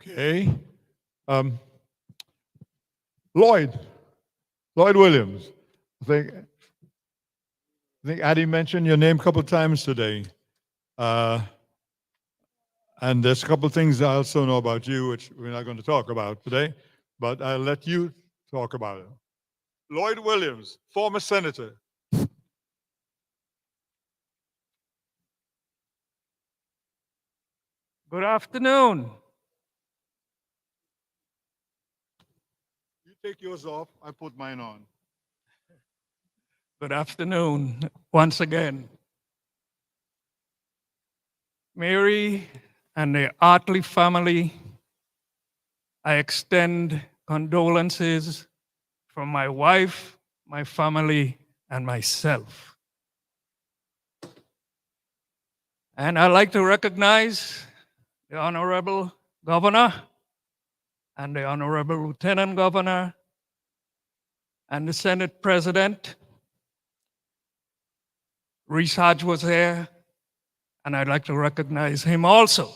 S1: Okay. Lloyd Williams. I think Addie mentioned your name a couple times today. And there's a couple things I also know about you, which we're not going to talk about today, but I'll let you talk about it. Lloyd Williams, former senator.
S15: Good afternoon.
S1: You take yours off, I put mine on.
S15: Good afternoon once again. Mary and the Ottley family, I extend condolences from my wife, my family, and myself. And I'd like to recognize the Honorable Governor and the Honorable Lieutenant Governor and the Senate President. Reese Hodge was there, and I'd like to recognize him also.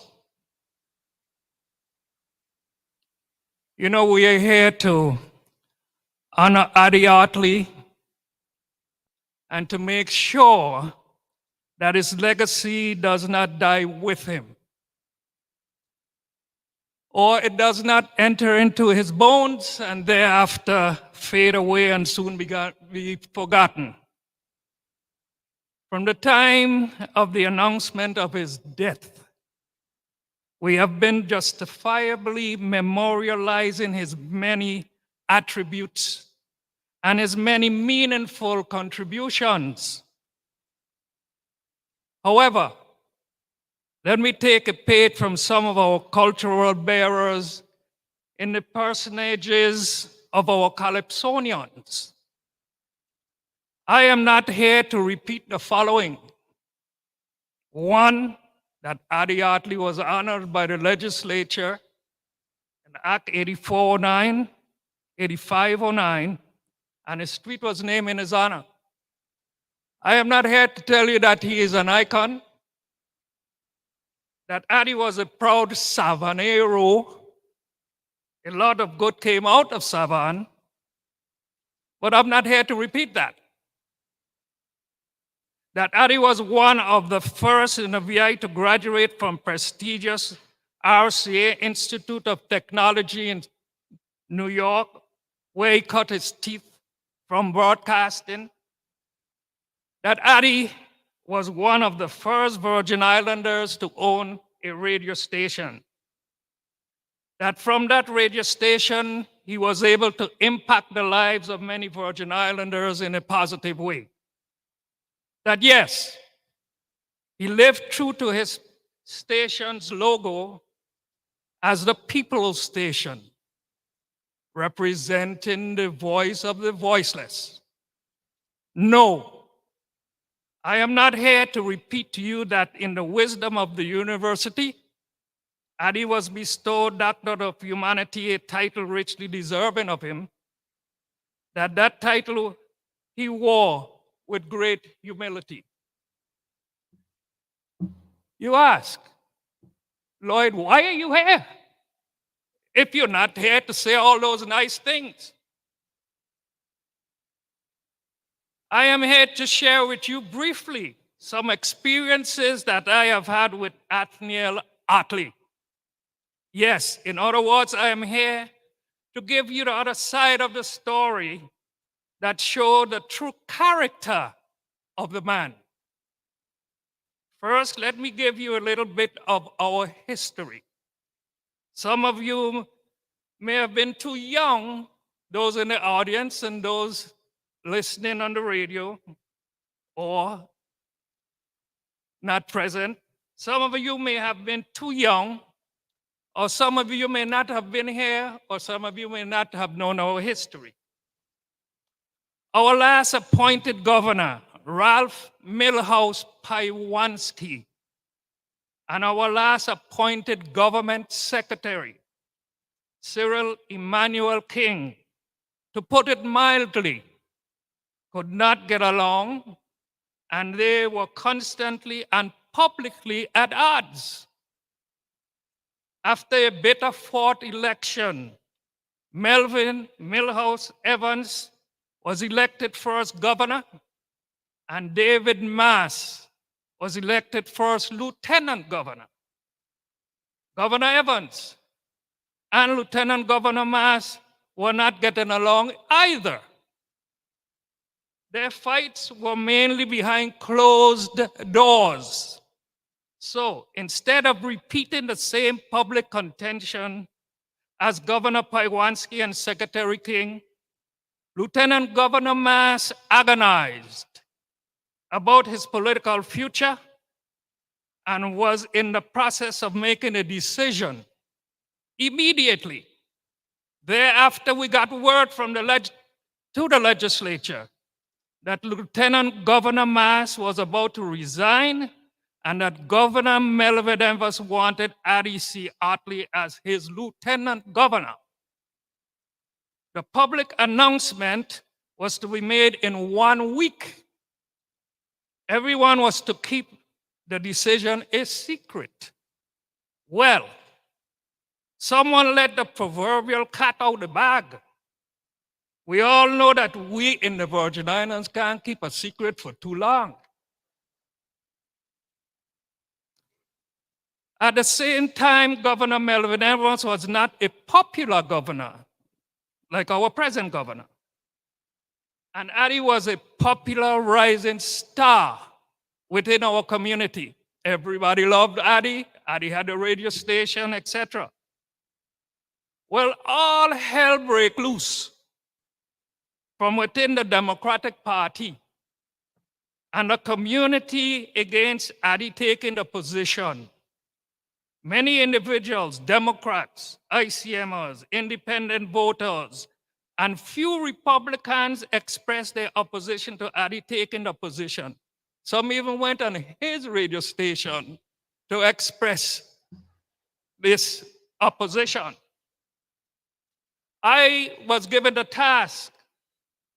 S15: You know, we are here to honor Addie Ottley and to make sure that his legacy does not die with him, or it does not enter into his bones and thereafter fade away and soon be forgotten. From the time of the announcement of his death, we have been justifiably memorializing his many attributes and his many meaningful contributions. However, let me take a page from some of our cultural bearers in the personages of our Calypsonians. I am not here to repeat the following. One, that Addie Ottley was honored by the legislature in Act 8409, 8509, and a street was named in his honor. I am not here to tell you that he is an icon, that Addie was a proud Savanero. A lot of good came out of Savan, but I'm not here to repeat that. That Addie was one of the first in the VI to graduate from prestigious RCA Institute of Technology in New York, where he cut his teeth from broadcasting. That Addie was one of the first Virgin Islanders to own a radio station. That from that radio station, he was able to impact the lives of many Virgin Islanders in a positive way. That yes, he lived true to his station's logo as the People's Station, representing the voice of the voiceless. No, I am not here to repeat to you that in the wisdom of the university, Addie was bestowed Doctor of Humanity, a title richly deserving of him, that title he wore with great humility. You ask, Lloyd, why are you here? If you're not here to say all those nice things. I am here to share with you briefly some experiences that I have had with Athniel Ottley. Yes, in other words, I am here to give you the other side of the story that show the true character of the man. First, let me give you a little bit of our history. Some of you may have been too young, those in the audience and those listening on the radio or not present. Some of you may have been too young, or some of you may not have been here, or some of you may not have known our history. Our last appointed governor, Ralph Milhouse Paiwanski, and our last appointed government secretary, Cyril Emmanuel King, to put it mildly, could not get along, and they were constantly and publicly at odds. After a bitter-fought election, Melvin Milhouse Evans was elected first governor, and David Mass was elected first lieutenant governor. Governor Evans and Lieutenant Governor Mass were not getting along either. Their fights were mainly behind closed doors. So instead of repeating the same public contention as Governor Paiwanski and Secretary King, Lieutenant Governor Mass agonized about his political future and was in the process of making a decision immediately. Thereafter, we got word from to the legislature that Lieutenant Governor Mass was about to resign and that Governor Melvin Evans wanted Addie C. Ottley as his lieutenant governor. The public announcement was to be made in 1 week. Everyone was to keep the decision a secret. Well, someone let the proverbial cat out of the bag. We all know that we in the Virgin Islands can't keep a secret for too long. At the same time, Governor Melvin Evans was not a popular governor like our present governor. And Addie was a popular rising star within our community. Everybody loved Addie. Addie had a radio station, etc. Well, all hell broke loose from within the Democratic Party and the community against Addie taking the position. Many individuals, Democrats, ICMers, independent voters, and few Republicans expressed their opposition to Addie taking the position. Some even went on his radio station to express this opposition. I was given the task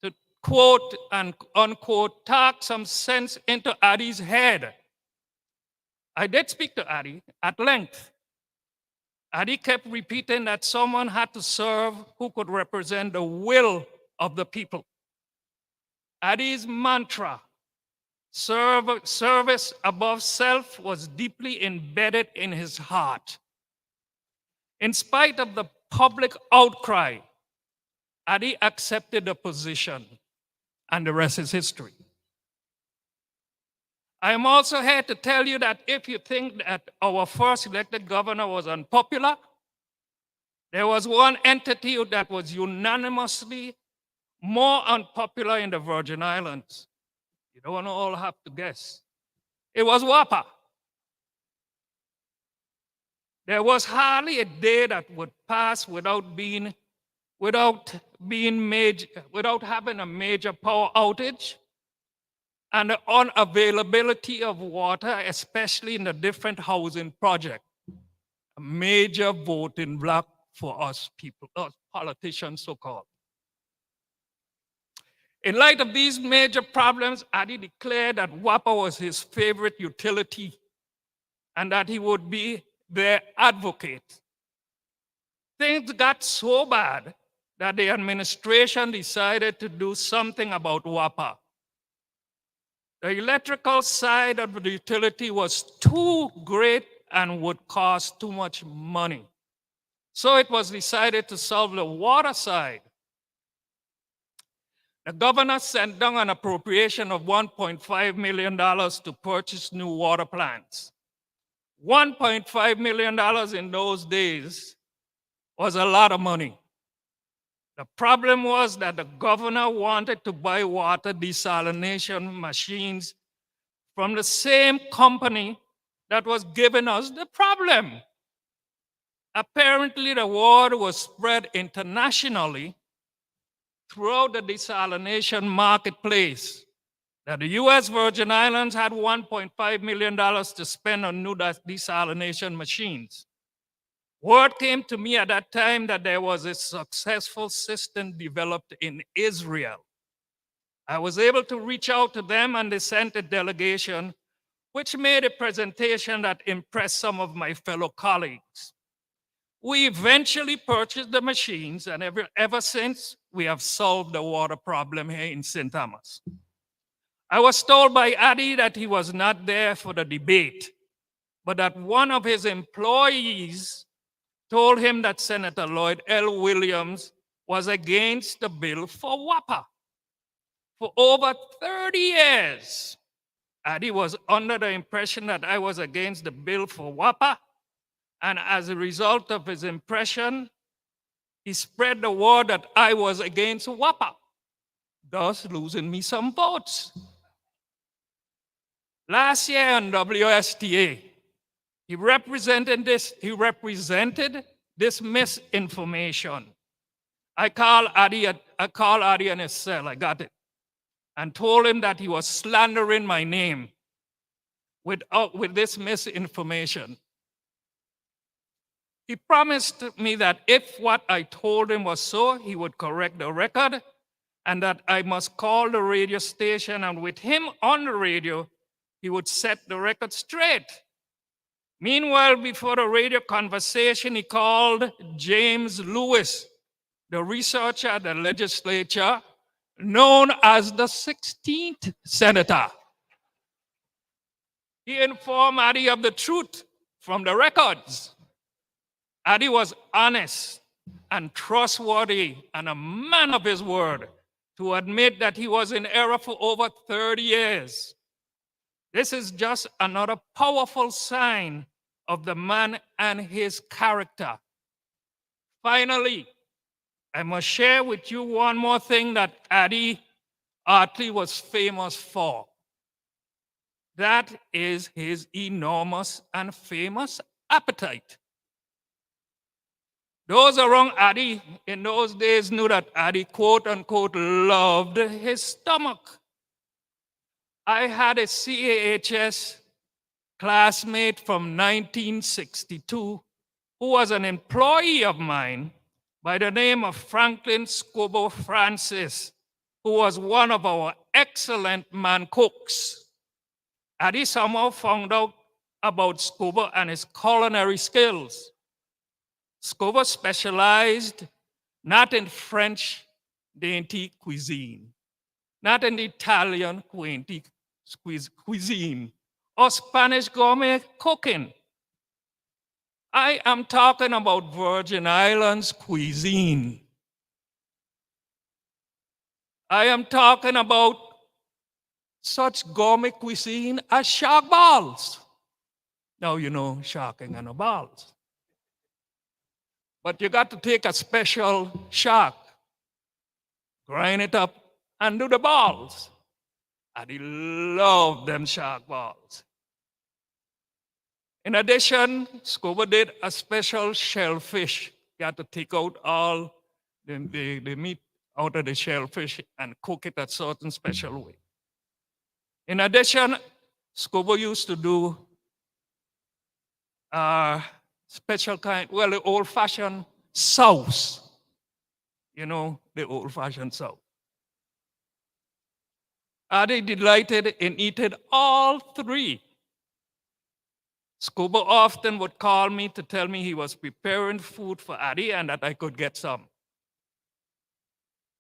S15: to quote and unquote talk some sense into Addie's head. I did speak to Addie at length. Addie kept repeating that someone had to serve who could represent the will of the people. Addie's mantra, service above self, was deeply embedded in his heart. In spite of the public outcry, Addie accepted the position, and the rest is history. I am also here to tell you that if you think that our first elected governor was unpopular, there was one entity that was unanimously more unpopular in the Virgin Islands. You don't all have to guess. It was WAPA. There was hardly a day that would pass without having a major power outage and the unavailability of water, especially in the different housing projects. A major voting block for us people, us politicians so-called. In light of these major problems, Addie declared that WAPA was his favorite utility and that he would be their advocate. Things got so bad that the administration decided to do something about WAPA. The electrical side of the utility was too great and would cost too much money. So it was decided to solve the water side. The governor sent down an appropriation of $1.5 million to purchase new water plants. $1.5 million in those days was a lot of money. The problem was that the governor wanted to buy water desalination machines from the same company that was giving us the problem. Apparently, the word was spread internationally throughout the desalination marketplace that the U.S. Virgin Islands had $1.5 million to spend on new desalination machines. Word came to me at that time that there was a successful system developed in Israel. I was able to reach out to them and they sent a delegation which made a presentation that impressed some of my fellow colleagues. We eventually purchased the machines, and ever since, we have solved the water problem here in St. Thomas. I was told by Addie that he was not there for the debate, but that one of his employees told him that Senator Lloyd L. Williams was against the bill for WAPA. For over 30 years, Addie was under the impression that I was against the bill for WAPA, and as a result of his impression, he spread the word that I was against WAPA, thus losing me some votes. Last year on WSTA, he represented this misinformation. I called Addie in his cell, I got it, and told him that he was slandering my name with this misinformation. He promised me that if what I told him was so, he would correct the record and that I must call the radio station, and with him on the radio, he would set the record straight. Meanwhile, before the radio conversation, he called James Lewis, the researcher at the legislature, known as the 16th senator. He informed Addie of the truth from the records. Addie was honest and trustworthy and a man of his word to admit that he was in error for over 30 years. This is just another powerful sign of the man and his character. Finally, I must share with you one more thing that Addie Ottley was famous for. That is his enormous and famous appetite. Those around Addie in those days knew that Addie, quote unquote, loved his stomach. I had a CAHS classmate from 1962 who was an employee of mine by the name of Franklin Scobo Francis, who was one of our excellent man cooks. Addie somehow found out about Scobo and his culinary skills. Scobo specialized not in French dainty cuisine, not in Italian cuisine, or Spanish gourmet cooking. I am talking about Virgin Islands cuisine. I am talking about such gourmet cuisine as shark balls. Now you know shark ain't got no balls. But you got to take a special shark, grind it up, and do the balls. And he loved them shark balls. In addition, Scuba did a special shellfish. You had to take out all the meat out of the shellfish and cook it a certain special way. In addition, Scuba used to do special kind, well, the old-fashioned sauce. You know, the old-fashioned sauce. Addie delighted in eating all three. Scuba often would call me to tell me he was preparing food for Addie and that I could get some.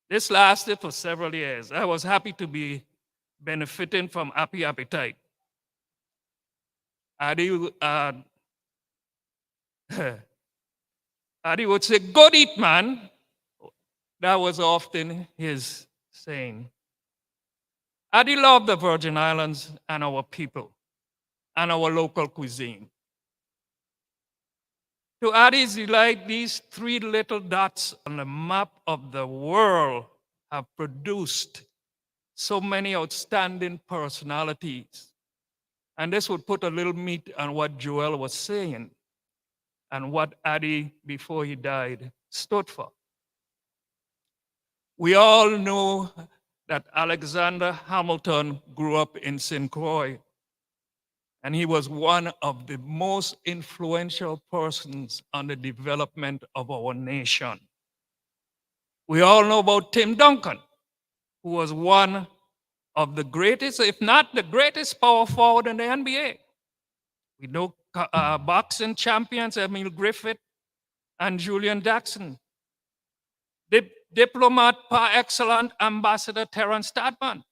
S15: This lasted for several years. I was happy to be benefiting from happy appetite. Addie would say, "Good eat, man." That was often his saying, Addie loved the Virgin Islands and our people and our local cuisine. To Addie's delight, these three little dots on the map of the world have produced so many outstanding personalities. And this would put a little meat on what Joel was saying and what Addie, before he died, stood for. We all know that Alexander Hamilton grew up in St. Croix, and he was one of the most influential persons on the development of our nation. We all know about Tim Duncan, who was one of the greatest, if not the greatest power forward in the NBA. We know boxing champions Emil Griffith and Julian Jackson. Diplomat par excellence, Ambassador Terence Stadman.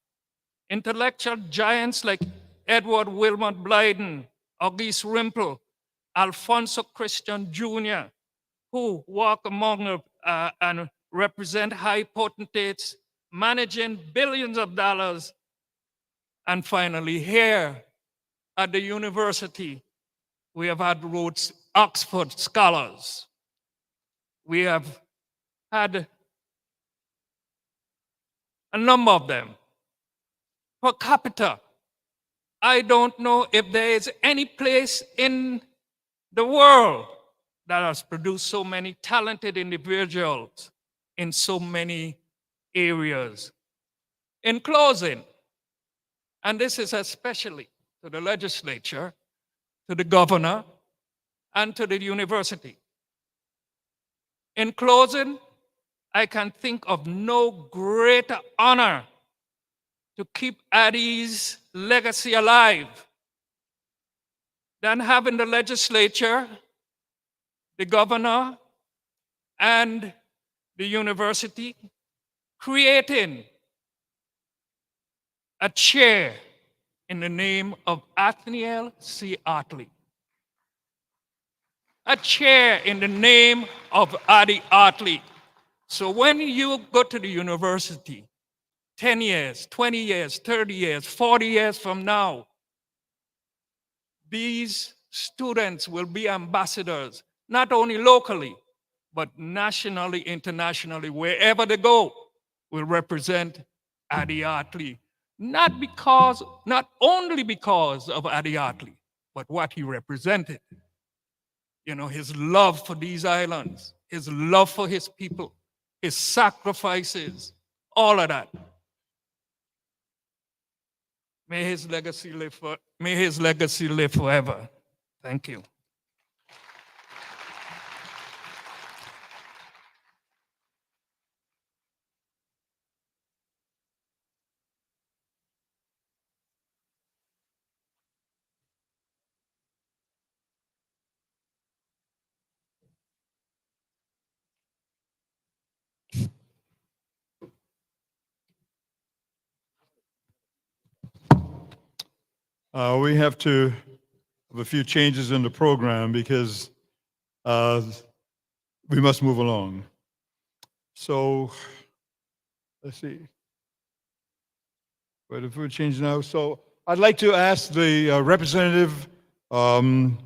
S15: Intellectual giants like Edward Wilmot Blyden, Auguste Rimple, Alfonso Christian Jr., who walk among and represent high potentates, managing billions of dollars. And finally, here at the university, we have had Rhodes Oxford scholars. We have had a number of them. Per capita, I don't know if there is any place in the world that has produced so many talented individuals in so many areas. In closing, and this is especially to the legislature, to the governor, and to the university. In closing, I can think of no greater honor to keep Addie's legacy alive than having the legislature, the governor, and the university creating a chair in the name of Athniel C. Ottley. A chair in the name of Addie Ottley. So when you go to the university, 10 years, 20 years, 30 years, 40 years from now, these students will be ambassadors, not only locally, but nationally, internationally, wherever they go, will represent Addie Ottley. Not only because of Addie Ottley, but what he represented. You know, his love for these islands, his love for his people, his sacrifices, all of that. May his legacy live forever. Thank you.
S1: We have to have a few changes in the program because we must move along. So let's see. Wait, if we change now. So I'd like to ask the representative of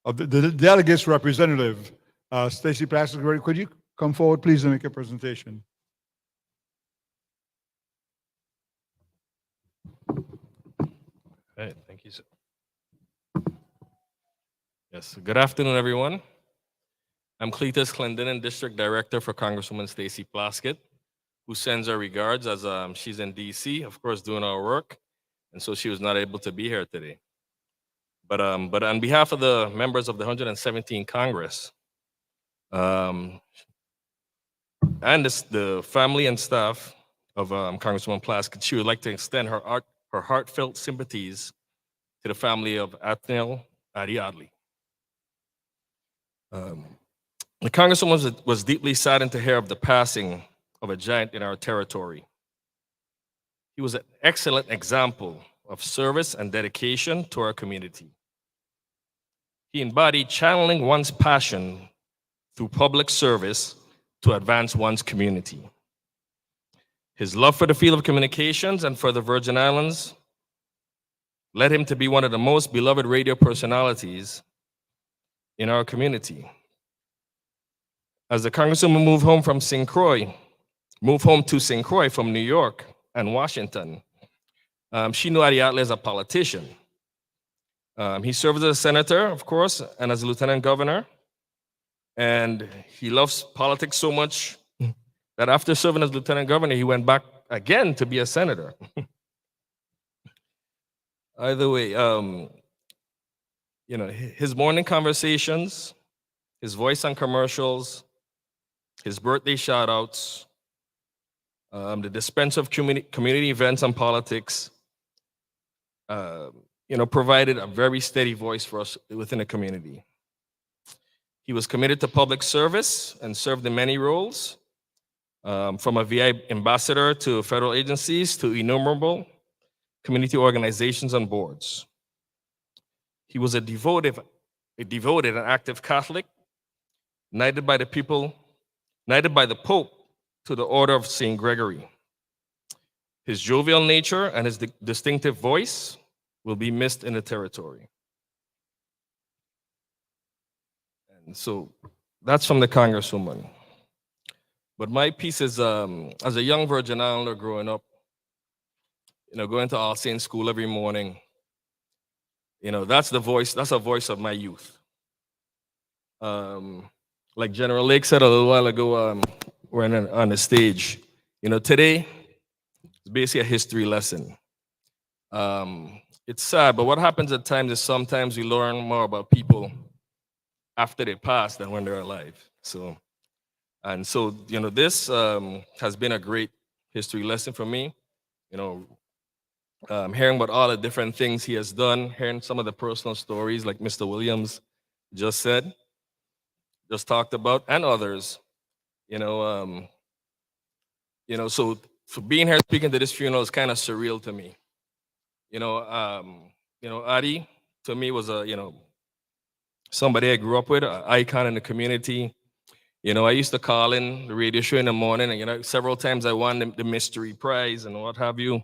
S1: the delegates representative, Stacy Plastic, could you come forward, please, and make a presentation?
S16: All right, thank you, sir. Yes, good afternoon, everyone. I'm Cletus Clendenin, District Director for Congresswoman Stacy Plaskett, who sends her regards as she's in DC, of course, doing our work, and so she was not able to be here today. But on behalf of the members of the 117th Congress, and the family and staff of Congresswoman Plaskett, she would like to extend her heartfelt sympathies to the family of Athniel Addie Ottley. The Congresswoman was deeply saddened to hear of the passing of a giant in our territory. He was an excellent example of service and dedication to our community. He embodied channeling one's passion through public service to advance one's community. His love for the field of communications and for the Virgin Islands led him to be one of the most beloved radio personalities in our community. As the Congresswoman moved home to St. Croix from New York and Washington, she knew Addie Ottley as a politician. He served as a senator, of course, and as a lieutenant governor. And he loves politics so much that after serving as lieutenant governor, he went back again to be a senator. Either way, his morning conversations, his voice on commercials, his birthday shout-outs, the dispense of community events and politics, provided a very steady voice for us within the community. He was committed to public service and served in many roles, from a VI ambassador to federal agencies to innumerable community organizations and boards. He was a devoted and active Catholic, knighted by the Pope to the Order of St. Gregory. His jovial nature and his distinctive voice will be missed in the territory. And so that's from the Congresswoman. But my piece is, as a young Virgin Islander growing up, going to All Saints School every morning, that's a voice of my youth. Like General Lake said a little while ago, we're on the stage. Today, it's basically a history lesson. It's sad, but what happens at times is sometimes we learn more about people after they pass than when they're alive. So this has been a great history lesson for me. Hearing about all the different things he has done, hearing some of the personal stories like Mr. Williams just talked about, and others. So for being here speaking to this funeral is kind of surreal to me. Addie to me was somebody I grew up with, an icon in the community. I used to call in the radio show in the morning, and several times I won the mystery prize and what have you.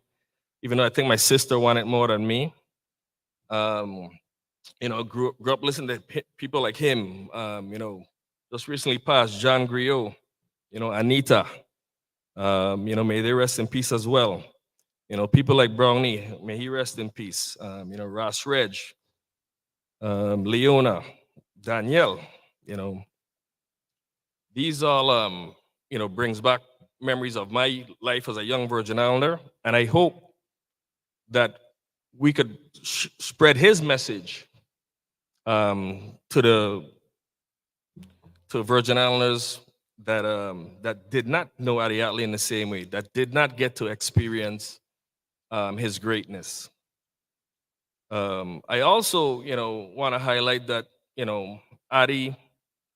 S16: Even though I think my sister won it more than me. Grew up listening to people like him. Just recently passed John Griot. Anita. May they rest in peace as well. People like Brownie, may he rest in peace. Ross Reg, Leona, Danielle. These all brings back memories of my life as a young Virgin Islander, and I hope that we could spread his message to Virgin Islanders that did not know Addie Ottley in the same way, that did not get to experience his greatness. I also, want to highlight that, Addie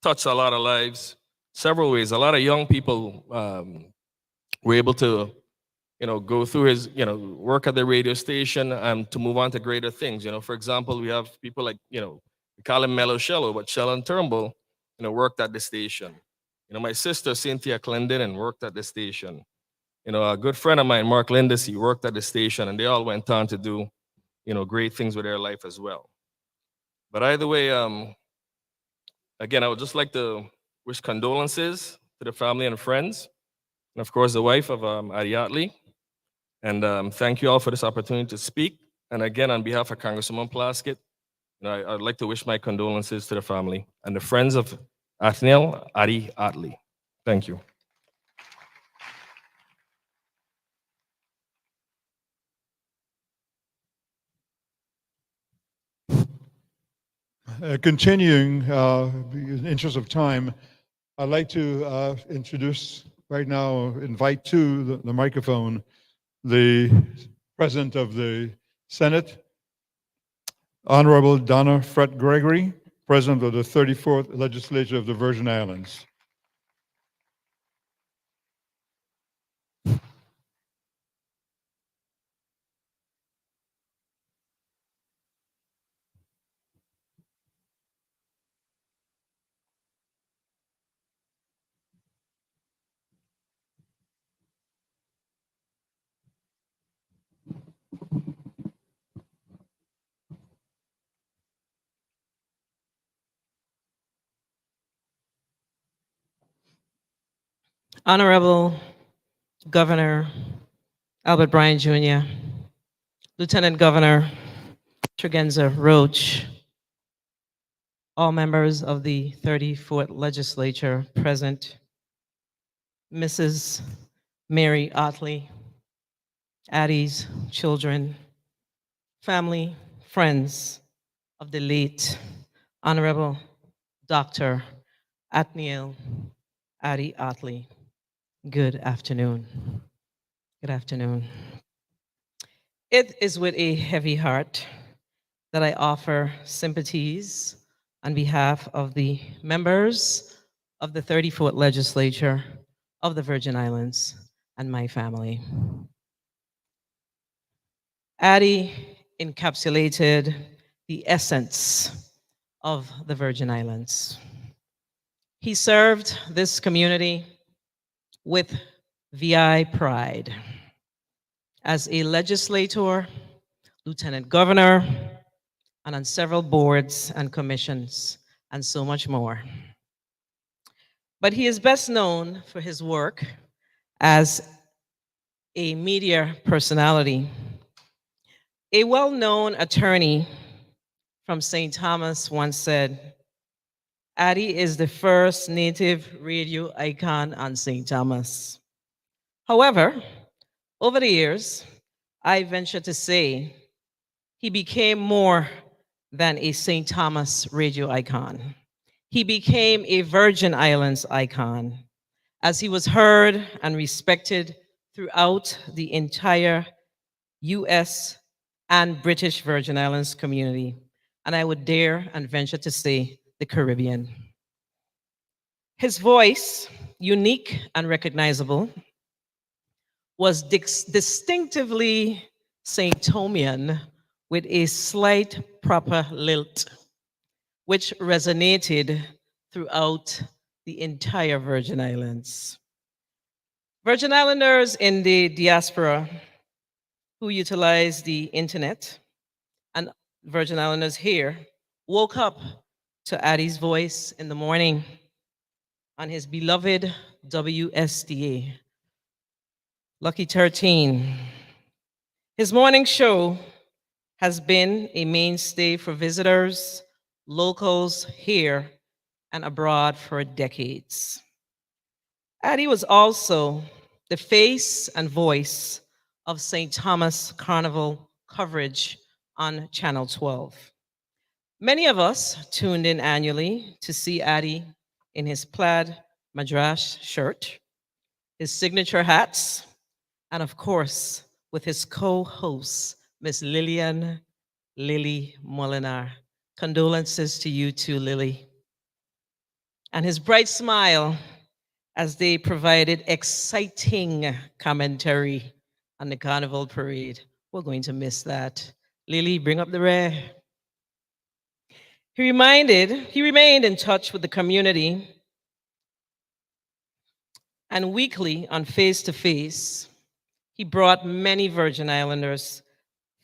S16: touched a lot of lives, several ways. A lot of young people were able to, go through his, work at the radio station to move on to greater things. For example, we have people like, we call him Mellow Shello, but Shell and Turnbull, worked at the station. My sister, Cynthia Clendenin, worked at the station. A good friend of mine, Mark Lindis, he worked at the station, and they all went on to do, great things with their life as well. But either way, again, I would just like to wish condolences to the family and friends, and of course, the wife of Addie Ottley. And thank you all for this opportunity to speak. And again, on behalf of Congresswoman Plaskett, I'd like to wish my condolences to the family and the friends of Athniel Addie Ottley. Thank you.
S1: Continuing, in the interest of time, I'd like to introduce right now, invite to the microphone, the President of the Senate, Honorable Donna Fred Gregory, President of the 34th Legislature of the Virgin Islands.
S17: Honorable Governor Albert Bryan Jr., Lieutenant Governor Tregenza Roach, all members of the 34th Legislature present, Mrs. Mary Ottley, Addie's children, family, friends of the late Honorable Dr. Athniel Addie Ottley. Good afternoon. Good afternoon. It is with a heavy heart that I offer sympathies on behalf of the members of the 34th Legislature of the Virgin Islands and my family. Addie encapsulated the essence of the Virgin Islands. He served this community with VI pride as a legislator, lieutenant governor, and on several boards and commissions, and so much more. But he is best known for his work as a media personality. A well-known attorney from St. Thomas once said, Addie is the first native radio icon on St. Thomas. However, over the years, I venture to say he became more than a St. Thomas radio icon. He became a Virgin Islands icon, as he was heard and respected throughout the entire US and British Virgin Islands community, and I would dare and venture to say the Caribbean. His voice, unique and recognizable, was distinctively St. Thomian with a slight proper lilt, which resonated throughout the entire Virgin Islands. Virgin Islanders in the diaspora who utilize the internet and Virgin Islanders here woke up to Addie's voice in the morning on his beloved WSTA, Lucky 13. His morning show has been a mainstay for visitors, locals here and abroad for decades. Addie was also the face and voice of St. Thomas Carnival coverage on Channel 12. Many of us tuned in annually to see Addie in his plaid madras shirt, his signature hats, and of course, with his co-host, Miss Lillian Lily Molinar. Condolences to you too, Lily. And his bright smile as they provided exciting commentary on the Carnival Parade. We're going to miss that. Lily, bring up the rear. He remained in touch with the community and weekly on face-to-face, he brought many Virgin Islanders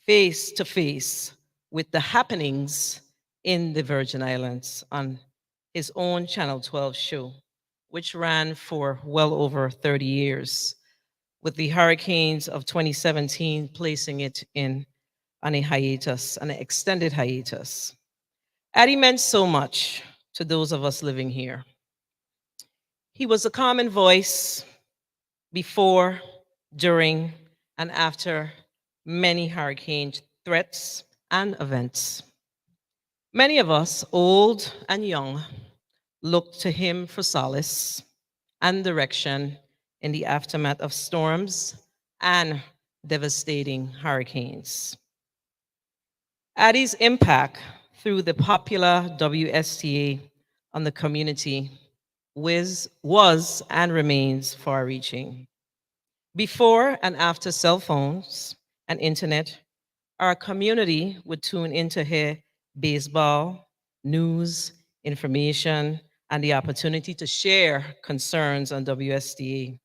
S17: face-to-face with the happenings in the Virgin Islands on his own Channel 12 show, which ran for well over 30 years, with the hurricanes of 2017 placing it on a hiatus, an extended hiatus. Addie meant so much to those of us living here. He was a common voice before, during, and after many hurricane threats and events. Many of us, old and young, looked to him for solace and direction in the aftermath of storms and devastating hurricanes. Addie's impact through the popular WSTA on the community was and remains far-reaching. Before and after cell phones and internet, our community would tune in to hear baseball, news, information, and the opportunity to share concerns on WSTA.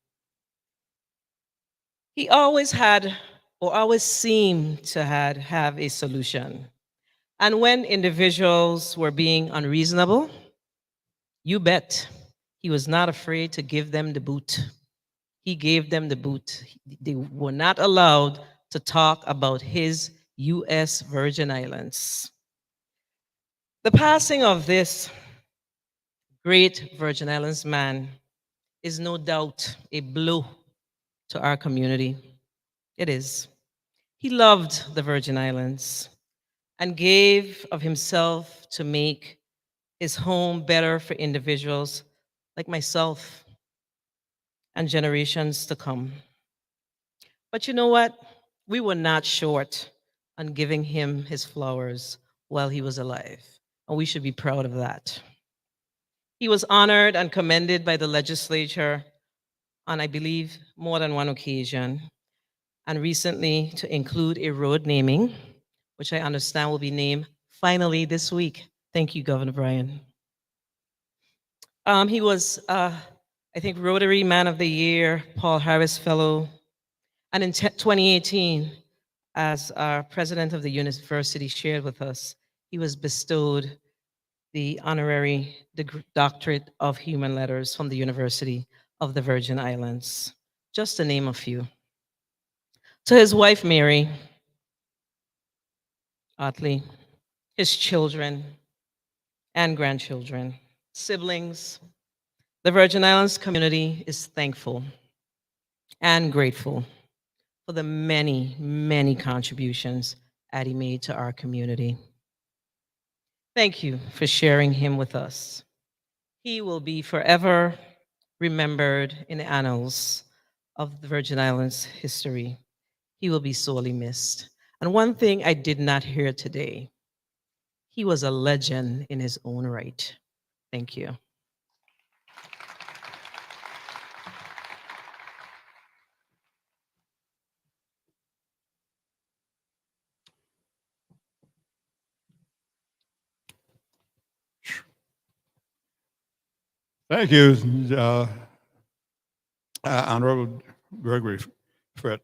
S17: He always had, or always seemed to have a solution. And when individuals were being unreasonable, you bet he was not afraid to give them the boot. he gave them the boot. They were not allowed to talk about his U.S. Virgin Islands. The passing of this great Virgin Islands man is no doubt a blow to our community. It is. He loved the Virgin Islands and gave of himself to make his home better for individuals like myself and generations to come. But you know what? We were not short on giving him his flowers while he was alive, and we should be proud of that. He was honored and commended by the legislature on, I believe, more than one occasion, and recently to include a road naming, which I understand will be named finally this week. Thank you, Governor Bryan. He was, I think, Rotary Man of the Year, Paul Harris Fellow, and in 2018, as our president of the university shared with us, he was bestowed the honorary doctorate of human letters from the University of the Virgin Islands, just to name a few. To his wife, Mary, Ottley, his children and grandchildren, siblings, the Virgin Islands community is thankful and grateful for the many, many contributions Addie made to our community. Thank you for sharing him with us. He will be forever remembered in the annals of the Virgin Islands history. He will be sorely missed. And one thing I did not hear today, he was a legend in his own right. Thank you.
S1: Thank you, Honorable Gregory Fred.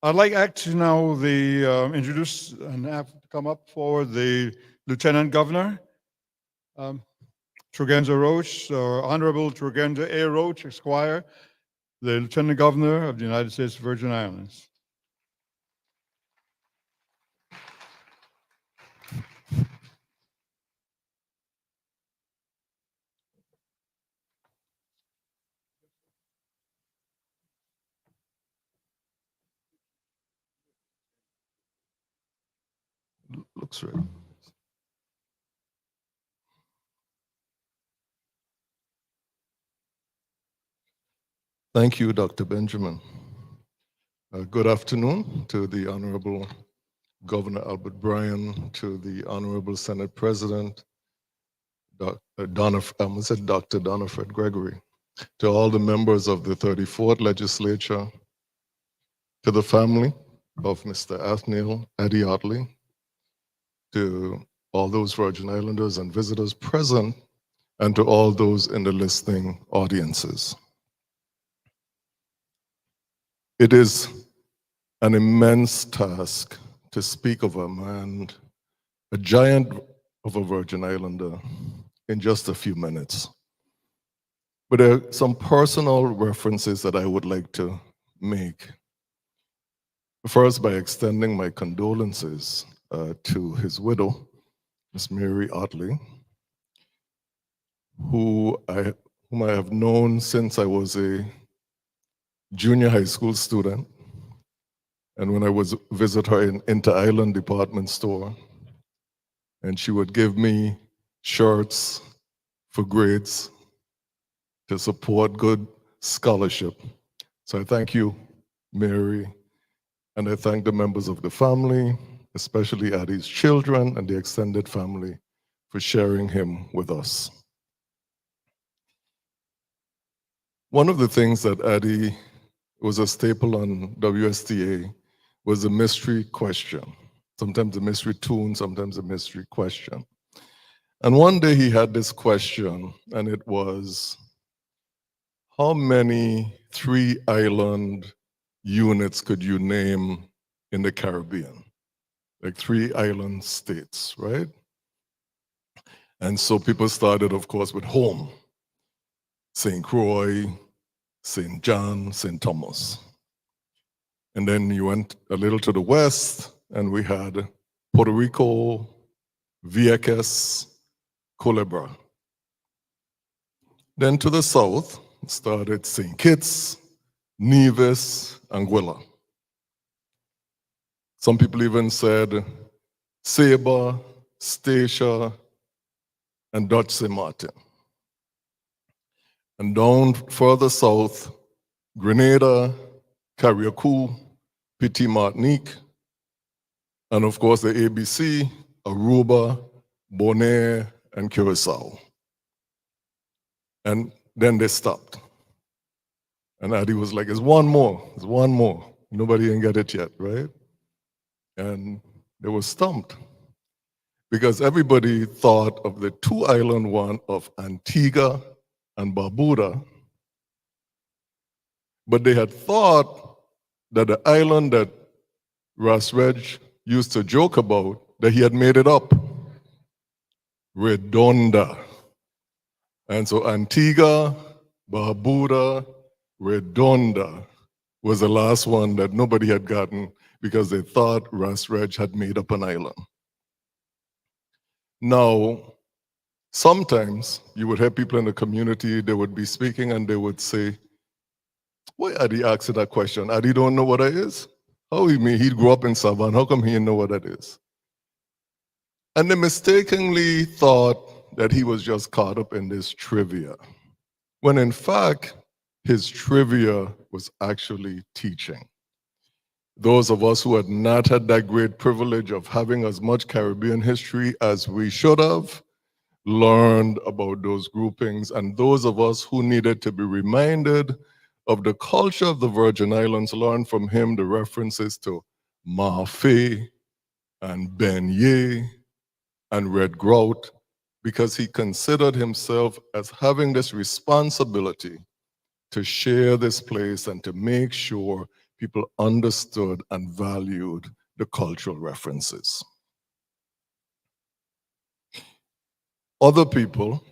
S1: I'd like to now introduce and have to come up for the Lieutenant Governor, Trugenza Roach, or Honorable Trugenza A. Roach, Esquire, the Lieutenant Governor of the United States Virgin Islands.
S6: Looks right. Thank you, Dr. Benjamin. Good afternoon to the Honorable Governor Albert Bryan, to the Honorable Senate President, Dr. Donna Fred Gregory, to all the members of the 34th Legislature, to the family of Mr. Athniel, Addie Ottley, to all those Virgin Islanders and visitors present, and to all those in the listening audiences. It is an immense task to speak of a man, a giant of a Virgin Islander, in just a few minutes. But there are some personal references that I would like to make. First, by extending my condolences to his widow, Miss Mary Ottley, whom I have known since I was a junior high school student. And when I was visit her in Inter-Island department store, and she would give me shirts for grades to support good scholarship. So I thank you, Mary, and I thank the members of the family, especially Addie's children and the extended family, for sharing him with us. One of the things that Addie was a staple on WSTA was a mystery question. Sometimes a mystery tune, sometimes a mystery question. And one day he had this question, and it was, how many 3-island units could you name in the Caribbean? Like 3 island states, right? And so people started, of course, with home. St. Croix,
S12: St. John, St. Thomas. And then you went a little to the west, and we had Puerto Rico, Vieques, Culebra. Then to the south, started St. Kitts, Nevis, Anguilla. Some people even said Saba, Statia, and Dutch St. Martin. And down further south, Grenada, Carriacou, Petit Martinique, and of course the ABC, Aruba, Bonaire, and Curacao. And then they stopped. And Addie was like, there's one more. Nobody can get it yet, right? And they were stumped because everybody thought of the two-island one of Antigua and Barbuda, but they had thought that the island that Ras Reg used to joke about, that he had made it up, Redonda. And so Antigua, Barbuda, Redonda was the last one that nobody had gotten because they thought Ras Reg had made up an island. Now, sometimes you would have people in the community, they would be speaking and they would say, why Addie asking that question? Addie don't know what that is? How he mean he grew up in Savannah, how come he didn't know what that is? And they mistakenly thought that he was just caught up in this trivia, when in fact, his trivia was actually teaching. Those of us who had not had that great privilege of having as much Caribbean history as we should have, learned about those groupings, and those of us who needed to be reminded of the culture of the Virgin Islands learned from him the references to Mafe and Beignet and red grout, because he considered himself as having this responsibility to share this place and to make sure people understood and valued the cultural references. Other people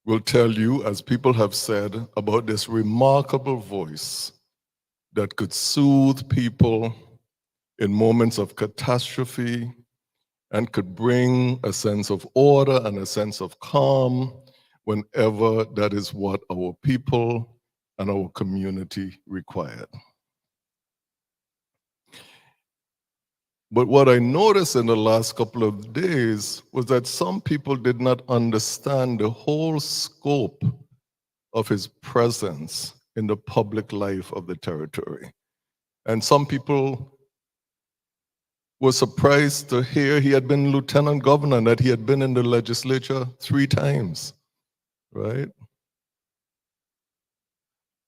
S12: will tell you, as people have said, about this remarkable voice that could soothe people in moments of catastrophe and could bring a sense of order and a sense of calm whenever that is what our people and our community required. But what I noticed in the last couple of days was that some people did not understand the whole scope of his presence in the public life of the territory. And some people were surprised to hear he had been lieutenant governor and that he had been in the legislature 3 times, right?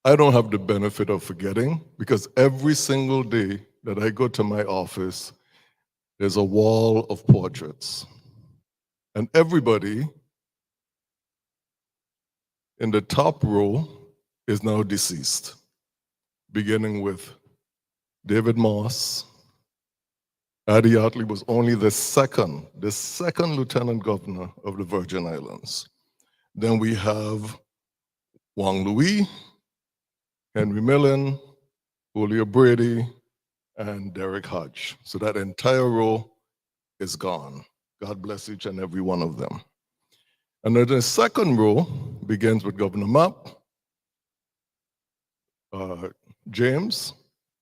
S12: I don't have the benefit of forgetting because every single day that I go to my office, there's a wall of portraits. And everybody in the top row is now deceased, beginning with David Moss. Addie Ottley was only the second lieutenant governor of the Virgin Islands. Then we have Wang Louis, Henry Millen, Julio Brady, and Derek Hodge. So that entire row is gone. God bless each and every one of them. And then the second row begins with Governor Mapp, James,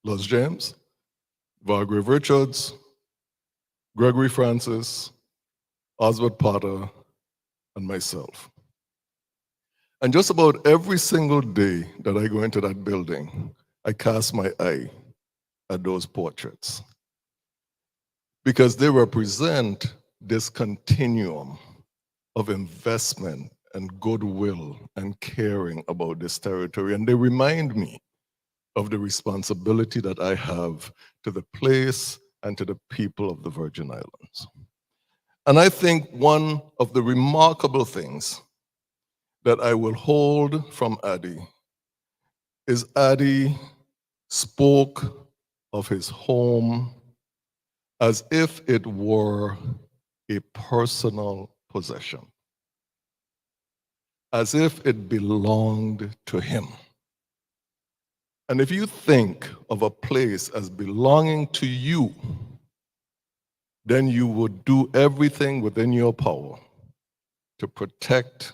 S12: Los James, Vargrave Richards, Gregory Francis, Oswald Potter, and myself. And just about every single day that I go into that building, I cast my eye at those portraits because they represent this continuum of investment and goodwill and caring about this territory. And they remind me of the responsibility that I have to the place and to the people of the Virgin Islands. And I think one of the remarkable things that I will hold from Addie is Addie spoke of his home as if it were a personal possession, as if it belonged to him.
S18: And if you think of a place as belonging to you, then you would do everything within your power to protect,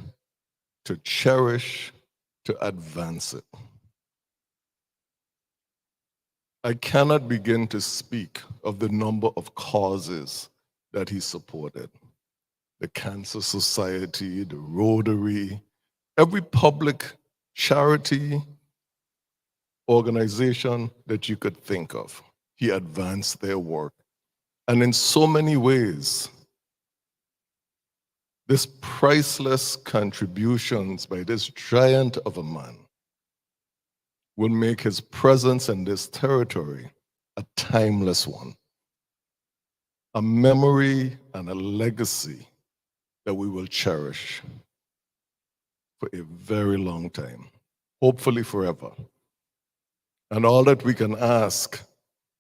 S18: to cherish, to advance it. I cannot begin to speak of the number of causes that he supported. The Cancer Society, the Rotary, every public charity organization that you could think of. He advanced their work. And in so many ways, this priceless contributions by this giant of a man will make his presence in this territory a timeless one, a memory and a legacy that we will cherish for a very long time, hopefully forever. And all that we can ask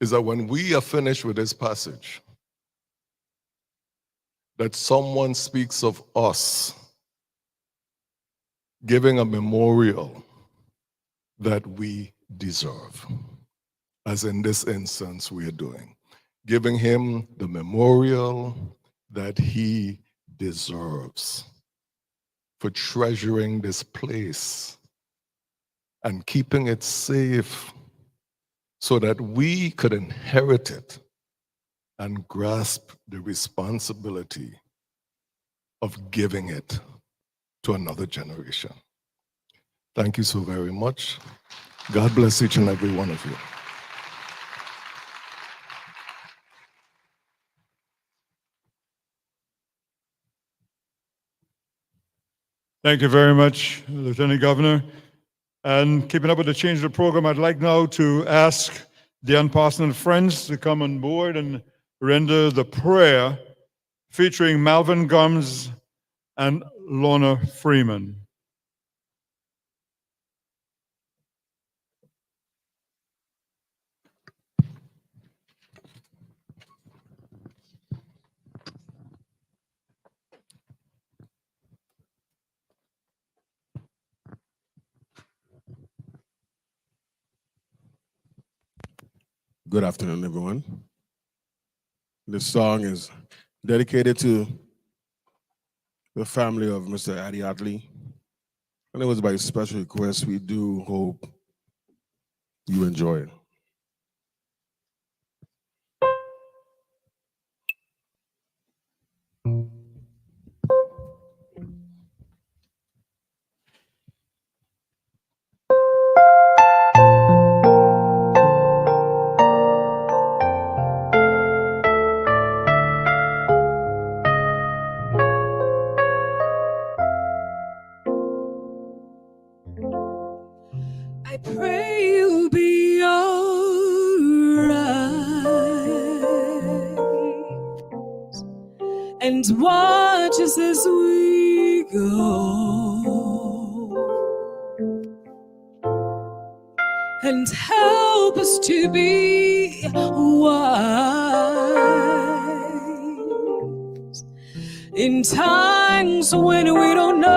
S18: is that when we are finished with this passage, that someone speaks of us giving a memorial that we deserve, as in this instance we are doing, giving him the memorial that he deserves for treasuring this place and keeping it safe so that we could inherit it and grasp the responsibility of giving it to another generation. Thank you so very much. God bless each and every one of you.
S1: Thank you very much, Lieutenant Governor. And keeping up with the change of the program, I'd like now to ask the Unparsoned Friends to come on board and render the prayer featuring Malvin Gums and Lorna Freeman.
S19: Good afternoon, everyone. This song is dedicated to the family of Mr. Addie Ottley. And it was by special request. We do hope you enjoy it.
S7: I pray you'll be alright and watch us as we go and help us to be wise in times when we don't know.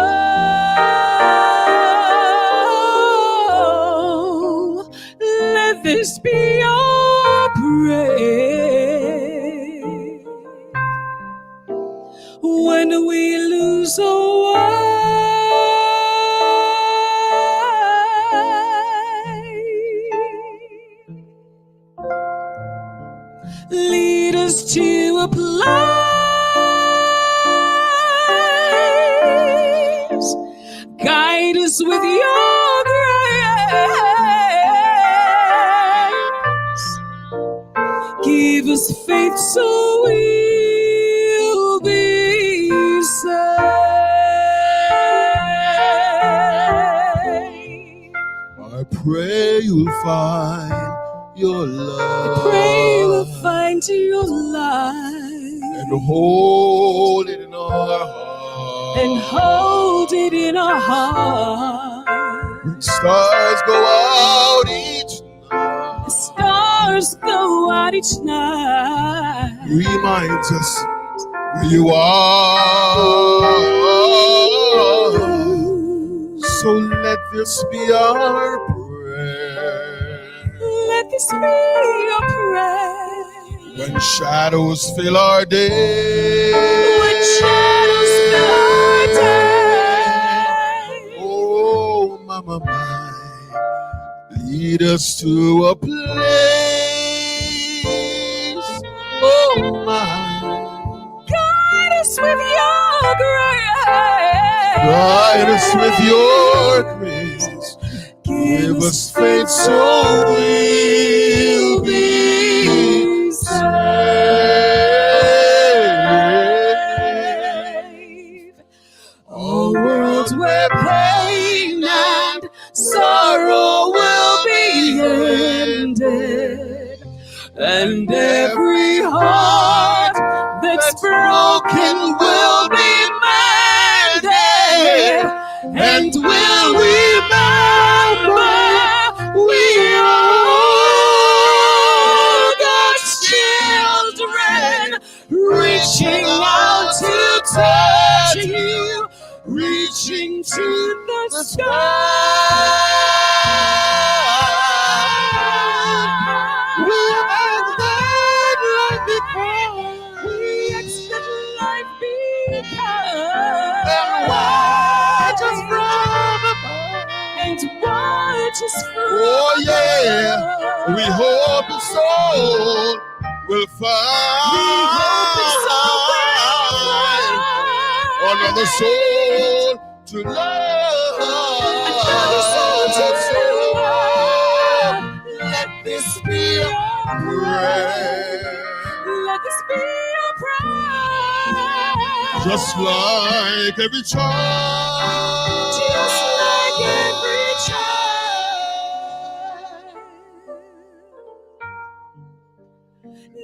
S7: Let this be your prayer when we lose our way. Lead us to a place, guide us with your grace, give us faith so we'll be saved.
S19: I pray you'll find your love.
S7: I pray you'll find your light
S19: and hold it in our heart.
S7: and hold it in our heart.
S19: When stars go out each night,
S7: The stars go out each night.
S19: reminds us where you are. So let this be our prayer
S7: be your prayer.
S18: When shadows fill our day.
S7: When shadows fill our day.
S18: Oh, Mama, lead us to a place. Oh, my.
S7: Guide us with your grace.
S18: Guide us with your grace. Give us faith so we'll be saved.
S7: All worlds where pain and sorrow will be ended, and every heart that's broken will be mended, and will remember we are God's children, reaching out to touch you, reaching to the sky. We extend life because we extend life because and watch us from above and watch us from
S18: Oh, yeah. We hope the soul will find another soul to love.
S7: Another soul to love. Let this be our prayer. Let this be our prayer.
S18: Just like every child.
S7: Just like every child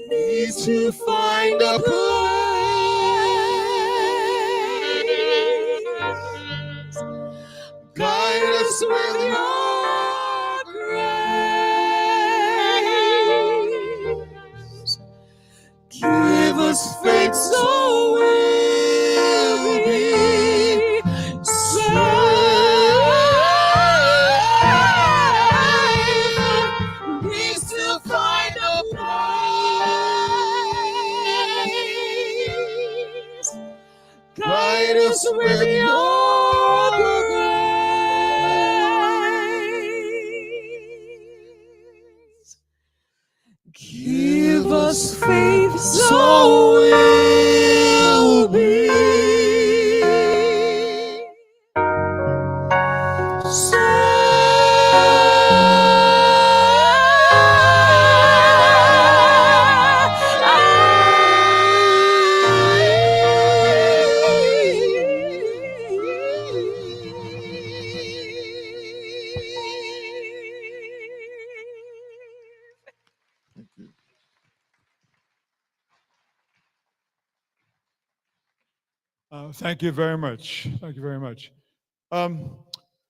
S7: needs to find a place. Guide us with your grace. Give us faith so we'll be saved. Needs to find a place. Guide us with your grace. Give us faith so we'll be
S1: Thank you very much. Thank you very much.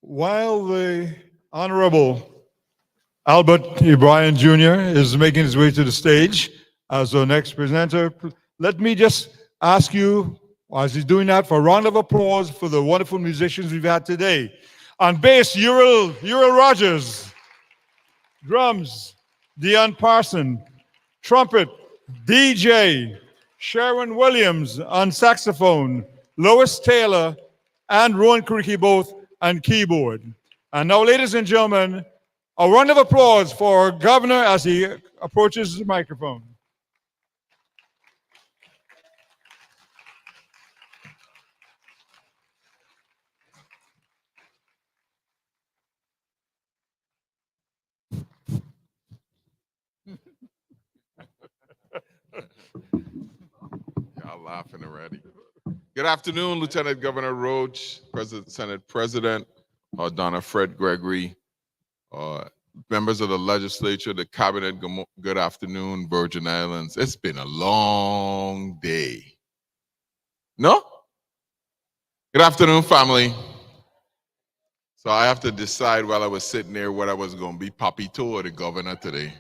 S1: While the Honorable Albert E. Bryan Jr. is making his way to the stage as our next presenter, let me just ask you, as he's doing that, for a round of applause for the wonderful musicians we've had today. On bass, Uriel Rogers. Drums, Dion Parson. Trumpet, DJ Sharon Williams on saxophone, Lois Taylor and Rowan Creaky both on keyboard. And now, ladies and gentlemen, a round of applause for our governor as he approaches the microphone.
S5: Y'all laughing already. Good afternoon, Lieutenant Governor Roach, Senate President Donna Fred Gregory, members of the legislature, the cabinet, good afternoon, Virgin Islands. It's been a long day. No? Good afternoon, family. So I have to decide while I was sitting there what I was going to be, Papito or the governor today.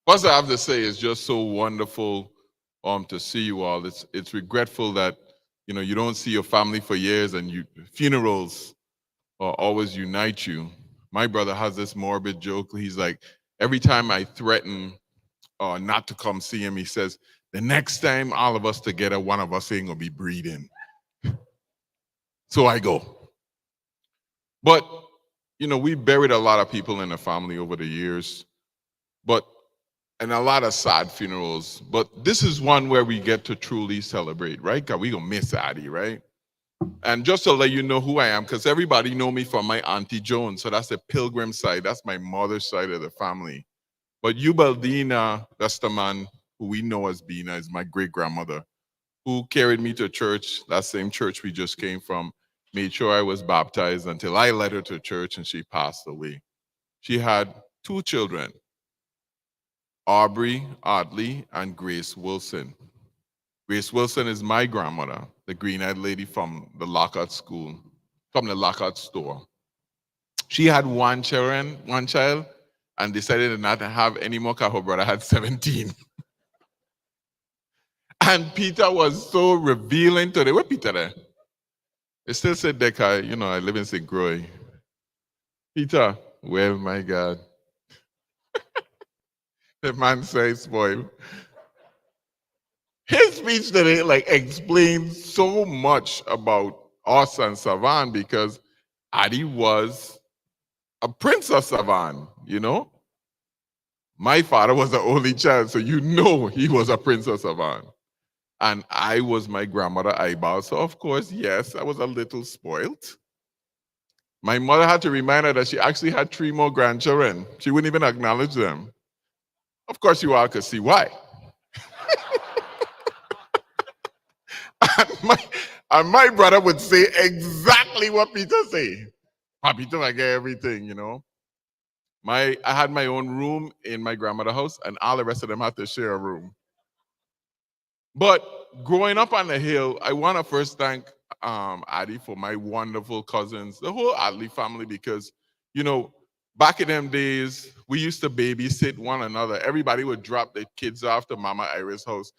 S5: First, I have to say it's just so wonderful to see you all. It's regretful that you don't see your family for years, and funerals always unite you. My brother has this morbid joke. He's like, every time I threaten not to come see him, he says, the next time all of us together, one of us ain't gonna be breathing. So I go. But, you know, we buried a lot of people in the family over the years, and a lot of sad funerals. But this is one where we get to truly celebrate, right? Because we gonna miss Addie, right? And just to let you know who I am, because everybody know me from my Auntie Joan. So that's the Pilgrim side. That's my mother's side of the family. But Ubaldina Westerman, who we know as Bina, is my great-grandmother, who carried me to church, that same church we just came from, made sure I was baptized until I led her to church and she passed away. She had 2 children, Aubrey Ottley and Grace Wilson. Grace Wilson is my grandmother, the green-eyed lady from the Lockhart school, from the Lockhart store. She had one child, and decided not to have any more because her brother had 17. And Peter was so revealing to them. Where Peter there? They still said that I live in St. Croix. Peter, well, my God. The man says, boy. His speech today explains so much about us and Savan because Addie was a prince of Savan, you know? My father was the only child, so you know he was a prince of Savan. And I was my grandmother eyeball, so of course, yes, I was a little spoiled. My mother had to remind her that she actually had 3 more grandchildren. She wouldn't even acknowledge them. Of course, you all could see why. and my brother would say exactly what Peter say. Peter, I get everything, you know. I had my own room in my grandmother's house, and all the rest of them had to share a room. But growing up on the hill, I want to first thank Addie for my wonderful cousins, the whole Ottley family, because, you know, back in them days, we used to babysit one another. Everybody would drop their kids off to Mama Iris' house,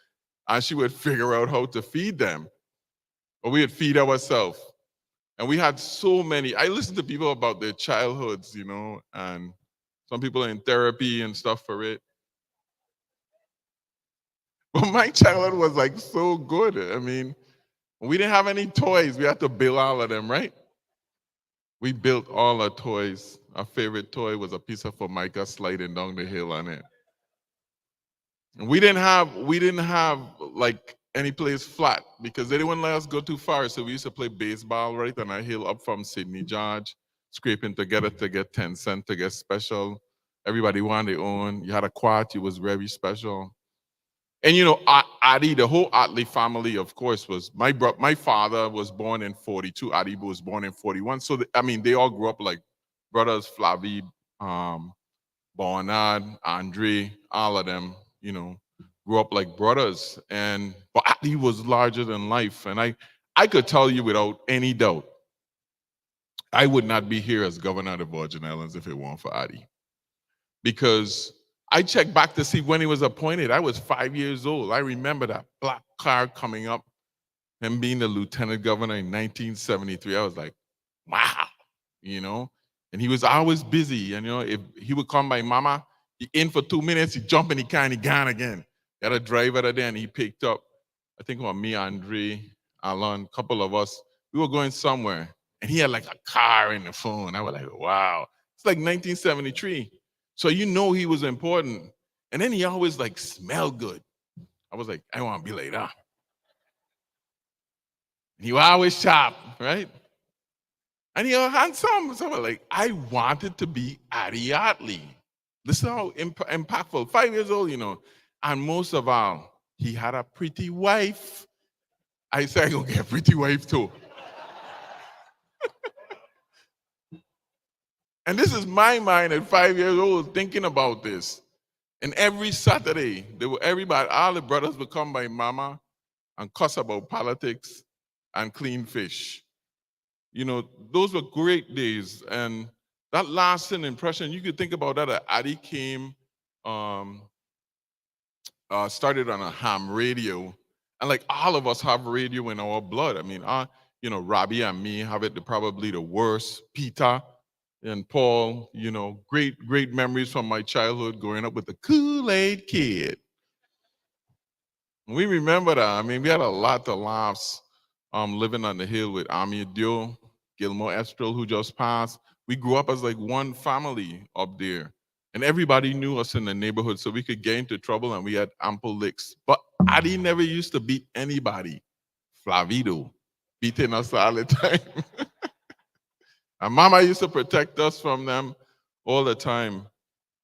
S5: and she would figure out how to feed them. Or we would feed ourselves. And we had so many. I listened to people about their childhoods, you know, and some people are in therapy and stuff for it. But my childhood was so good. I mean, we didn't have any toys. We had to build all of them, right? We built all our toys. Our favorite toy was a piece of Formica sliding down the hill on it. And we didn't have any place flat because they didn't let us go too far. So we used to play baseball right on a hill up from Sydney George, scraping together to get 10 cents to get special. Everybody wanted their own. You had a quart, it was very special. And you know, Addie, the whole Ottley family, of course, was my father was born in 42. Addie was born in 41. So they all grew up like brothers, Flavi, Bernard, Andre, all of them, you know, grew up like brothers. But Addie was larger than life. And I could tell you without any doubt, I would not be here as governor of the Virgin Islands if it weren't for Addie. Because I checked back to see when he was appointed. I was 5 years old. I remember that black car coming up and being the lieutenant governor in 1973. I was like, wow, you know? And he was always busy. And, you know, if he would come by Mama, he in for 2 minutes, he jump and he gone again. He had a driver there and he picked up, I think it was me, Andre, Alan, a couple of us. We were going somewhere. And he had like a car in the phone. I was like, wow. It's like 1973. So you know he was important. And then he always smelled good. I was like, I want to be like that. He was always sharp, right? And he was handsome. So I was like, I wanted to be Addie Ottley. Listen how impactful. 5 years old, you know. And most of all, he had a pretty wife. I said, I'm going to get a pretty wife too. And this is my mind at 5 years old thinking about this. And every Saturday, all the brothers would come by Mama and cuss about politics and clean fish. You know, those were great days. And that lasting impression, you could think about that. Addie came, started on a ham radio. And all of us have radio in our blood. I mean, you know, Robbie and me have it probably the worst. Peter,
S20: and Paul, you know, great memories from my childhood growing up with the Kool-Aid Kid. We remember that. I mean, we had a lot of laughs living on the hill with Ami Dio, Gilmore Estrel, who just passed. We grew up as like one family up there. And everybody knew us in the neighborhood, so we could get into trouble and we had ample licks. But Addie never used to beat anybody. Flavido beating us all the time. And Mama used to protect us from them all the time.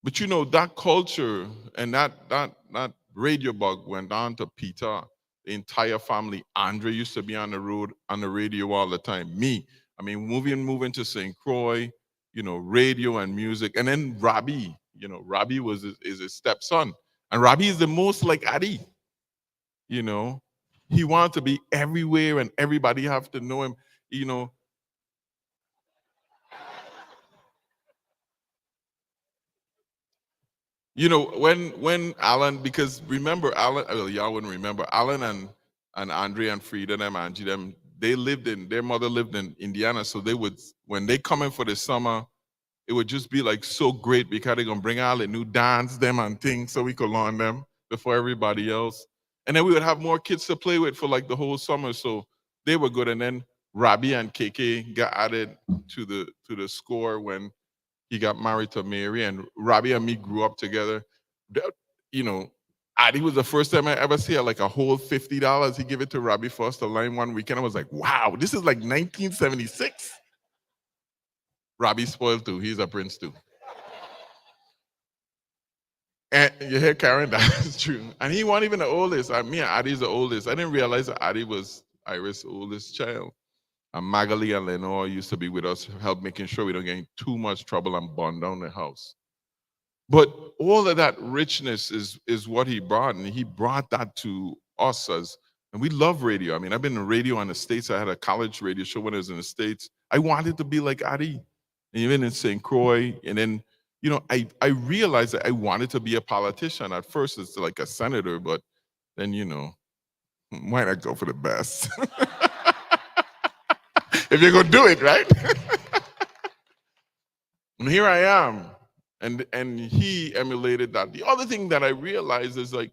S20: But you know, that culture and that radio bug went on to Peter, the entire family. Andre used to be on the road, on the radio all the time. Me, I mean, moving to St. Croix, you know, radio and music. And then Robbie, you know, Robbie is his stepson. And Robbie is the most like Addie. You know, he wanted to be everywhere and everybody have to know him, you know. You know, when Alan, because remember Alan, well, y'all wouldn't remember, Alan and Andre and Frida and Angie, them, their mother lived in Indiana, so they would, when they come in for the summer, it would just be like so great because they're gonna bring all the new dance them and things so we could learn them before everybody else. And then we would have more kids to play with for like the whole summer, so they were good. And then Robbie and KK got added to the score when he got married to Mary, and Robbie and me grew up together. You know, Addie was the first time I ever see like a whole $50. He gave it to Robbie for us to line one weekend. I was like, wow, this is like 1976. Robbie spoiled too. He's a prince too. And you hear Karen, that's true. And he wasn't even the oldest. Me and Addie's the oldest. I didn't realize that Addie was Iris' oldest child. And Magali and Lenore used to be with us, help making sure we don't get in too much trouble and burn down the house. But all of that richness is what he brought, and he brought that to us and we love radio. I mean, I've been in radio in the States. I had a college radio show when I was in the States. I wanted to be like Addie, and even in St. Croix. And then, you know, I realized that I wanted to be a politician. At first, it's like a senator, but then, you know, why not go for the best? If you're gonna do it, right? And here I am. And he emulated that. The other thing that I realized is, like,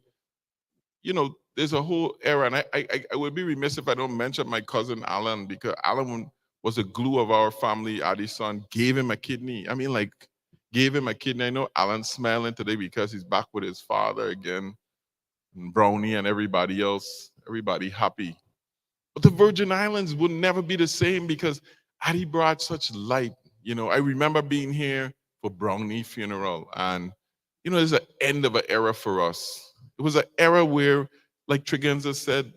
S20: you know, there's a whole era, and I would be remiss if I don't mention my cousin Alan, because Alan was the glue of our family. Addie's son gave him a kidney. I mean, like, gave him a kidney. I know Alan's smiling today because he's back with his father again, and Brownie and everybody else, everybody happy. But the Virgin Islands would never be the same because Addie brought such light. You know, I remember being here for Brownie funeral, and, you know, there's an end of an era for us. It was an era where, like Tregenza said,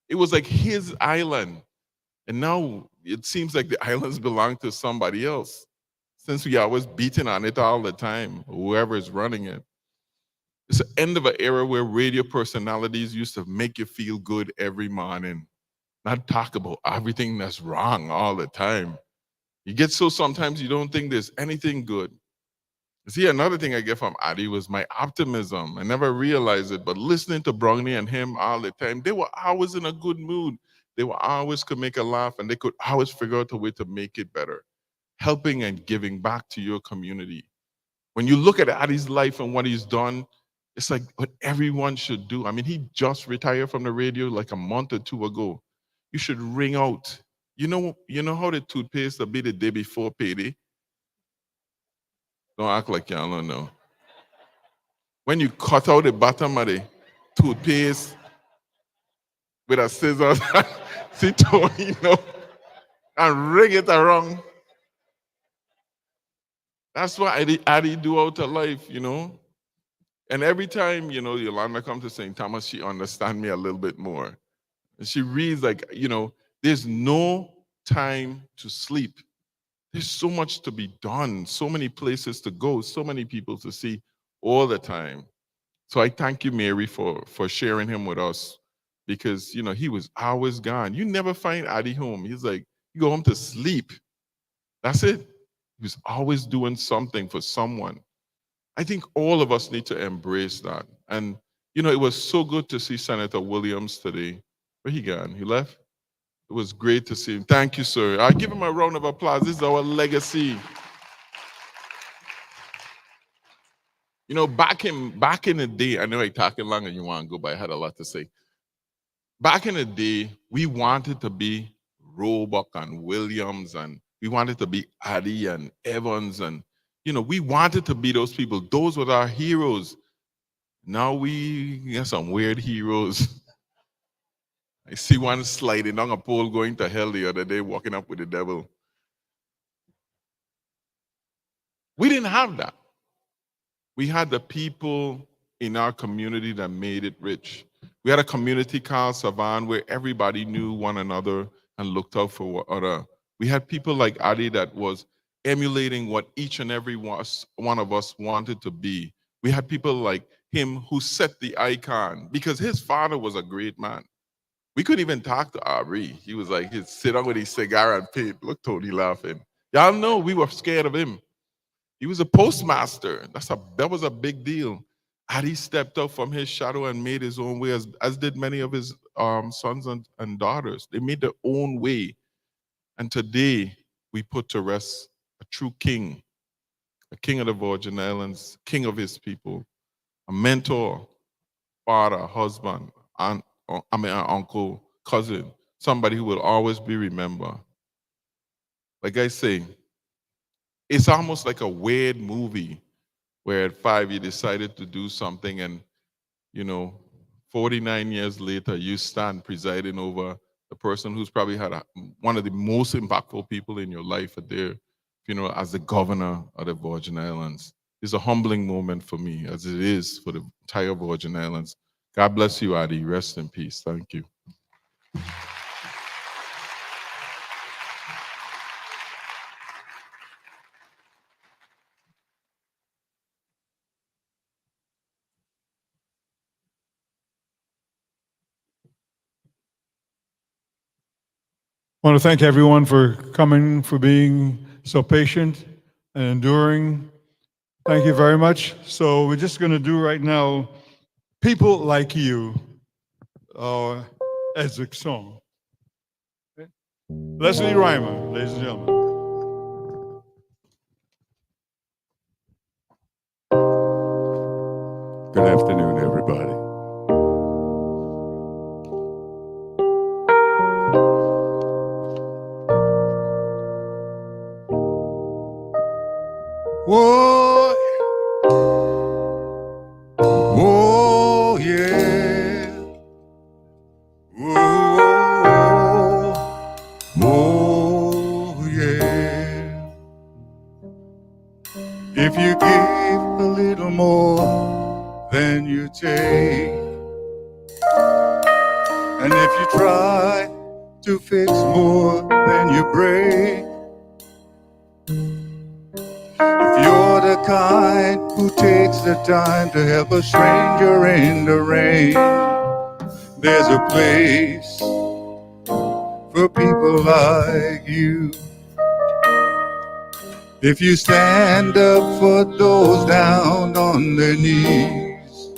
S20: it was like his island. And now it seems like the islands belong to somebody else, since we are always beating on it all the time, whoever is running it. It's the end of an era where radio personalities used to make you feel good every morning, not talk about everything that's wrong all the time. You get so sometimes you don't think there's anything good. See, another thing I get from Addie was my optimism. I never realized it, but listening to Brownie and him all the time, they were always in a good mood. They were always could make a laugh, and they could always figure out a way to make it better, helping and giving back to your community. When you look at Addie's life and what he's done, it's like what everyone should do. I mean, he just retired from the radio like a month or two ago. You should ring out. You know how the toothpaste will be the day before payday? Don't act like y'all don't know. When you cut out the bottom of the toothpaste with a scissors, you know, and ring it around. That's what Addie do out of life, you know. And every time, you know, Yolanda comes to St. Thomas, she understands me a little bit more. And she reads, like, you know, there's no time to sleep. There's so much to be done, so many places to go, so many people to see all the time. So I thank you, Mary, for sharing him with us, because, you know, he was always gone. You never find Addie home. He's like, you go home to sleep. That's it. He was always doing something for someone. I think all of us need to embrace that. And, you know, it was so good to see Senator Williams today. Where he gone? He left? It was great to see him. Thank you, sir. I'll give him a round of applause. This is our legacy. You know, back in the day, I know I'm talking long and you want to go, but I had a lot to say. Back in the day, we wanted to be Roebuck and Williams, and we wanted to be Addie and Evans, and you know, we wanted to be those people. Those were our heroes. Now we got some weird heroes. I see one sliding down a pole going to hell the other day, walking up with the devil. We didn't have that. We had the people in our community that made it rich. We had a community called Savan where everybody knew one another and looked out for one another. We had people like Addie that was emulating what each and every one of us wanted to be. We had people like him who set the icon because his father was a great man. We couldn't even talk to Aubrey. He was like, he'd sit down with his cigar and paint. Look, Tony laughing. Y'all know we were scared of him. He was a postmaster. That was a big deal. Addie stepped up from his shadow and made his own way, as did many of his sons and daughters. They made their own way. And today, we put to rest a true king, a king of the Virgin Islands, king of his people, a mentor, father, husband, aunt, an uncle, cousin, somebody who will always be remembered. Like I say, it's almost like a weird movie where at 5 you decided to do something and, you know, 49 years later, you stand presiding over the person who's probably had one of the most impactful people in your life at their funeral as the governor of the Virgin Islands. It's a humbling moment for me, as it is for the entire Virgin Islands. God bless you, Addie. Rest in peace. Thank you.
S1: I want to thank everyone for coming, for being so patient and enduring. Thank you very much. So we're just going to do right now, People Like You, our Ezek song. Okay. Leslie Reimer, ladies and gentlemen.
S21: Good afternoon, everybody.
S22: Whoa, oh yeah. Whoa, oh yeah. If you give a little more than you take, and if you try to fix more than you break, if you're the kind who takes the time to help a stranger in the rain, there's a place for people like you. If you stand up for those down on their knees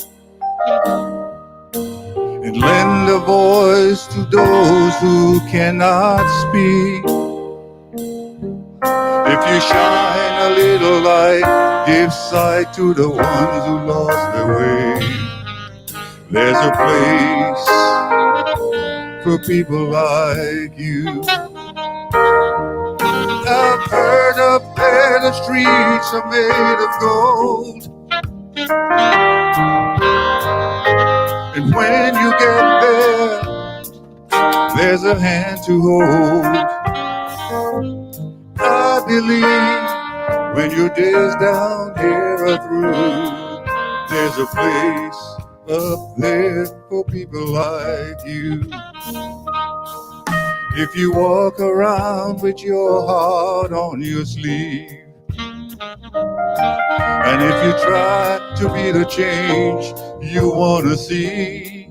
S22: and lend a voice to those who cannot speak, if you shine a little light, give sight to the ones who lost their way, there's a place for people like you. I've heard up there the streets are made of gold, and when you get there, there's a hand to hold. I believe when your days down here are through, there's a place up there for people like you. If you walk around with your heart on your sleeve, and if you try to be the change you want to see,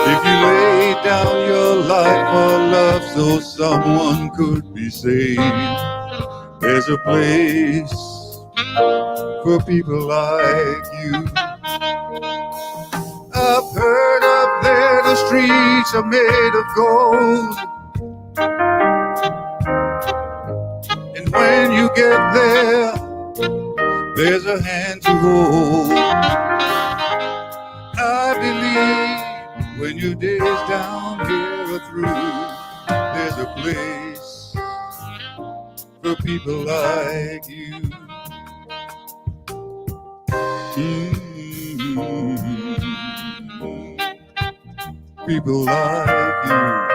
S22: if you lay down your life for love so someone could be saved, there's a place for people like you. I've heard up there the streets are made of gold, and when you get there, there's a hand to hold. I believe when your days down here are through, there's a place for people like you. People like you.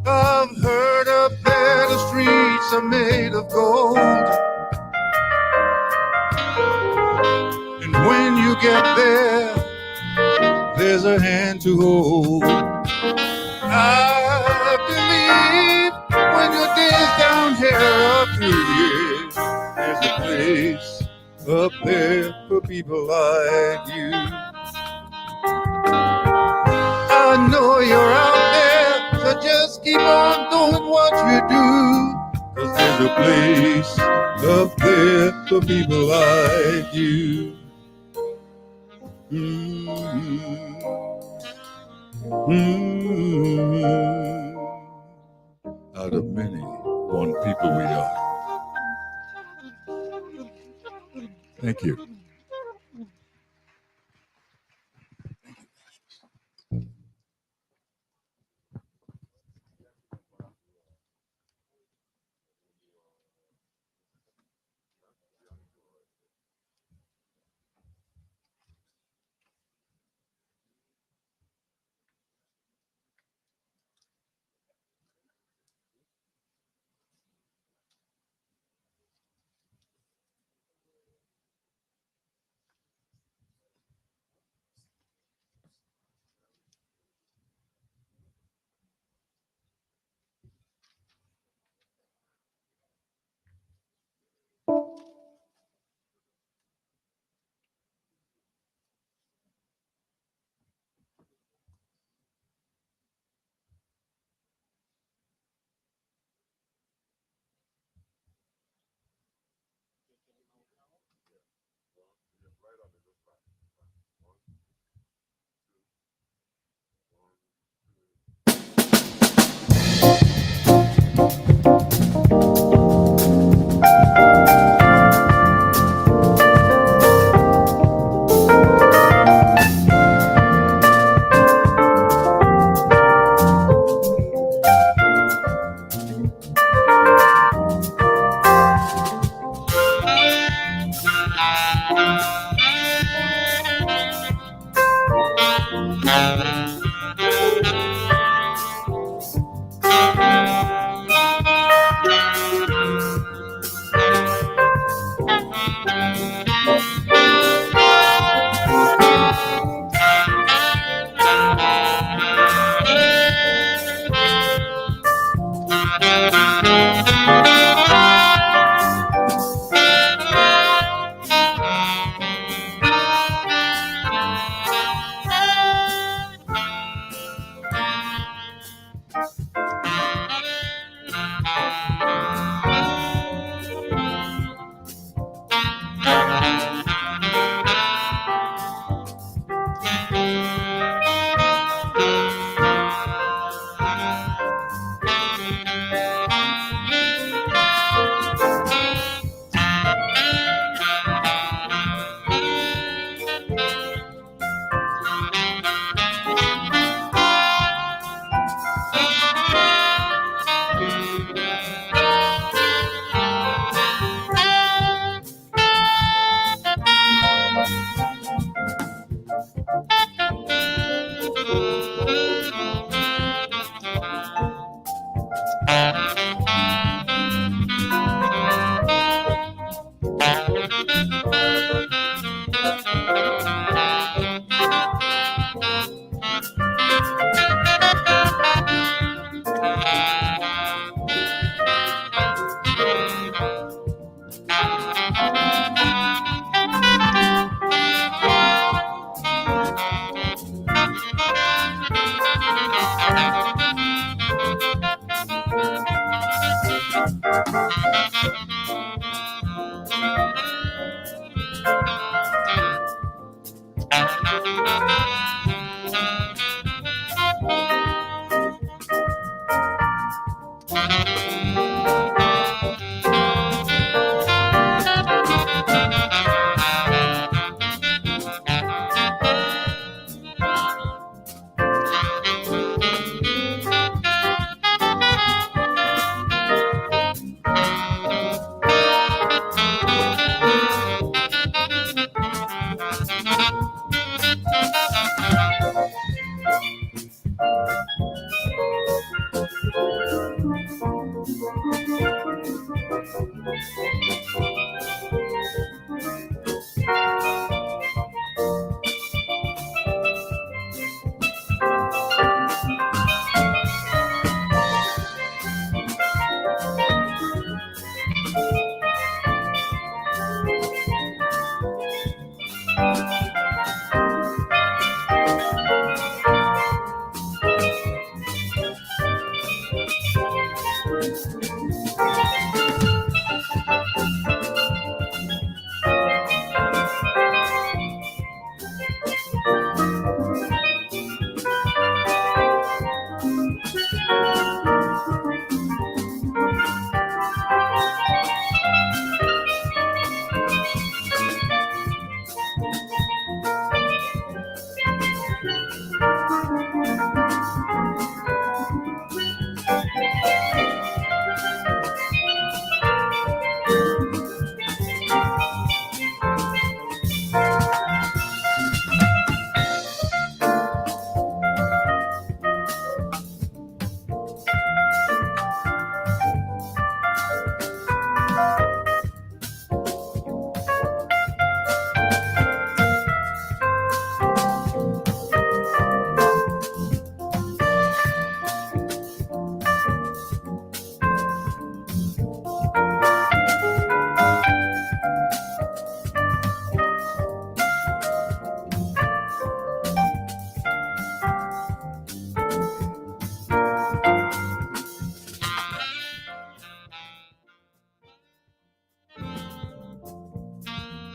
S22: I've heard up there the streets are made of gold, and when you get there, there's a hand to hold. I believe when your days down here are through, yeah, there's a place up there for people like you. I know you're out there, so just keep on doing what you do, 'cause there's a place up there for people like you. Out of many, one people we are. Thank you.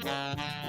S22: Amen.